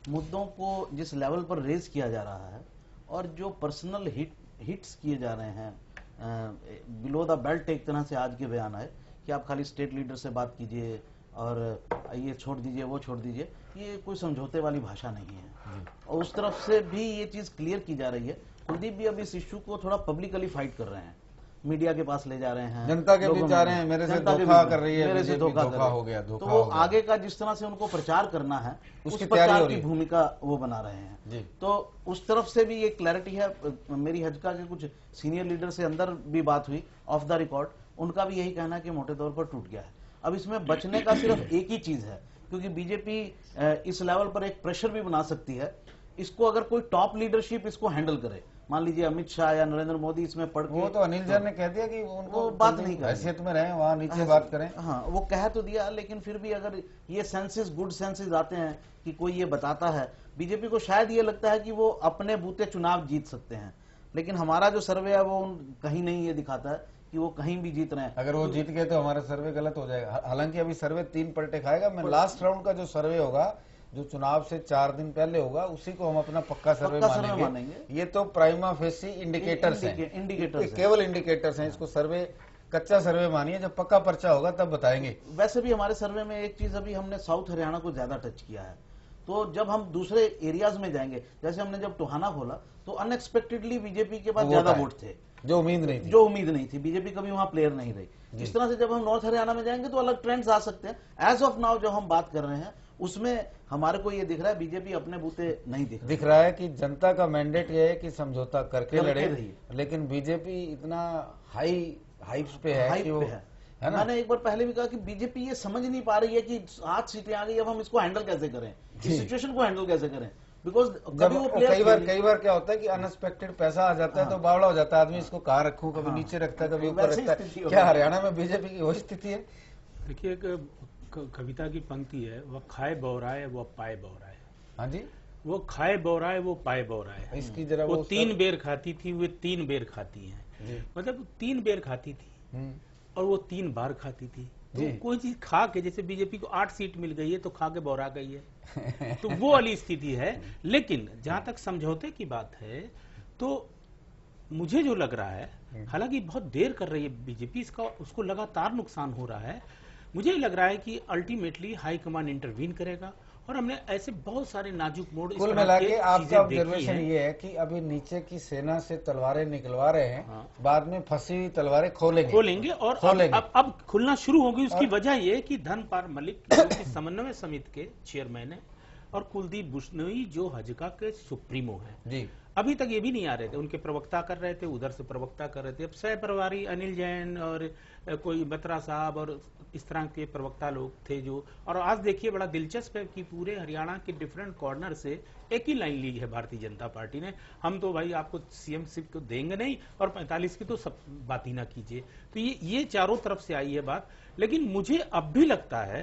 मुद्दों को जिस लेवल पर रेज किया जा रहा है और जो पर्सनल हिट्स किए जा रहे हैं, बिलो द बेल्ट, एक तरह से आज के बयान आए कि आप खाली स्टेट लीडर से बात कीजिए और ये छोड़ दीजिए वो छोड़ दीजिए, ये कोई समझौते वाली भाषा नहीं है। और उस तरफ से भी ये चीज क्लियर की जा रही है। कुलदीप भी अब इस इश्यू को थोड़ा पब्लिकली फाइट कर रहे हैं, मीडिया के पास ले जा रहे हैं, जनता के बीच जा रहे हैं, मेरे से धोखा कर रही है, मेरे से धोखा हो गया, तो वो आगे का जिस तरह से उनको प्रचार करना है उसकी प्रचार की भूमिका वो बना रहे हैं जी। तो उस तरफ से भी एक क्लैरिटी है। मेरी हजका के कुछ सीनियर लीडर से अंदर भी बात हुई ऑफ द रिकॉर्ड, उनका भी यही कहना है कि मोटे तौर पर टूट गया है। अब इसमें बचने का सिर्फ एक ही चीज है, क्योंकि बीजेपी इस लेवल पर एक प्रेशर भी बना सकती है। इसको अगर कोई टॉप लीडरशिप इसको हैंडल करे, मान लीजिए अमित शाह या नरेंद्र मोदी इसमें पढ़ के, वो तो अनिल जैन ने कह दिया कि उनको बात नहीं कर हैसियत में रहे, वहां नीचे बात करें। हाँ, वो कह तो दिया, लेकिन फिर भी अगर ये सेंसेस, गुड सेंसेस आते हैं कि कोई ये बताता है, बीजेपी को शायद ये लगता है कि वो अपने बूते चुनाव जीत सकते हैं। लेकिन हमारा जो सर्वे है वो कहीं नहीं ये दिखाता है कि वो कहीं भी जीत रहे हैं। अगर वो जीत गए तो हमारा सर्वे गलत हो जाएगा। हालांकि अभी सर्वे 3 पलटे खाएगा। मैं लास्ट राउंड का जो सर्वे होगा, जो चुनाव से 4 दिन पहले होगा, उसी को हम अपना पक्का सर्वे मानेंगे। ये तो प्राइमा फेसी इंडिकेटर्स हैं, केवल इंडिकेटर्स हैं। इसको सर्वे कच्चा सर्वे मानिए, जब पक्का पर्चा होगा तब बताएंगे। वैसे भी हमारे सर्वे में एक चीज, अभी हमने साउथ हरियाणा को ज्यादा टच किया है, तो जब हम दूसरे एरियाज में जाएंगे, जैसे हमने जब टोहाना खोला तो अनएक्सपेक्टेडली बीजेपी के पास ज्यादा वोट थे, जो उम्मीद नहीं थी। बीजेपी कभी वहां प्लेयर नहीं रही। इस तरह से जब हम नॉर्थ हरियाणा में जाएंगे तो अलग ट्रेंड्स आ सकते हैं। एज ऑफ नाउ जो हम बात कर रहे हैं उसमें हमारे को ये दिख रहा है बीजेपी अपने बूते नहीं दिख रहा है कि जनता का मैंडेट ये है कि समझौता करके लड़े, लेकिन बीजेपी इतना हाइप्स पे है कि वो है ना। मैंने एक बार पहले भी कहा कि बीजेपी ये समझ नहीं पा रही है कि 8 सीटें आ गई, अब हम इसको हैंडल कैसे करें, इस सिचुएशन को हैंडल कैसे करें। बिकॉज कई बार क्या होता है कि अनएक्सपेक्टेड पैसा आ जाता है तो बावड़ा हो जाता है आदमी, इसको कहाँ रखूं, कभी नीचे रखता है कभी ऊपर रखता है। क्या हरियाणा में बीजेपी की वही स्थिति है? देखिए, एक कविता की पंक्ति है, वह खाए बौराए वो पाए बौराए। हाँ जी, वो खाए बौराए वो पाए बौराए। इसकी जरा वो 3 बेर खाती थी, वे 3 बेर खाती हैं। मतलब 3 बेर खाती थी और वो 3 बार खाती थी। तो कोई चीज खा के, जैसे बीजेपी को 8 सीट मिल गई है तो खा के बौरा गई है, तो वो वाली स्थिति है। लेकिन जहां तक समझौते की बात है तो मुझे जो लग रहा है, हालांकि बहुत देर कर रही है बीजेपी, इसका उसको लगातार नुकसान हो रहा है। मुझे लग रहा है कि अल्टीमेटली हाईकमान इंटरवीन करेगा और हमने ऐसे बहुत सारे नाजुक मोड़, कुल मिला के आपका ऑब्जर्वेशन ये है कि अभी नीचे की सेना से तलवारें निकलवा रहे हैं, बाद में फंसी हुई तलवारें खोलेंगे और अब खुलना शुरू होगी। उसकी वजह ये कि धर्मपाल मलिक जो कि समन्वय समिति के चेयरमैन है और कुलदीप बिश्नोई जो हजका के सुप्रीमो है जी, अभी तक ये भी नहीं आ रहे थे। उनके प्रवक्ता कर रहे थे, उधर से प्रवक्ता कर रहे थे। अब सह प्रभारी अनिल जैन और कोई बत्रा साहब और इस तरह के प्रवक्ता लोग थे जो, और आज देखिए बड़ा दिलचस्प है कि पूरे हरियाणा के डिफरेंट कॉर्नर से एक ही लाइन ली है भारतीय जनता पार्टी ने, हम तो भाई आपको सीएम सिर्फ को देंगे नहीं और 45 की तो सब बात ही ना कीजिए। तो ये चारों तरफ से आई है बात। लेकिन मुझे अब भी लगता है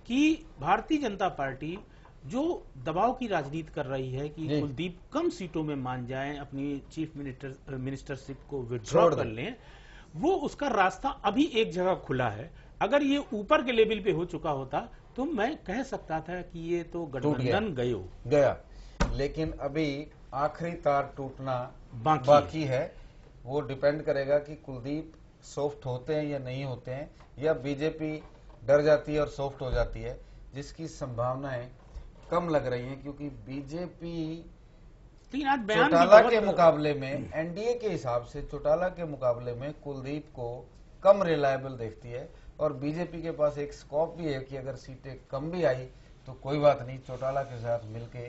कि भारतीय जनता पार्टी जो दबाव की राजनीति कर रही है कि कुलदीप कम सीटों में मान जाएं, अपनी चीफ मिनिस्टरशिप को विड्रॉ कर लें, वो उसका रास्ता अभी एक जगह खुला है। अगर ये ऊपर के लेवल पे हो चुका होता तो मैं कह सकता था कि ये तो गठबंधन गया, लेकिन अभी आखिरी तार टूटना बाकी है। वो डिपेंड करेगा कि कुलदीप सॉफ्ट होते हैं या नहीं होते हैं, या बीजेपी डर जाती है और सॉफ्ट हो जाती है, जिसकी संभावनाएं कम लग रही हैं, क्योंकि बीजेपी चौटाला के मुकाबले में, एनडीए के हिसाब से चौटाला के मुकाबले में कुलदीप को कम रिलायबल देखती है। और बीजेपी के पास एक स्कोप भी है कि अगर सीटें कम भी आई तो कोई बात नहीं, चौटाला के साथ मिलके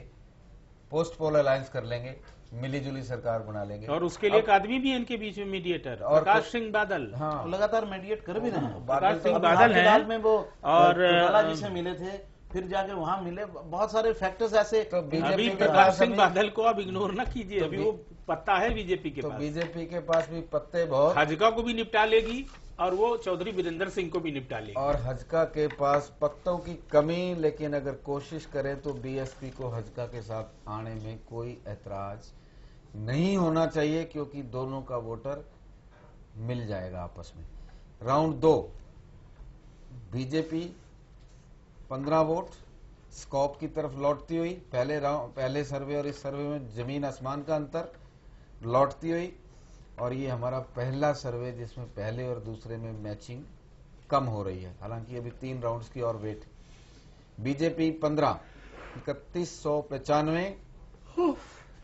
पोस्ट पोल अलायंस कर लेंगे, मिलीजुली सरकार बना लेंगे। और उसके लिए एक आदमी भी है इनके बीच में, मीडिएटर, प्रकाश सिंह बादल। हाँ, लगातार मीडिएट कर भी रहे हैं। प्रकाश सिंह बादल है में वो और चौटाला जी से मिले थे, फिर जाके वहां मिले, बहुत सारे फैक्टर्स ऐसे। तो अभी प्रकाश सिंह बादल को अब इग्नोर न कीजिए, अभी वो पत्ता है बीजेपी के पास। बीजेपी के पास भी पत्ते बहुत, हजका को भी निपटा लेगी और वो चौधरी वीरेंद्र सिंह को भी निपटा लेगी। और हजका के पास पत्तों की कमी, लेकिन अगर कोशिश करें तो बीएसपी को हजका के साथ आने में कोई ऐतराज नहीं होना चाहिए, क्योंकि दोनों का वोटर मिल जाएगा आपस में। राउंड 2 बीजेपी 15 वोट स्कोप की तरफ लौटती हुई, पहले सर्वे और इस सर्वे में जमीन आसमान का अंतर लौटती हुई। और ये हमारा पहला सर्वे जिसमें पहले और दूसरे में मैचिंग कम हो रही है, हालांकि अभी 3 राउंड्स की और वेट। बीजेपी 15, 3195,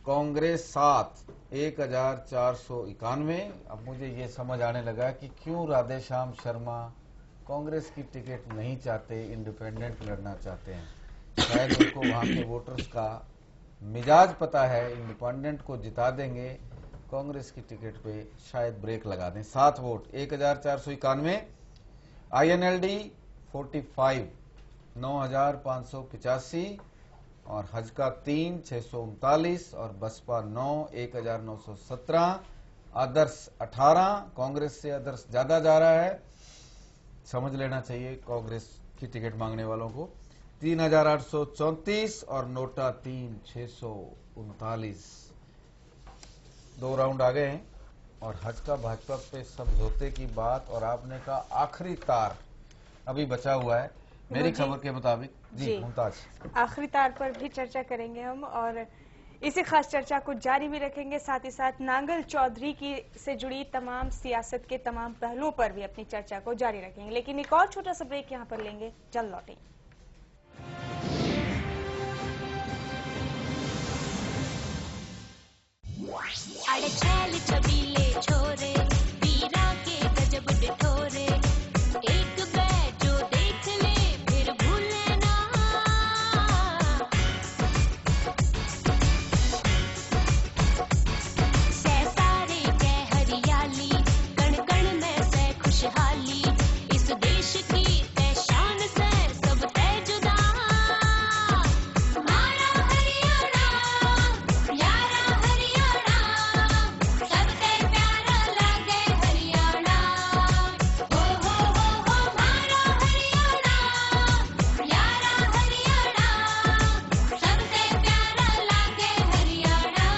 कांग्रेस 7, 1491। अब मुझे ये समझ आने लगा कि क्यों राधेश्याम शर्मा कांग्रेस की टिकट नहीं चाहते, इंडिपेंडेंट लड़ना चाहते हैं। शायद उनको वहां के वोटर्स का मिजाज पता है, इंडिपेंडेंट को जिता देंगे, कांग्रेस की टिकट पे शायद ब्रेक लगा दें। 7 वोट 1491, आईएनएलडी 45, 9585, और हजका 3, 639, और बसपा 9, 1917, आदर्श 18। कांग्रेस से आदर्श ज्यादा जा रहा है, समझ लेना चाहिए कांग्रेस की टिकट मांगने वालों को। 3834 और नोटा 3, 639। 2 राउंड आ गए हैं और हजका भाजपा पे समझौते की बात, और आपने कहा आखिरी तार अभी बचा हुआ है मेरी खबर के मुताबिक। जी मुमताज, आखिरी तार पर भी चर्चा करेंगे हम, और इसी खास चर्चा को जारी भी रखेंगे। साथ ही साथ नांगल चौधरी की से जुड़ी तमाम सियासत के तमाम पहलुओं पर भी अपनी चर्चा को जारी रखेंगे। लेकिन एक और छोटा सा ब्रेक यहाँ पर लेंगे, जल्द लौटेंगे। अड़े छैल छबीले छोरे, वीरा के गजब डिठोरे, एक बैजो देख ले फिर भूले ना। सै सारे कै हरियाली, कण कण में सै खुशहाली, इस देश की तै शान से सब तै जुदा। हमारा हरियाणा यारा हरियाणा, सबसे प्यारा लागे हरियाणा। हो हमारा हरियाणा यारा हरियाणा, सबसे प्यारा लागे हरियाणा।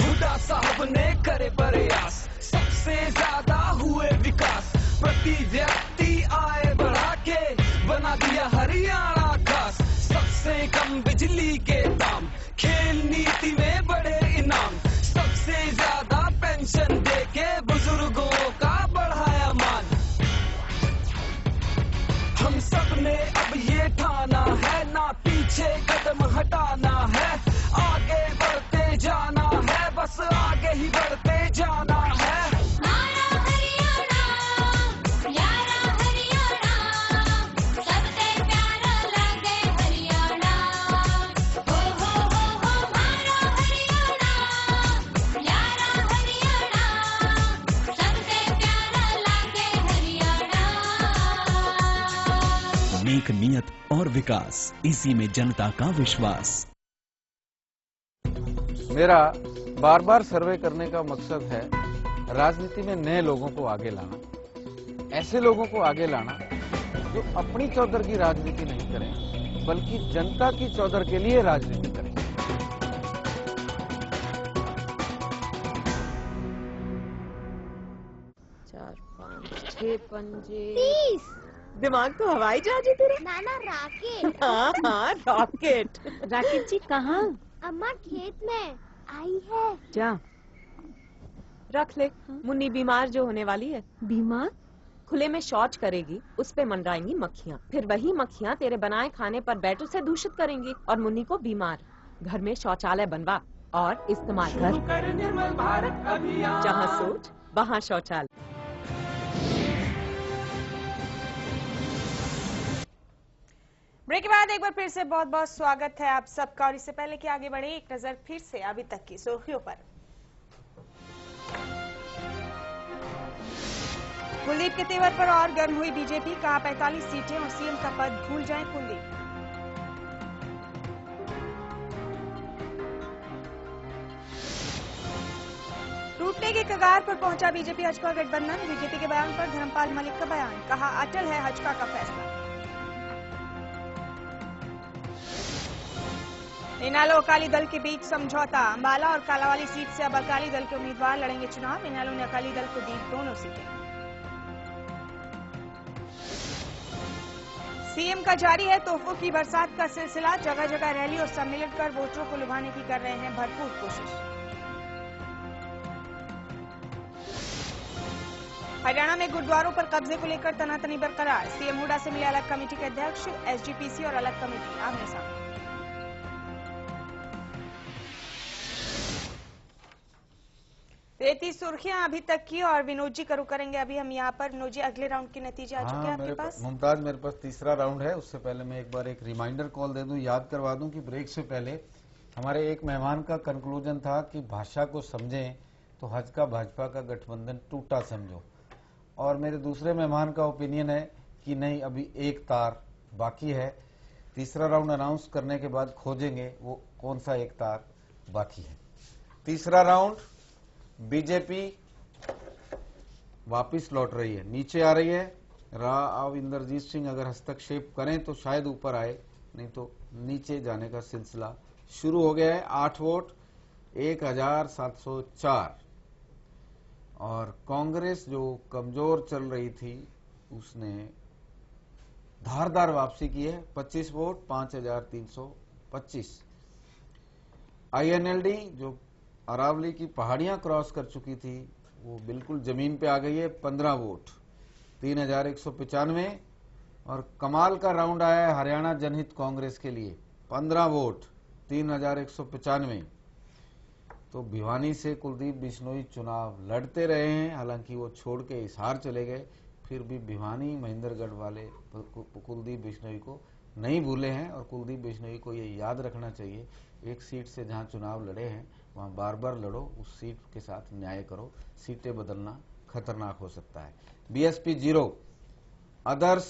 हुडा साहब ने करे प्रयास, सबसे ज्यादा हुए विकास, प्रति व्यक्ति आय बढ़ा के बना दिया हरियाणा खास। सबसे कम बिजली के दाम, खेल नीति में बड़े इनाम, सबसे ज्यादा पेंशन देके बुजुर्गों का बढ़ाया मान। हम सब ने अब ये ठाना है, ना पीछे कदम हटाना है, आगे बढ़ते जाना है, बस आगे ही बढ़ते जाना है। हमारा हरियाणा यारा हरियाणा, सबसे प्यारा लागे हरियाणा। हो हमारा हरियाणा यारा हरियाणा, सबसे प्यारा लागे हरियाणा। नेक नियत और विकास, इसी में जनता का विश्वास। मेरा बार बार सर्वे करने का मकसद है राजनीति में नए लोगों को आगे लाना, ऐसे लोगों को आगे लाना जो अपनी चौधर की राजनीति नहीं करें, बल्कि जनता की चौधर के लिए राजनीति करें। 4, 5, 6 पंजे। 30। दिमाग तो हवाई जहाज है तेरा। नाना राकेट। हाँ हाँ रॉकेट। राकेट जी कहाँ? अम्मा खेत में आई है। जा रख ले। मुन्नी बीमार जो होने वाली है। बीमार? खुले में शौच करेगी, उस पे मंडराएंगी मक्खियाँ। फिर वही मक्खियाँ तेरे बनाए खाने पर बैठ उसे दूषित करेंगी और मुन्नी को बीमार। घर में शौचालय बनवा और इस्तेमाल कर। निर्मल भारत अभियान। जहाँ सोच वहाँ शौचालय। ब्रेक के बाद एक बार फिर से बहुत बहुत स्वागत है आप सबका। और इससे पहले कि आगे बढ़े, एक नजर फिर से अभी तक की सुर्खियों पर। कुलदीप के तेवर पर और गर्म हुई बीजेपी। कहा 45 सीटें और सीएम का पद भूल जाएं कुलदीप। टूटने के कगार पर पहुंचा बीजेपी हजका गठबंधन। बीजेपी के बयान पर धर्मपाल मलिक का बयान। कहा अटल है हजका का फैसला। इनेलो अकाली दल के बीच समझौता। अंबाला और कालावाली सीट से अब अकाली दल के उम्मीदवार लड़ेंगे चुनाव। इनेलो ने अकाली दल को दी दोनों सीटें। सीएम का जारी है तोहफों की बरसात का सिलसिला। जगह जगह रैली और सम्मेलन कर वोटरों को लुभाने की कर रहे हैं भरपूर कोशिश। हरियाणा में गुरुद्वारों पर कब्जे को लेकर तनातनी बरकरार। सीएम हुड्डा से मिले अलग कमेटी के अध्यक्ष। एसजीपीसी और अलग कमेटी आमने सामने। रेती सुर्खियां अभी तक की और विनोद जी करू करेंगे अभी हम यहाँ पर। विनोद जी, अगले राउंड के नतीजे आ चुके हैं आपके पास? मुमताज, मेरे पास तीसरा राउंड है। उससे पहले मैं एक बार एक रिमाइंडर कॉल दे दूं, याद करवा दूं कि ब्रेक से पहले हमारे एक मेहमान का कंक्लूजन था कि भाषा को समझें तो हजका भाजपा का गठबंधन टूटा समझो। और मेरे दूसरे मेहमान का ओपिनियन है कि नहीं, अभी एक तार बाकी है। तीसरा राउंड अनाउंस करने के बाद खोजेंगे वो कौन सा एक तार बाकी है। तीसरा राउंड, बीजेपी वापिस लौट रही है, नीचे आ रही है। राव इंद्रजीत सिंह अगर हस्तक्षेप करें तो शायद ऊपर आए, नहीं तो नीचे जाने का सिलसिला शुरू हो गया है। 8 वोट 1704। और कांग्रेस जो कमजोर चल रही थी उसने धारदार वापसी की है। 25 वोट 5325। आईएनएलडी जो अरावली की पहाड़ियां क्रॉस कर चुकी थी वो बिल्कुल जमीन पे आ गई है। 15 वोट 3195। और कमाल का राउंड आया है हरियाणा जनहित कांग्रेस के लिए। 15 वोट 3195। तो भिवानी से कुलदीप बिश्नोई चुनाव लड़ते रहे हैं, हालांकि वो छोड़ के हिसार चले गए, फिर भी भिवानी महेंद्रगढ़ वाले कुलदीप बिश्नोई को नहीं भूले हैं। और कुलदीप बिश्नोई को ये याद रखना चाहिए, एक सीट से जहां चुनाव लड़े हैं वहां बार बार लड़ो, उस सीट के साथ न्याय करो। सीटें बदलना खतरनाक हो सकता है। BSP 0, others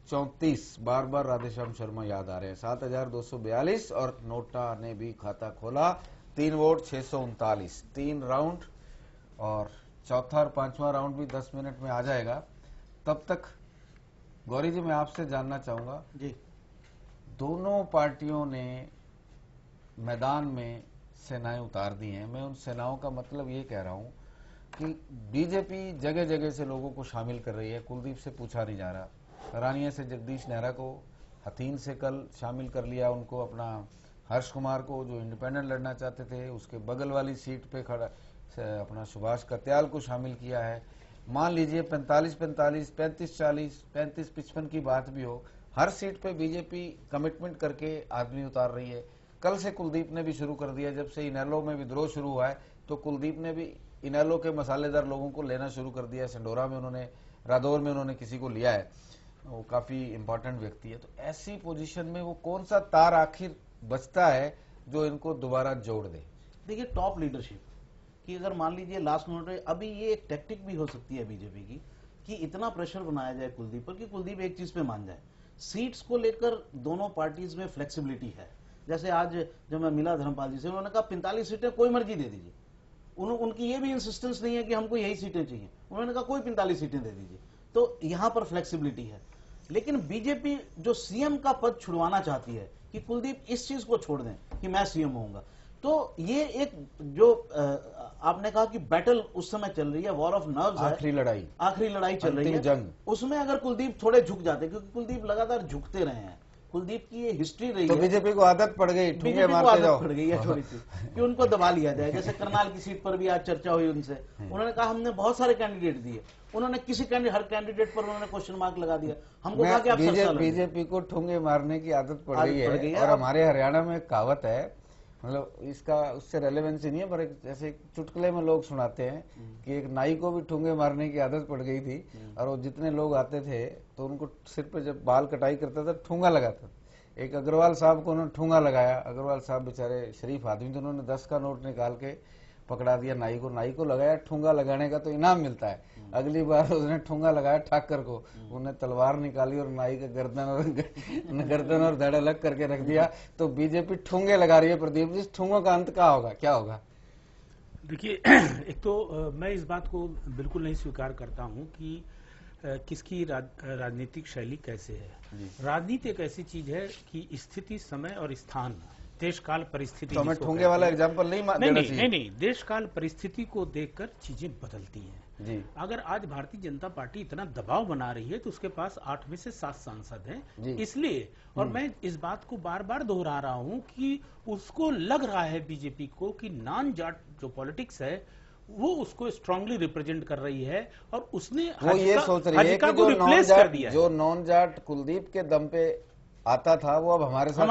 34। बार बार राधेश्याम शर्मा याद आ रहे हैं। 7242। और नोटा ने भी खाता खोला। 3 वोट 639। 3 राउंड और चौथा और पांचवा राउंड भी 10 मिनट में आ जाएगा। तब तक गौरी जी मैं आपसे जानना चाहूंगा जी, दोनों पार्टियों ने मैदान में सेनाएं उतार दी हैं। मैं उन सेनाओं का मतलब ये कह रहा हूं कि बीजेपी जगह जगह से लोगों को शामिल कर रही है। कुलदीप से पूछा नहीं जा रहा। रानिया से जगदीश नेहरा को, हथीन से कल शामिल कर लिया उनको, अपना हर्ष कुमार को जो इंडिपेंडेंट लड़ना चाहते थे उसके बगल वाली सीट पे खड़ा अपना सुभाष कत्याल को शामिल किया है। मान लीजिए 45-45, 35-40, 35-55 की बात भी हो, हर सीट पे बीजेपी कमिटमेंट करके आदमी उतार रही है। कल से कुलदीप ने भी शुरू कर दिया। जब से इनेलो में विद्रोह शुरू हुआ है तो कुलदीप ने भी इनेलो के मसालेदार लोगों को लेना शुरू कर दिया है। संडोरा में उन्होंने, रादौर में उन्होंने किसी को लिया है, वो काफी इंपॉर्टेंट व्यक्ति है। तो ऐसी पोजीशन में वो कौन सा तार आखिर बचता है जो इनको दोबारा जोड़ दे? देखिए, टॉप लीडरशिप कि अगर मान लीजिए लास्ट मिनट में, अभी ये एक टैक्टिक भी हो सकती है बीजेपी की कि इतना प्रेशर बनाया जाए कुलदीप पर कि कुलदीप एक चीज पे मान जाए। सीट्स को लेकर दोनों पार्टीज में फ्लेक्सिबिलिटी है। जैसे आज जब मैं मिला धर्मपाल जी से, उन्होंने कहा 45 सीटें कोई मर्जी दे दीजिए। उनकी ये भी इंसिस्टेंस नहीं है कि हमको यही सीटें चाहिए, उन्होंने कहा कोई 45 सीटें दे दीजिए। तो यहां पर फ्लेक्सिबिलिटी है। लेकिन बीजेपी जो सीएम का पद छुड़वाना चाहती है कि कुलदीप इस चीज को छोड़ दें कि मैं सीएम होऊंगा, तो ये एक जो आपने कहा कि बैटल उस समय चल रही है, वॉर ऑफ नर्व्स है, आखिरी लड़ाई चल रही है, जंग। उसमें अगर कुलदीप थोड़े झुक जाते, क्योंकि कुलदीप लगातार झुकते रहे हैं, कुलदीप की ये हिस्ट्री रही तो है। बीजेपी को आदत पड़ गई, ठुंगे मारते जाओ, पड़ गई है थोड़ी सी कि उनको दबा लिया जाए। जैसे करनाल की सीट पर भी आज चर्चा हुई उनसे, उन्होंने कहा हमने बहुत सारे कैंडिडेट दिए, उन्होंने किसी हर कैंडिडेट पर उन्होंने क्वेश्चन मार्क लगा दिया। हमको कहा कि आप बीजेपी को ठुंगे मारने की आदत पड़ गई है। और हमारे हरियाणा में एक कहावत है, मतलब इसका उससे रेलेवेंसी नहीं है, पर जैसे चुटकुले में लोग सुनाते हैं कि एक नाई को भी ठुंगे मारने की आदत पड़ गई थी, और वो जितने लोग आते थे तो उनको सिर पे जब बाल कटाई करता था ठुंगा लगाता था। एक अग्रवाल साहब को उन्होंने ठुंगा लगाया। अग्रवाल साहब बेचारे शरीफ आदमी थे, उन्होंने 10 का नोट निकाल के पकड़ा दिया नाई को लगाया। ठुंगा लगाने का तो इनाम मिलता है। अगली बार उसने ठुंगा लगाया ठाकर को, उन्हें तलवार निकाली और नाई का गर्दन और धड़ अलग करके रख दिया। तो बीजेपी ठुंगे लगा रही है। प्रदीप जी, ठुंगों का अंत क्या होगा? देखिए, एक तो मैं इस बात को बिल्कुल नहीं स्वीकार करता हूं कि किसकी राजनीतिक शैली कैसे है। राजनीति एक ऐसी चीज है कि स्थिति, समय और स्थान, देश काल परिस्थिति। तो हमें ठुंगे वाला एग्जांपल नहीं, देश काल परिस्थिति को देखकर चीजें बदलती हैं जी। अगर आज भारतीय जनता पार्टी इतना दबाव बना रही है तो उसके पास 8 में से 7 सांसद हैं, इसलिए। और मैं इस बात को बार बार दोहरा रहा हूं कि उसको लग रहा है बीजेपी को कि नॉन जाट जो पॉलिटिक्स है वो उसको स्ट्रांगली रिप्रेजेंट कर रही है, और उसने वो ये सोच रही है कि जो नॉन जाट कुलदीप के दम पे आता था वो अब हमारे साथ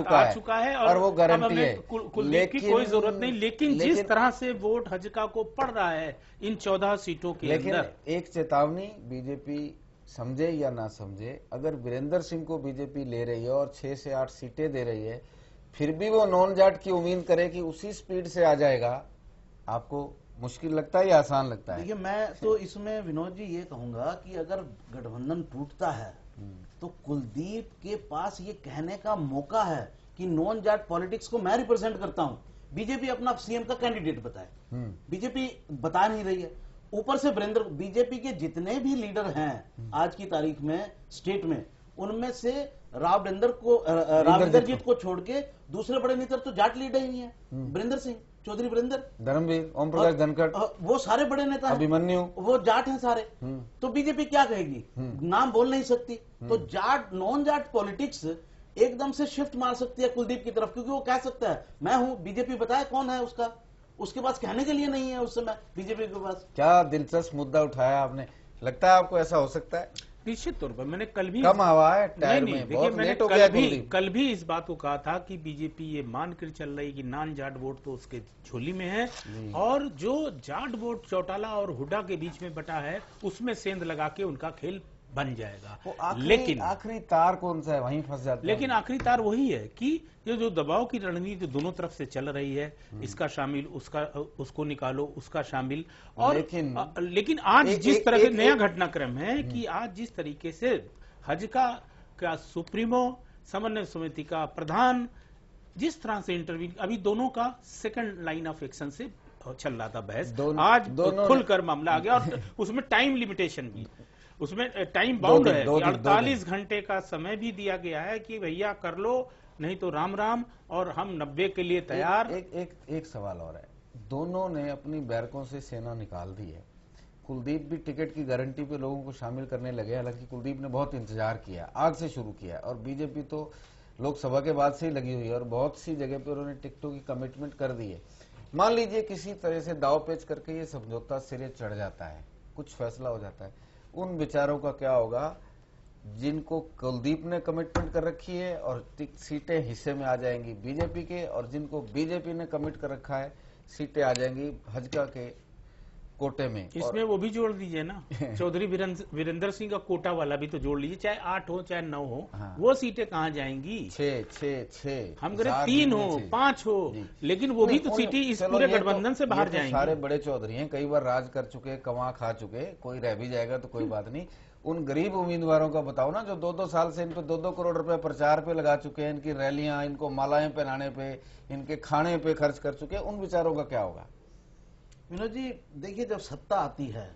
आ चुका है और वो गारंटी है। कुलदीप की कोई जरूरत नहीं, लेकिन जिस तरह से वोट हजका को पड़ रहा है इन 14 सीटों के अंदर, एक चेतावनी, बीजेपी समझे या ना समझे, अगर वीरेंद्र सिंह को बीजेपी ले रही है और 6 से 8 सीटें दे रही है, फिर भी वो नॉन जाट की उम्मीद करे कि उसी स्पीड से आ जाएगा, आपको मुश्किल लगता है या आसान लगता है? देखिए, मैं तो इसमें विनोद जी ये कहूंगा कि अगर गठबंधन टूटता है तो कुलदीप के पास ये कहने का मौका है कि नॉन जाट पॉलिटिक्स को मैं रिप्रेजेंट करता हूं। बीजेपी अपना सीएम का कैंडिडेट बताए, बीजेपी बता नहीं रही है। ऊपर से वीरेंद्र, बीजेपी के जितने भी लीडर हैं आज की तारीख में स्टेट में, उनमें से राविंदर जीत को छोड़ के दूसरे बड़े नेता तो जाट लीडर ही नहीं है। वीरेंद्र सिंह, चौधरी वीरेंद्र, धर्मवीर, ओम प्रकाश धनखड़, वो सारे बड़े नेता हैं, अभिमन्यु, वो जाट हैं सारे। तो बीजेपी क्या कहेगी? नाम बोल नहीं सकती। तो जाट, नॉन जाट पॉलिटिक्स एकदम से शिफ्ट मार सकती है कुलदीप की तरफ, क्योंकि वो कह सकता है मैं हूं, बीजेपी बताए कौन है उसका, उसके पास कहने के लिए नहीं है उस समय बीजेपी के पास। क्या दिलचस्प मुद्दा उठाया आपने, लगता है आपको ऐसा हो सकता है? निश्चित तौर पर मैंने कल भी कम हवा है टायर में, बहुत लेट हो गया। कल भी इस बात को कहा था कि बीजेपी ये मानकर चल रही कि नॉन जाट वोट तो उसके झोली में है, और जो जाट वोट चौटाला और हुड्डा के बीच में बटा है उसमें सेंध लगा के उनका खेल बन जाएगा। लेकिन आखिरी तार कौन सा है, वहीं फंस जाता है। लेकिन आखिरी तार वही है कि ये जो दबाव की रणनीति दोनों तरफ से चल रही है, इसका शामिल, उसको निकालो, उसका शामिल। और लेकिन आज जिस तरह से नया घटनाक्रम है कि आज जिस तरीके से हजका का सुप्रीमो, समन्वय समिति का प्रधान जिस तरह से इंटरव्यू, अभी दोनों का सेकंड लाइन ऑफ एक्शन से चल रहा था बहस, आज खुलकर मामला आ गया, और उसमें टाइम लिमिटेशन भी, उसमें टाइम बाउंड है, 48 घंटे का समय भी दिया गया है कि भैया कर लो, नहीं तो राम राम, और हम 90 के लिए तैयार। एक सवाल और है, दोनों ने अपनी बैरकों से सेना निकाल दी है। कुलदीप भी टिकट की गारंटी पे लोगों को शामिल करने लगे, हालांकि कुलदीप ने बहुत इंतजार किया, आज से शुरू किया, और बीजेपी तो लोकसभा के बाद से ही लगी हुई है और बहुत सी जगह पे उन्होंने टिकटों की कमिटमेंट कर दी है। मान लीजिए किसी तरह से दाव पेच करके ये समझौता सिरे चढ़ जाता है, कुछ फैसला हो जाता है, उन विचारों का क्या होगा जिनको कुलदीप ने कमिटमेंट कर रखी है और सीटें हिस्से में आ जाएंगी बीजेपी के, और जिनको बीजेपी ने कमिट कर रखा है सीटें आ जाएंगी हजका के कोटे में। इसमें वो भी जोड़ दीजिए ना, चौधरी वीरेंद्र सिंह का कोटा वाला भी तो जोड़ लीजिए, चाहे 8 हो चाहे 9 हो। हाँ। वो सीटें कहाँ जाएंगी? 6 हम करें 3 हो 5 हो, लेकिन वो भी तो सीटें इस पूरे गठबंधन से बाहर जाएंगी। सारे बड़े चौधरी हैं, कई बार राज कर चुके, कमा खा चुके, कोई रह भी जाएगा तो कोई बात नहीं। उन गरीब उम्मीदवारों का बताओ ना, जो 2-2 साल से इन पे 2-2 करोड़ रुपए प्रचार पे लगा चुके हैं, इनकी रैलियां, इनको मालाएं पहनाने पे, इनके खाने पे खर्च कर चुके हैं, उन विचारों का क्या होगा? विनोद जी, देखिए, जब सत्ता आती है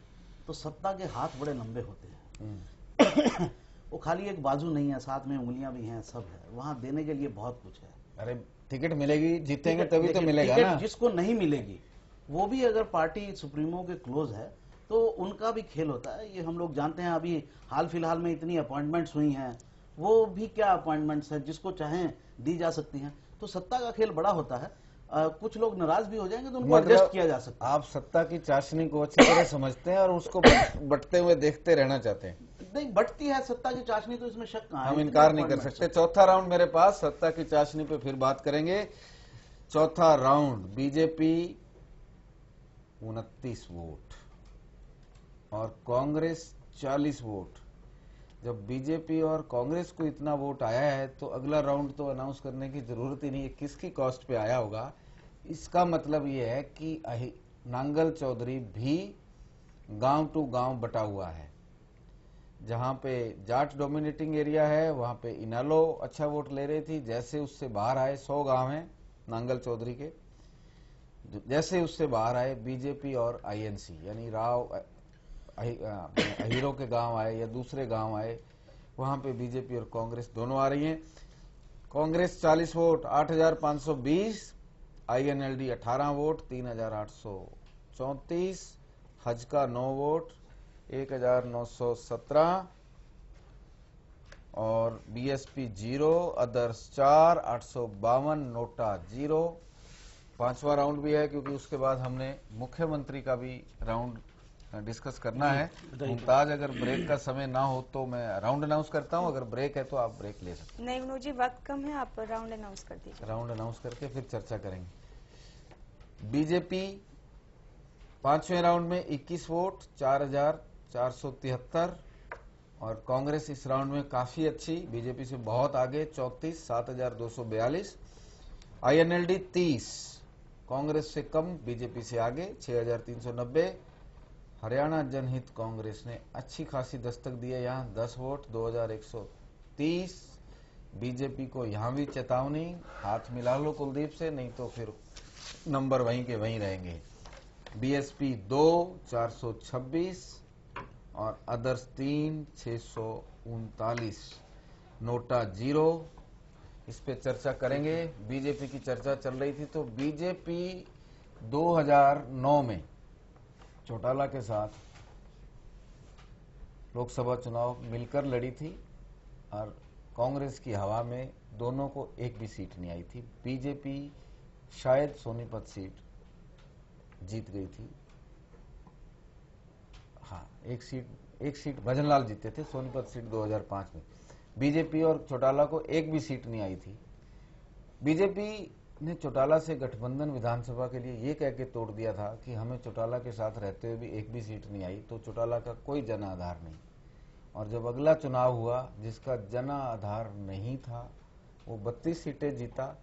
तो सत्ता के हाथ बड़े लंबे होते हैं। वो खाली एक बाजू नहीं है, साथ में उंगलियां भी हैं, सब है, वहां देने के लिए बहुत कुछ है। अरे टिकट मिलेगी, जीतेंगे तभी तो मिलेगा ना। जिसको नहीं मिलेगी वो भी अगर पार्टी सुप्रीमो के क्लोज है तो उनका भी खेल होता है, ये हम लोग जानते हैं। अभी हाल फिलहाल में इतनी अपॉइंटमेंट्स हुई हैं, वो भी क्या अपॉइंटमेंट्स हैं, जिसको चाहें दी जा सकती हैं। तो सत्ता का खेल बड़ा होता है। कुछ लोग नाराज भी हो जाएंगे तो उनको एडजस्ट किया जा सकता है। आप सत्ता की चाशनी को अच्छी तरह समझते हैं और उसको बटते हुए देखते रहना चाहते हैं। नहीं, बटती है सत्ता की चाशनी, तो इसमें शक कहाँ है, हम इनकार नहीं कर सकते। चौथा राउंड मेरे पास, सत्ता की चाशनी पे फिर बात करेंगे। चौथा राउंड, बीजेपी 29 वोट और कांग्रेस 40 वोट। जब बीजेपी और कांग्रेस को इतना वोट आया है तो अगला राउंड तो अनाउंस करने की जरूरत ही नहीं है किसकी कॉस्ट पे आया होगा। इसका मतलब ये है कि नांगल चौधरी भी गांव टू गांव बटा हुआ है। जहां पे जाट डोमिनेटिंग एरिया है वहां पे इनालो अच्छा वोट ले रही थी, जैसे उससे बाहर आए 100 गांव हैं नांगल चौधरी के, जैसे उससे बाहर आए बीजेपी और आईएनसी यानी राव हीरो के गांव आए या दूसरे गांव आए, वहां पे बीजेपी और कांग्रेस दोनों आ रही हैं। Congress 40 vote 8,520, INLD 18 vote 3,834, हजका 9 vote 1,917 और बीएसपी 0, अदर्स 4, 852, नोटा 0। पांचवा राउंड भी है क्योंकि उसके बाद हमने मुख्यमंत्री का भी राउंड डिस्कस करना है। मुमताज, अगर ब्रेक का समय ना हो तो मैं राउंड अनाउंस करता हूं, अगर ब्रेक है तो आप ब्रेक ले सकते हैं। नहीं विनोद जी, वक्त कम है, आप राउंड अनाउंस कर दीजिए। राउंड अनाउंस करके फिर चर्चा करेंगे। बीजेपी पांचवें राउंड में 21 वोट 4,473 और कांग्रेस इस राउंड में काफी अच्छी, बीजेपी से बहुत आगे 34 7,242, आईएनएलडी 30 कांग्रेस से कम बीजेपी से आगे 6,390, हरियाणा जनहित कांग्रेस ने अच्छी खासी दस्तक दी है, यहाँ 10 वोट 2,130, बीजेपी को यहाँ भी चेतावनी, हाथ मिला लो कुलदीप से, नहीं तो फिर नंबर वहीं के वहीं रहेंगे। बीएसपी 2 426 और अदर्स 3 639, नोटा 0। इस पे चर्चा करेंगे। बीजेपी की चर्चा चल रही थी तो बीजेपी 2009 में चौटाला के साथ लोकसभा चुनाव मिलकर लड़ी थी और कांग्रेस की हवा में दोनों को एक भी सीट नहीं आई थी। बीजेपी शायद सोनीपत सीट जीत गई थी, हाँ एक सीट भजनलाल जीते थे सोनीपत सीट 2005 में। बीजेपी और चौटाला को एक भी सीट नहीं आई थी। बीजेपी ने चौटाला से गठबंधन विधानसभा के लिए ये कह के तोड़ दिया था कि हमें चौटाला के साथ रहते हुए भी एक भी सीट नहीं आई, तो चौटाला का कोई जन आधार नहीं। और जब अगला चुनाव हुआ जिसका जन आधार नहीं था वो 32 सीटें जीता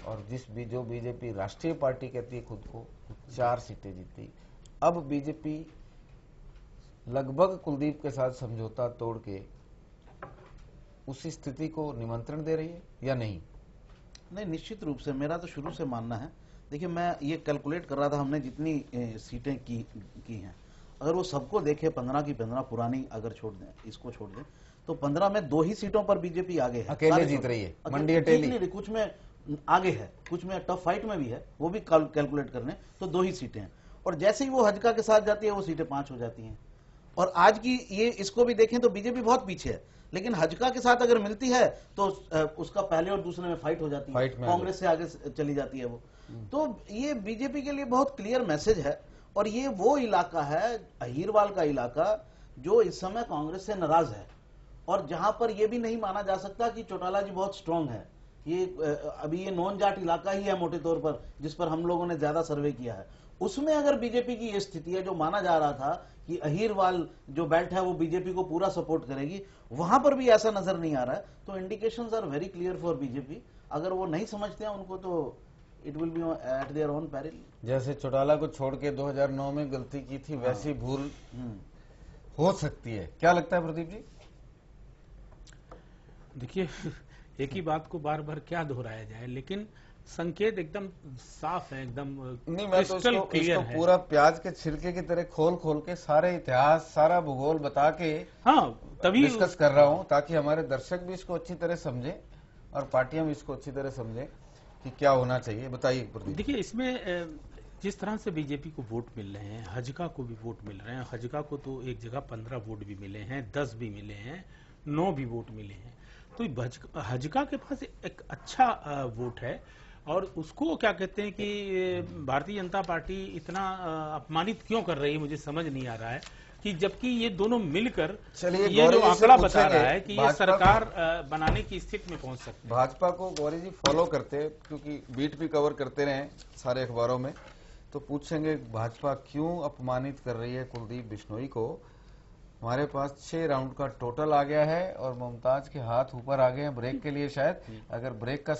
और जो बीजेपी राष्ट्रीय पार्टी कहती है खुद को, 4 सीटें जीती। अब बीजेपी लगभग कुलदीप के साथ समझौता तोड़ के उस स्थिति को निमंत्रण दे रही है या नहीं? नहीं, निश्चित रूप से मेरा तो शुरू से मानना है। देखिए, मैं ये कैलकुलेट कर रहा था, हमने जितनी सीटें की हैं, अगर वो सबको देखे 15 की 15 पुरानी अगर छोड़ दें, इसको छोड़ दें, तो 15 में 2 ही सीटों पर बीजेपी आगे है, अकेले जीत रही है। मंडी अटेली कुछ में आगे है, कुछ में टफ फाइट में भी है, वो भी कैलकुलेट करने तो 2 ही सीटें हैं। और जैसे ही वो हजका के साथ जाती है वो सीटें 5 हो जाती हैं। और आज की ये इसको भी देखें तो बीजेपी बहुत पीछे है, लेकिन हजका के साथ अगर मिलती है तो उसका पहले और दूसरे में फाइट हो जाती है, कांग्रेस से आगे चली जाती है वो। तो ये बीजेपी के लिए बहुत क्लियर मैसेज है। और ये वो इलाका है, अहीरवाल का इलाका, जो इस समय कांग्रेस से नाराज है और जहां पर यह भी नहीं माना जा सकता कि चौटाला जी बहुत स्ट्रांग है। ये अभी ये नॉन जाट इलाका ही है मोटे तौर पर, जिस पर हम लोगों ने ज्यादा सर्वे किया है। उसमें अगर बीजेपी की ये स्थिति है, जो माना जा रहा था कि अहीरवाल जो बेल्ट है वो बीजेपी को पूरा सपोर्ट करेगी, वहां पर भी ऐसा नजर नहीं आ रहा है। तो indications are very clear for BJP. अगर वो नहीं समझते हैं उनको तो it will be at their own peril. जैसे चौटाला को छोड़ के 2009 में गलती की थी, वैसी भूल हो सकती है। क्या लगता है प्रदीप जी? देखिए, एक ही बात को बार बार क्या दोहराया जाए, लेकिन संकेत एकदम साफ है, एकदम नहीं, मैं तो इसको पूरा प्याज के छिलके की तरह खोल खोल के सारे इतिहास, सारा भूगोल बता के तभी डिस्कस कर रहा हूं, ताकि हमारे दर्शक भी इसको अच्छी तरह समझे और पार्टियां भी इसको अच्छी तरह समझे कि क्या होना चाहिए। बताइए प्रदीप। देखिए, इसमें जिस तरह से बीजेपी को वोट मिल रहे हैं, हजका को भी वोट मिल रहे हैं। हजका को तो एक जगह 15 वोट भी मिले हैं, 10 भी मिले हैं, 9 भी वोट मिले हैं। तो हजका के पास एक अच्छा वोट है, और उसको क्या कहते हैं कि भारतीय जनता पार्टी इतना अपमानित क्यों कर रही है, मुझे समझ नहीं आ रहा है कि जबकि ये दोनों मिलकर ये जो आंकड़ा बता रहा है कि ये सरकार बनाने की स्थिति में पहुंच सकती है। भाजपा को गौरी जी फॉलो करते हैं, क्योंकि बीट भी कवर करते रहे सारे अखबारों में, तो पूछेंगे भाजपा क्यों अपमानित कर रही है कुलदीप बिश्नोई को। हमारे पास 6 राउंड का टोटल आ गया है और मुमताज के हाथ ऊपर आ गए हैं ब्रेक के लिए। शायद अगर ब्रेक का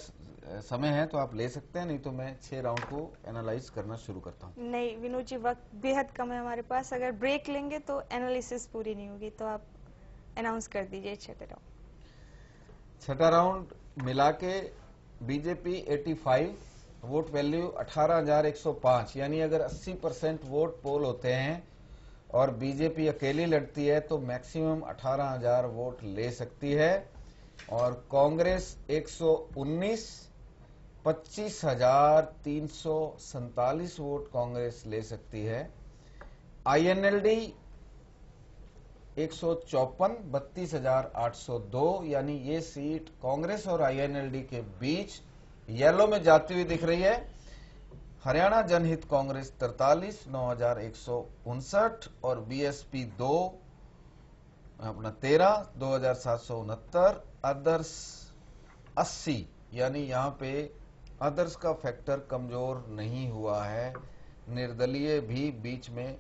समय है तो आप ले सकते हैं, नहीं तो मैं 6 राउंड को एनालाइज करना शुरू करता हूं। नहीं विनोद जी, वक्त बेहद कम है हमारे पास, अगर ब्रेक लेंगे तो एनालिसिस पूरी नहीं होगी, तो आप अनाउंस कर दीजिए 6ठे राउंड। 6ठा राउंड मिला के बीजेपी 85, वोट वैल्यू 18,105, यानी अगर 80% वोट पोल होते हैं और बीजेपी अकेली लड़ती है तो मैक्सिमम 18,000 वोट ले सकती है, और कांग्रेस 119, 25,347 वोट कांग्रेस ले सकती है। आईएनएलडी 154, 32,802, यानी ये सीट कांग्रेस और आईएनएलडी के बीच येलो में जाती हुई दिख रही है। हरियाणा जनहित कांग्रेस 43, 9,159, और बीएसपी 2 अपना 13, 2,769, अदर्स 80, यानी यहाँ पे अदर्स का फैक्टर कमजोर नहीं हुआ है। निर्दलीय भी बीच में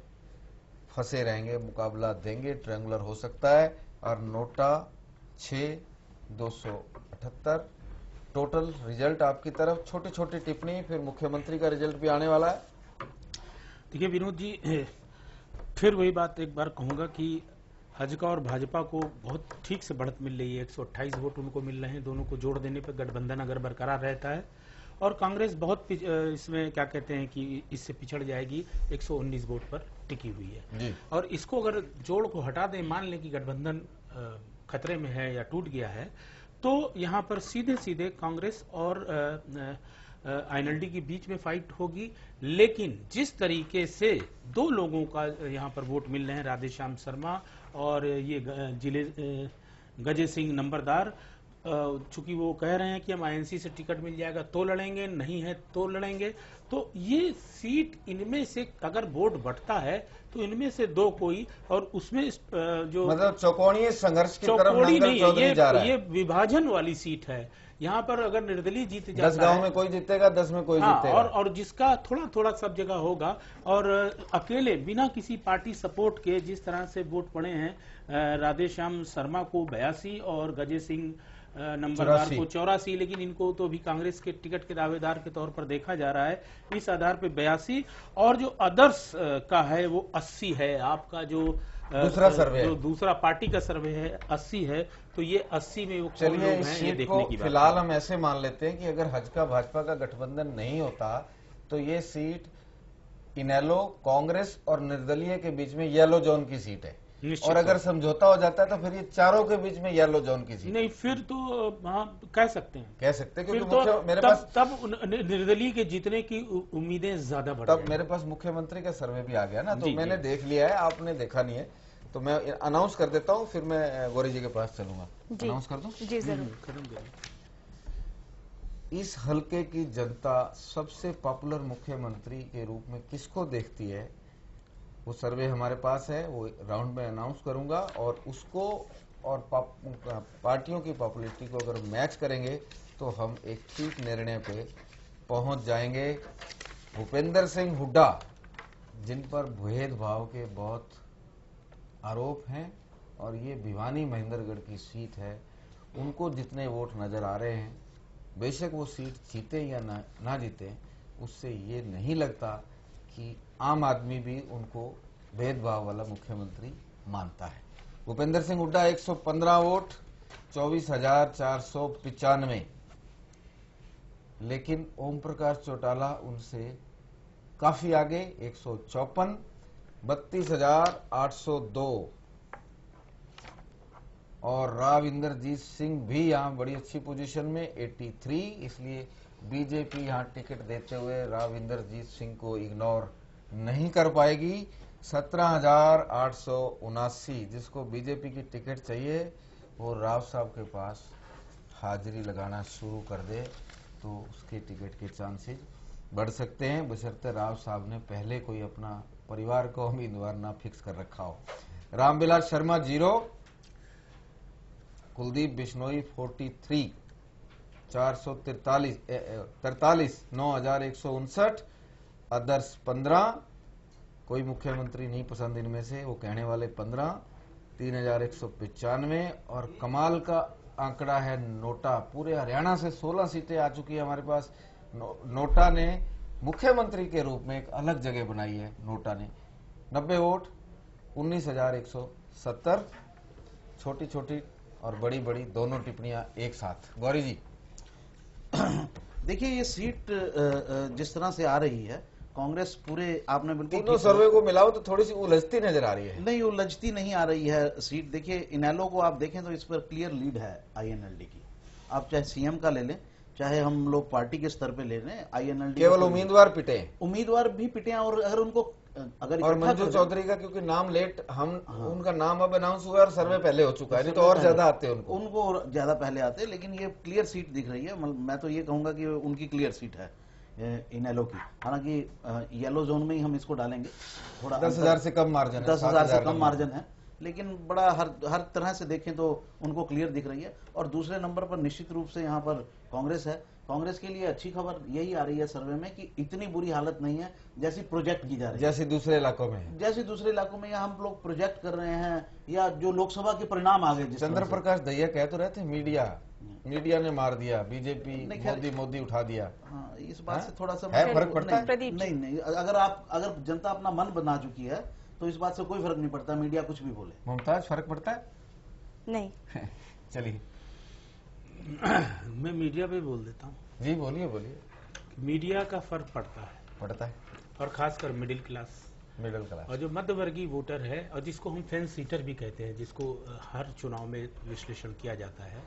फंसे रहेंगे, मुकाबला देंगे, ट्रायंगुलर हो सकता है। और नोटा 6, 278। टोटल रिजल्ट आपकी तरफ, छोटी छोटी टिप्पणी, फिर मुख्यमंत्री का रिजल्ट भी आने वाला है। देखिए विनोद जी, फिर वही बात एक बार कहूंगा कि हजका और भाजपा को बहुत ठीक से बढ़त मिल रही है, 128 वोट उनको मिल रहे हैं। दोनों को जोड़ देने पर गठबंधन अगर बरकरार रहता है, और कांग्रेस बहुत इसमें क्या कहते हैं कि इससे पिछड़ जाएगी, 119 वोट पर टिकी हुई है जी। और इसको अगर जोड़ को हटा दें, मान लें कि गठबंधन खतरे में है या टूट गया है, तो यहाँ पर सीधे सीधे कांग्रेस और आईएनएलडी के बीच में फाइट होगी। लेकिन जिस तरीके से 2 लोगों का यहाँ पर वोट मिल रहे हैं, राधेश्याम शर्मा और ये गजे सिंह नंबरदार, चूंकि वो कह रहे हैं कि हम आईएनसी से टिकट मिल जाएगा तो लड़ेंगे, नहीं है तो लड़ेंगे, तो ये सीट इनमें से अगर वोट बढ़ता है तो इनमें से 2 कोई, और उसमें जो मतलब चौकोड़ीय संघर्ष की तरफ नहीं है, जा रहा है। ये विभाजन वाली सीट है। यहाँ पर अगर निर्दलीय जीत जाता है, 10 गांव में कोई जीतेगा, 10 में कोई जीतेगा, और जिसका थोड़ा थोड़ा सब जगह होगा, और अकेले बिना किसी पार्टी सपोर्ट के जिस तरह से वोट पड़े हैं, राधेश्याम शर्मा को 82 और गजे सिंह नंबरदार को 84, लेकिन इनको तो भी कांग्रेस के टिकट के दावेदार के तौर पर देखा जा रहा है। इस आधार पर 82, और जो अदर्स का है वो 80 है। आपका जो दूसरा सर्वे, जो दूसरा पार्टी का सर्वे है 80 है, तो ये 80 में वो कौन लोग हैं ये देखने की बात। फिलहाल हम ऐसे मान लेते हैं कि अगर हजका भाजपा का गठबंधन नहीं होता तो ये सीट इनेलो, कांग्रेस और निर्दलीय के बीच में येलो जोन की सीट है, और अगर समझौता हो जाता है तो फिर ये चारों के बीच में येलो जोन की सीट नहीं, फिर तो हाँ कह सकते हैं, क्योंकि तो मेरे पास तब निर्दलीय के जीतने की उम्मीदें ज्यादा बढ़। तब मेरे पास मुख्यमंत्री का सर्वे भी आ गया ना, तो मैंने देख लिया है, आपने देखा नहीं है, तो मैं अनाउंस कर देता हूँ, फिर मैं गौरी जी के पास चलूंगा। अनाउंस कर दूं? जी जरूर। इस हल्के की जनता सबसे पॉपुलर मुख्यमंत्री के रूप में किसको देखती है, वो सर्वे हमारे पास है, वो राउंड में अनाउंस करूंगा, और उसको और पार्टियों की पॉपुलैरिटी को अगर मैच करेंगे तो हम एक ठीक निर्णय पे पहुंच जाएंगे। भूपेंद्र सिंह हुड्डा, जिन पर भेदभाव के बहुत आरोप हैं, और ये भिवानी महेंद्रगढ़ की सीट है, उनको जितने वोट नजर आ रहे हैं, बेशक वो सीट जीते या ना जीते, उससे ये नहीं लगता कि आम आदमी भी उनको भेदभाव वाला मुख्यमंत्री मानता है। भूपेंद्र सिंह हुड्डा 115 वोट, 24,495, लेकिन ओम प्रकाश चौटाला उनसे काफी आगे 154, 32,802, और राव इंद्रजीत सिंह भी यहाँ बड़ी अच्छी पोजीशन में 83, इसलिए बीजेपी यहाँ टिकट देते हुए राव इंद्रजीत सिंह को इग्नोर नहीं कर पाएगी। 17,879, जिसको बीजेपी की टिकट चाहिए वो राव साहब के पास हाजिरी लगाना शुरू कर दे तो उसके टिकट के चांसेस बढ़ सकते हैं, बशर्ते राव साहब ने पहले कोई अपना परिवार को उम्मीदवार ना फिक्स कर रखा हो। रामविलास शर्मा 0, कुलदीप बिश्नोई 43, 443, 9159, अदर्स 15, कोई मुख्यमंत्री नहीं पसंद इनमें से, वो कहने वाले 15, 3195, और कमाल का आंकड़ा है नोटा। पूरे हरियाणा से 16 सीटें आ चुकी है हमारे पास। नोटा ने मुख्यमंत्री के रूप में एक अलग जगह बनाई है। नोटा ने 90 वोट, 19,170, छोटी छोटी और बड़ी बड़ी दोनों टिप्पणियां एक साथ। गौरी जी देखिए, ये सीट जिस तरह से आ रही है, कांग्रेस पूरे, आपने बिल्कुल तीनों सर्वे को मिलाओ तो थोड़ी सी उलझती नजर आ रही है। नहीं, उलझती नहीं आ रही है सीट। देखिए, इनेलो को आप देखें तो इस पर क्लियर लीड है आईएनएलडी की। आप चाहे सीएम का ले लें, चाहे हम लोग पार्टी के स्तर पे ले लें, आईएनएलडी केवल उम्मीदवार पिटे, उम्मीदवार भी पिटे हैं। और अगर उनको और मंजू चौधरी का क्योंकि नाम लेट, उनका नाम अब अनाउंस हुआ और सर्वे पहले हो चुका है, नहीं तो और ज्यादा आते हैं उनको ज्यादा पहले आते हैं। लेकिन ये क्लियर सीट दिख रही है। मैं तो ये कहूंगा कि उनकी क्लियर सीट है इनेलो की। हालांकि येलो जोन में ही हम इसको डालेंगे, थोड़ा 10,000 से कम मार्जिन है, 10,000 से कम मार्जिन है, लेकिन बड़ा हर तरह से देखें तो उनको क्लियर दिख रही है। और दूसरे नंबर पर निश्चित रूप से यहाँ पर कांग्रेस है। कांग्रेस के लिए अच्छी खबर यही आ रही है सर्वे में कि इतनी बुरी हालत नहीं है जैसी प्रोजेक्ट की जा रही है, जैसे दूसरे इलाकों में, या हम लोग प्रोजेक्ट कर रहे हैं, या जो लोकसभा के परिणाम आ गए। चंद्र प्रकाश दहिया कह तो रहे थे मीडिया ने मार दिया, बीजेपी मोदी उठा दिया। हाँ, इस बात से थोड़ा सा फर्क पड़ता है? नहीं, अगर जनता अपना मन बना चुकी है तो इस बात से कोई फर्क नहीं पड़ता, मीडिया कुछ भी बोले। मुमताज, फर्क पड़ता है? नहीं। चलिए मैं मीडिया पे बोल देता हूँ। जी बोलिए। मीडिया का फर्क पड़ता है, और खासकर मिडिल क्लास और जो मध्यवर्गीय वोटर है, और जिसको हम फेंस सीटर भी कहते हैं, जिसको हर चुनाव में विश्लेषण किया जाता है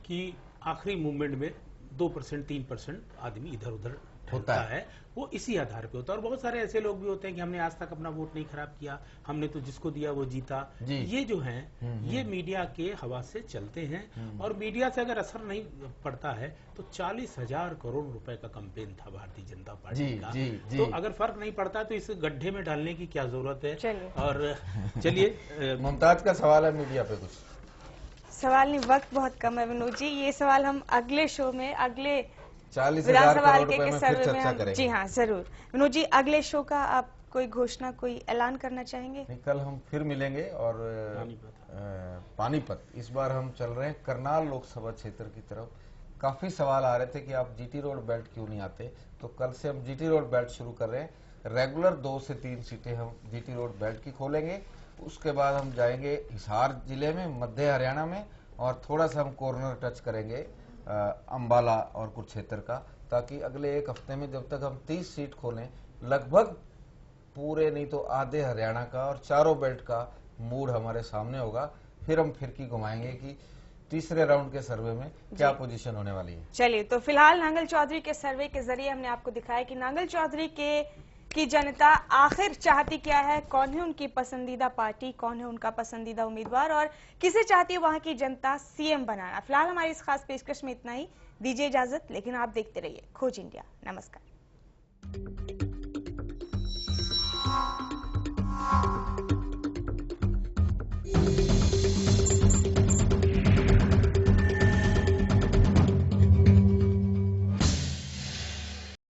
कि आखिरी मूवमेंट में 2%, 3% आदमी इधर उधर होता है, वो इसी आधार पे होता है। और बहुत सारे ऐसे लोग भी होते हैं कि हमने आज तक अपना वोट नहीं खराब किया, हमने तो जिसको दिया वो जीता। ये जो है ये मीडिया के हवा से चलते हैं, और मीडिया से अगर असर नहीं पड़ता है तो 40,000 करोड़ रुपए का कैंपेन था भारतीय जनता पार्टी का। तो अगर फर्क नहीं पड़ता तो इस गड्ढे में डालने की क्या जरूरत है। और चलिए मुमताज का सवाल है मीडिया पे कुछ सवाल नहीं, वक्त बहुत कम है विनोद जी। ये सवाल हम अगले शो में, अगले 40,000 करोड़ रुपए में फिर चर्चा करेंगे। जी हाँ, जरूर। विनोद जी, अगले शो का आप कोई घोषणा, कोई ऐलान करना चाहेंगे? नहीं, कल हम फिर मिलेंगे। और पानीपत इस बार हम चल रहे हैं करनाल लोकसभा क्षेत्र की तरफ। काफी सवाल आ रहे थे कि आप जीटी रोड बेल्ट क्यों नहीं आते, तो कल से हम जीटी रोड बेल्ट शुरू कर रहे हैं। रेगुलर 2 से 3 सीटें हम जीटी रोड बेल्ट की खोलेंगे। उसके बाद हम जाएंगे हिसार जिले में, मध्य हरियाणा में, और थोड़ा सा हम कॉर्नर टच करेंगे अंबाला और कुरुक्षेत्र का, ताकि अगले एक हफ्ते में जब तक हम 30 सीट खोलें, लगभग पूरे नहीं तो आधे हरियाणा का और चारों बेल्ट का मूड हमारे सामने होगा। फिर हम फिरकी घुमाएंगे कि तीसरे राउंड के सर्वे में क्या पोजीशन होने वाली है। चलिए, तो फिलहाल नांगल चौधरी के सर्वे के जरिए हमने आपको दिखाया कि नांगल चौधरी की जनता आखिर चाहती क्या है, कौन है उनकी पसंदीदा पार्टी, कौन है उनका पसंदीदा उम्मीदवार, और किसे चाहती है वहां की जनता सीएम बनाना। फिलहाल हमारी इस खास पेशकश में इतना ही। दीजिए इजाजत, लेकिन आप देखते रहिए खोज इंडिया। नमस्कार।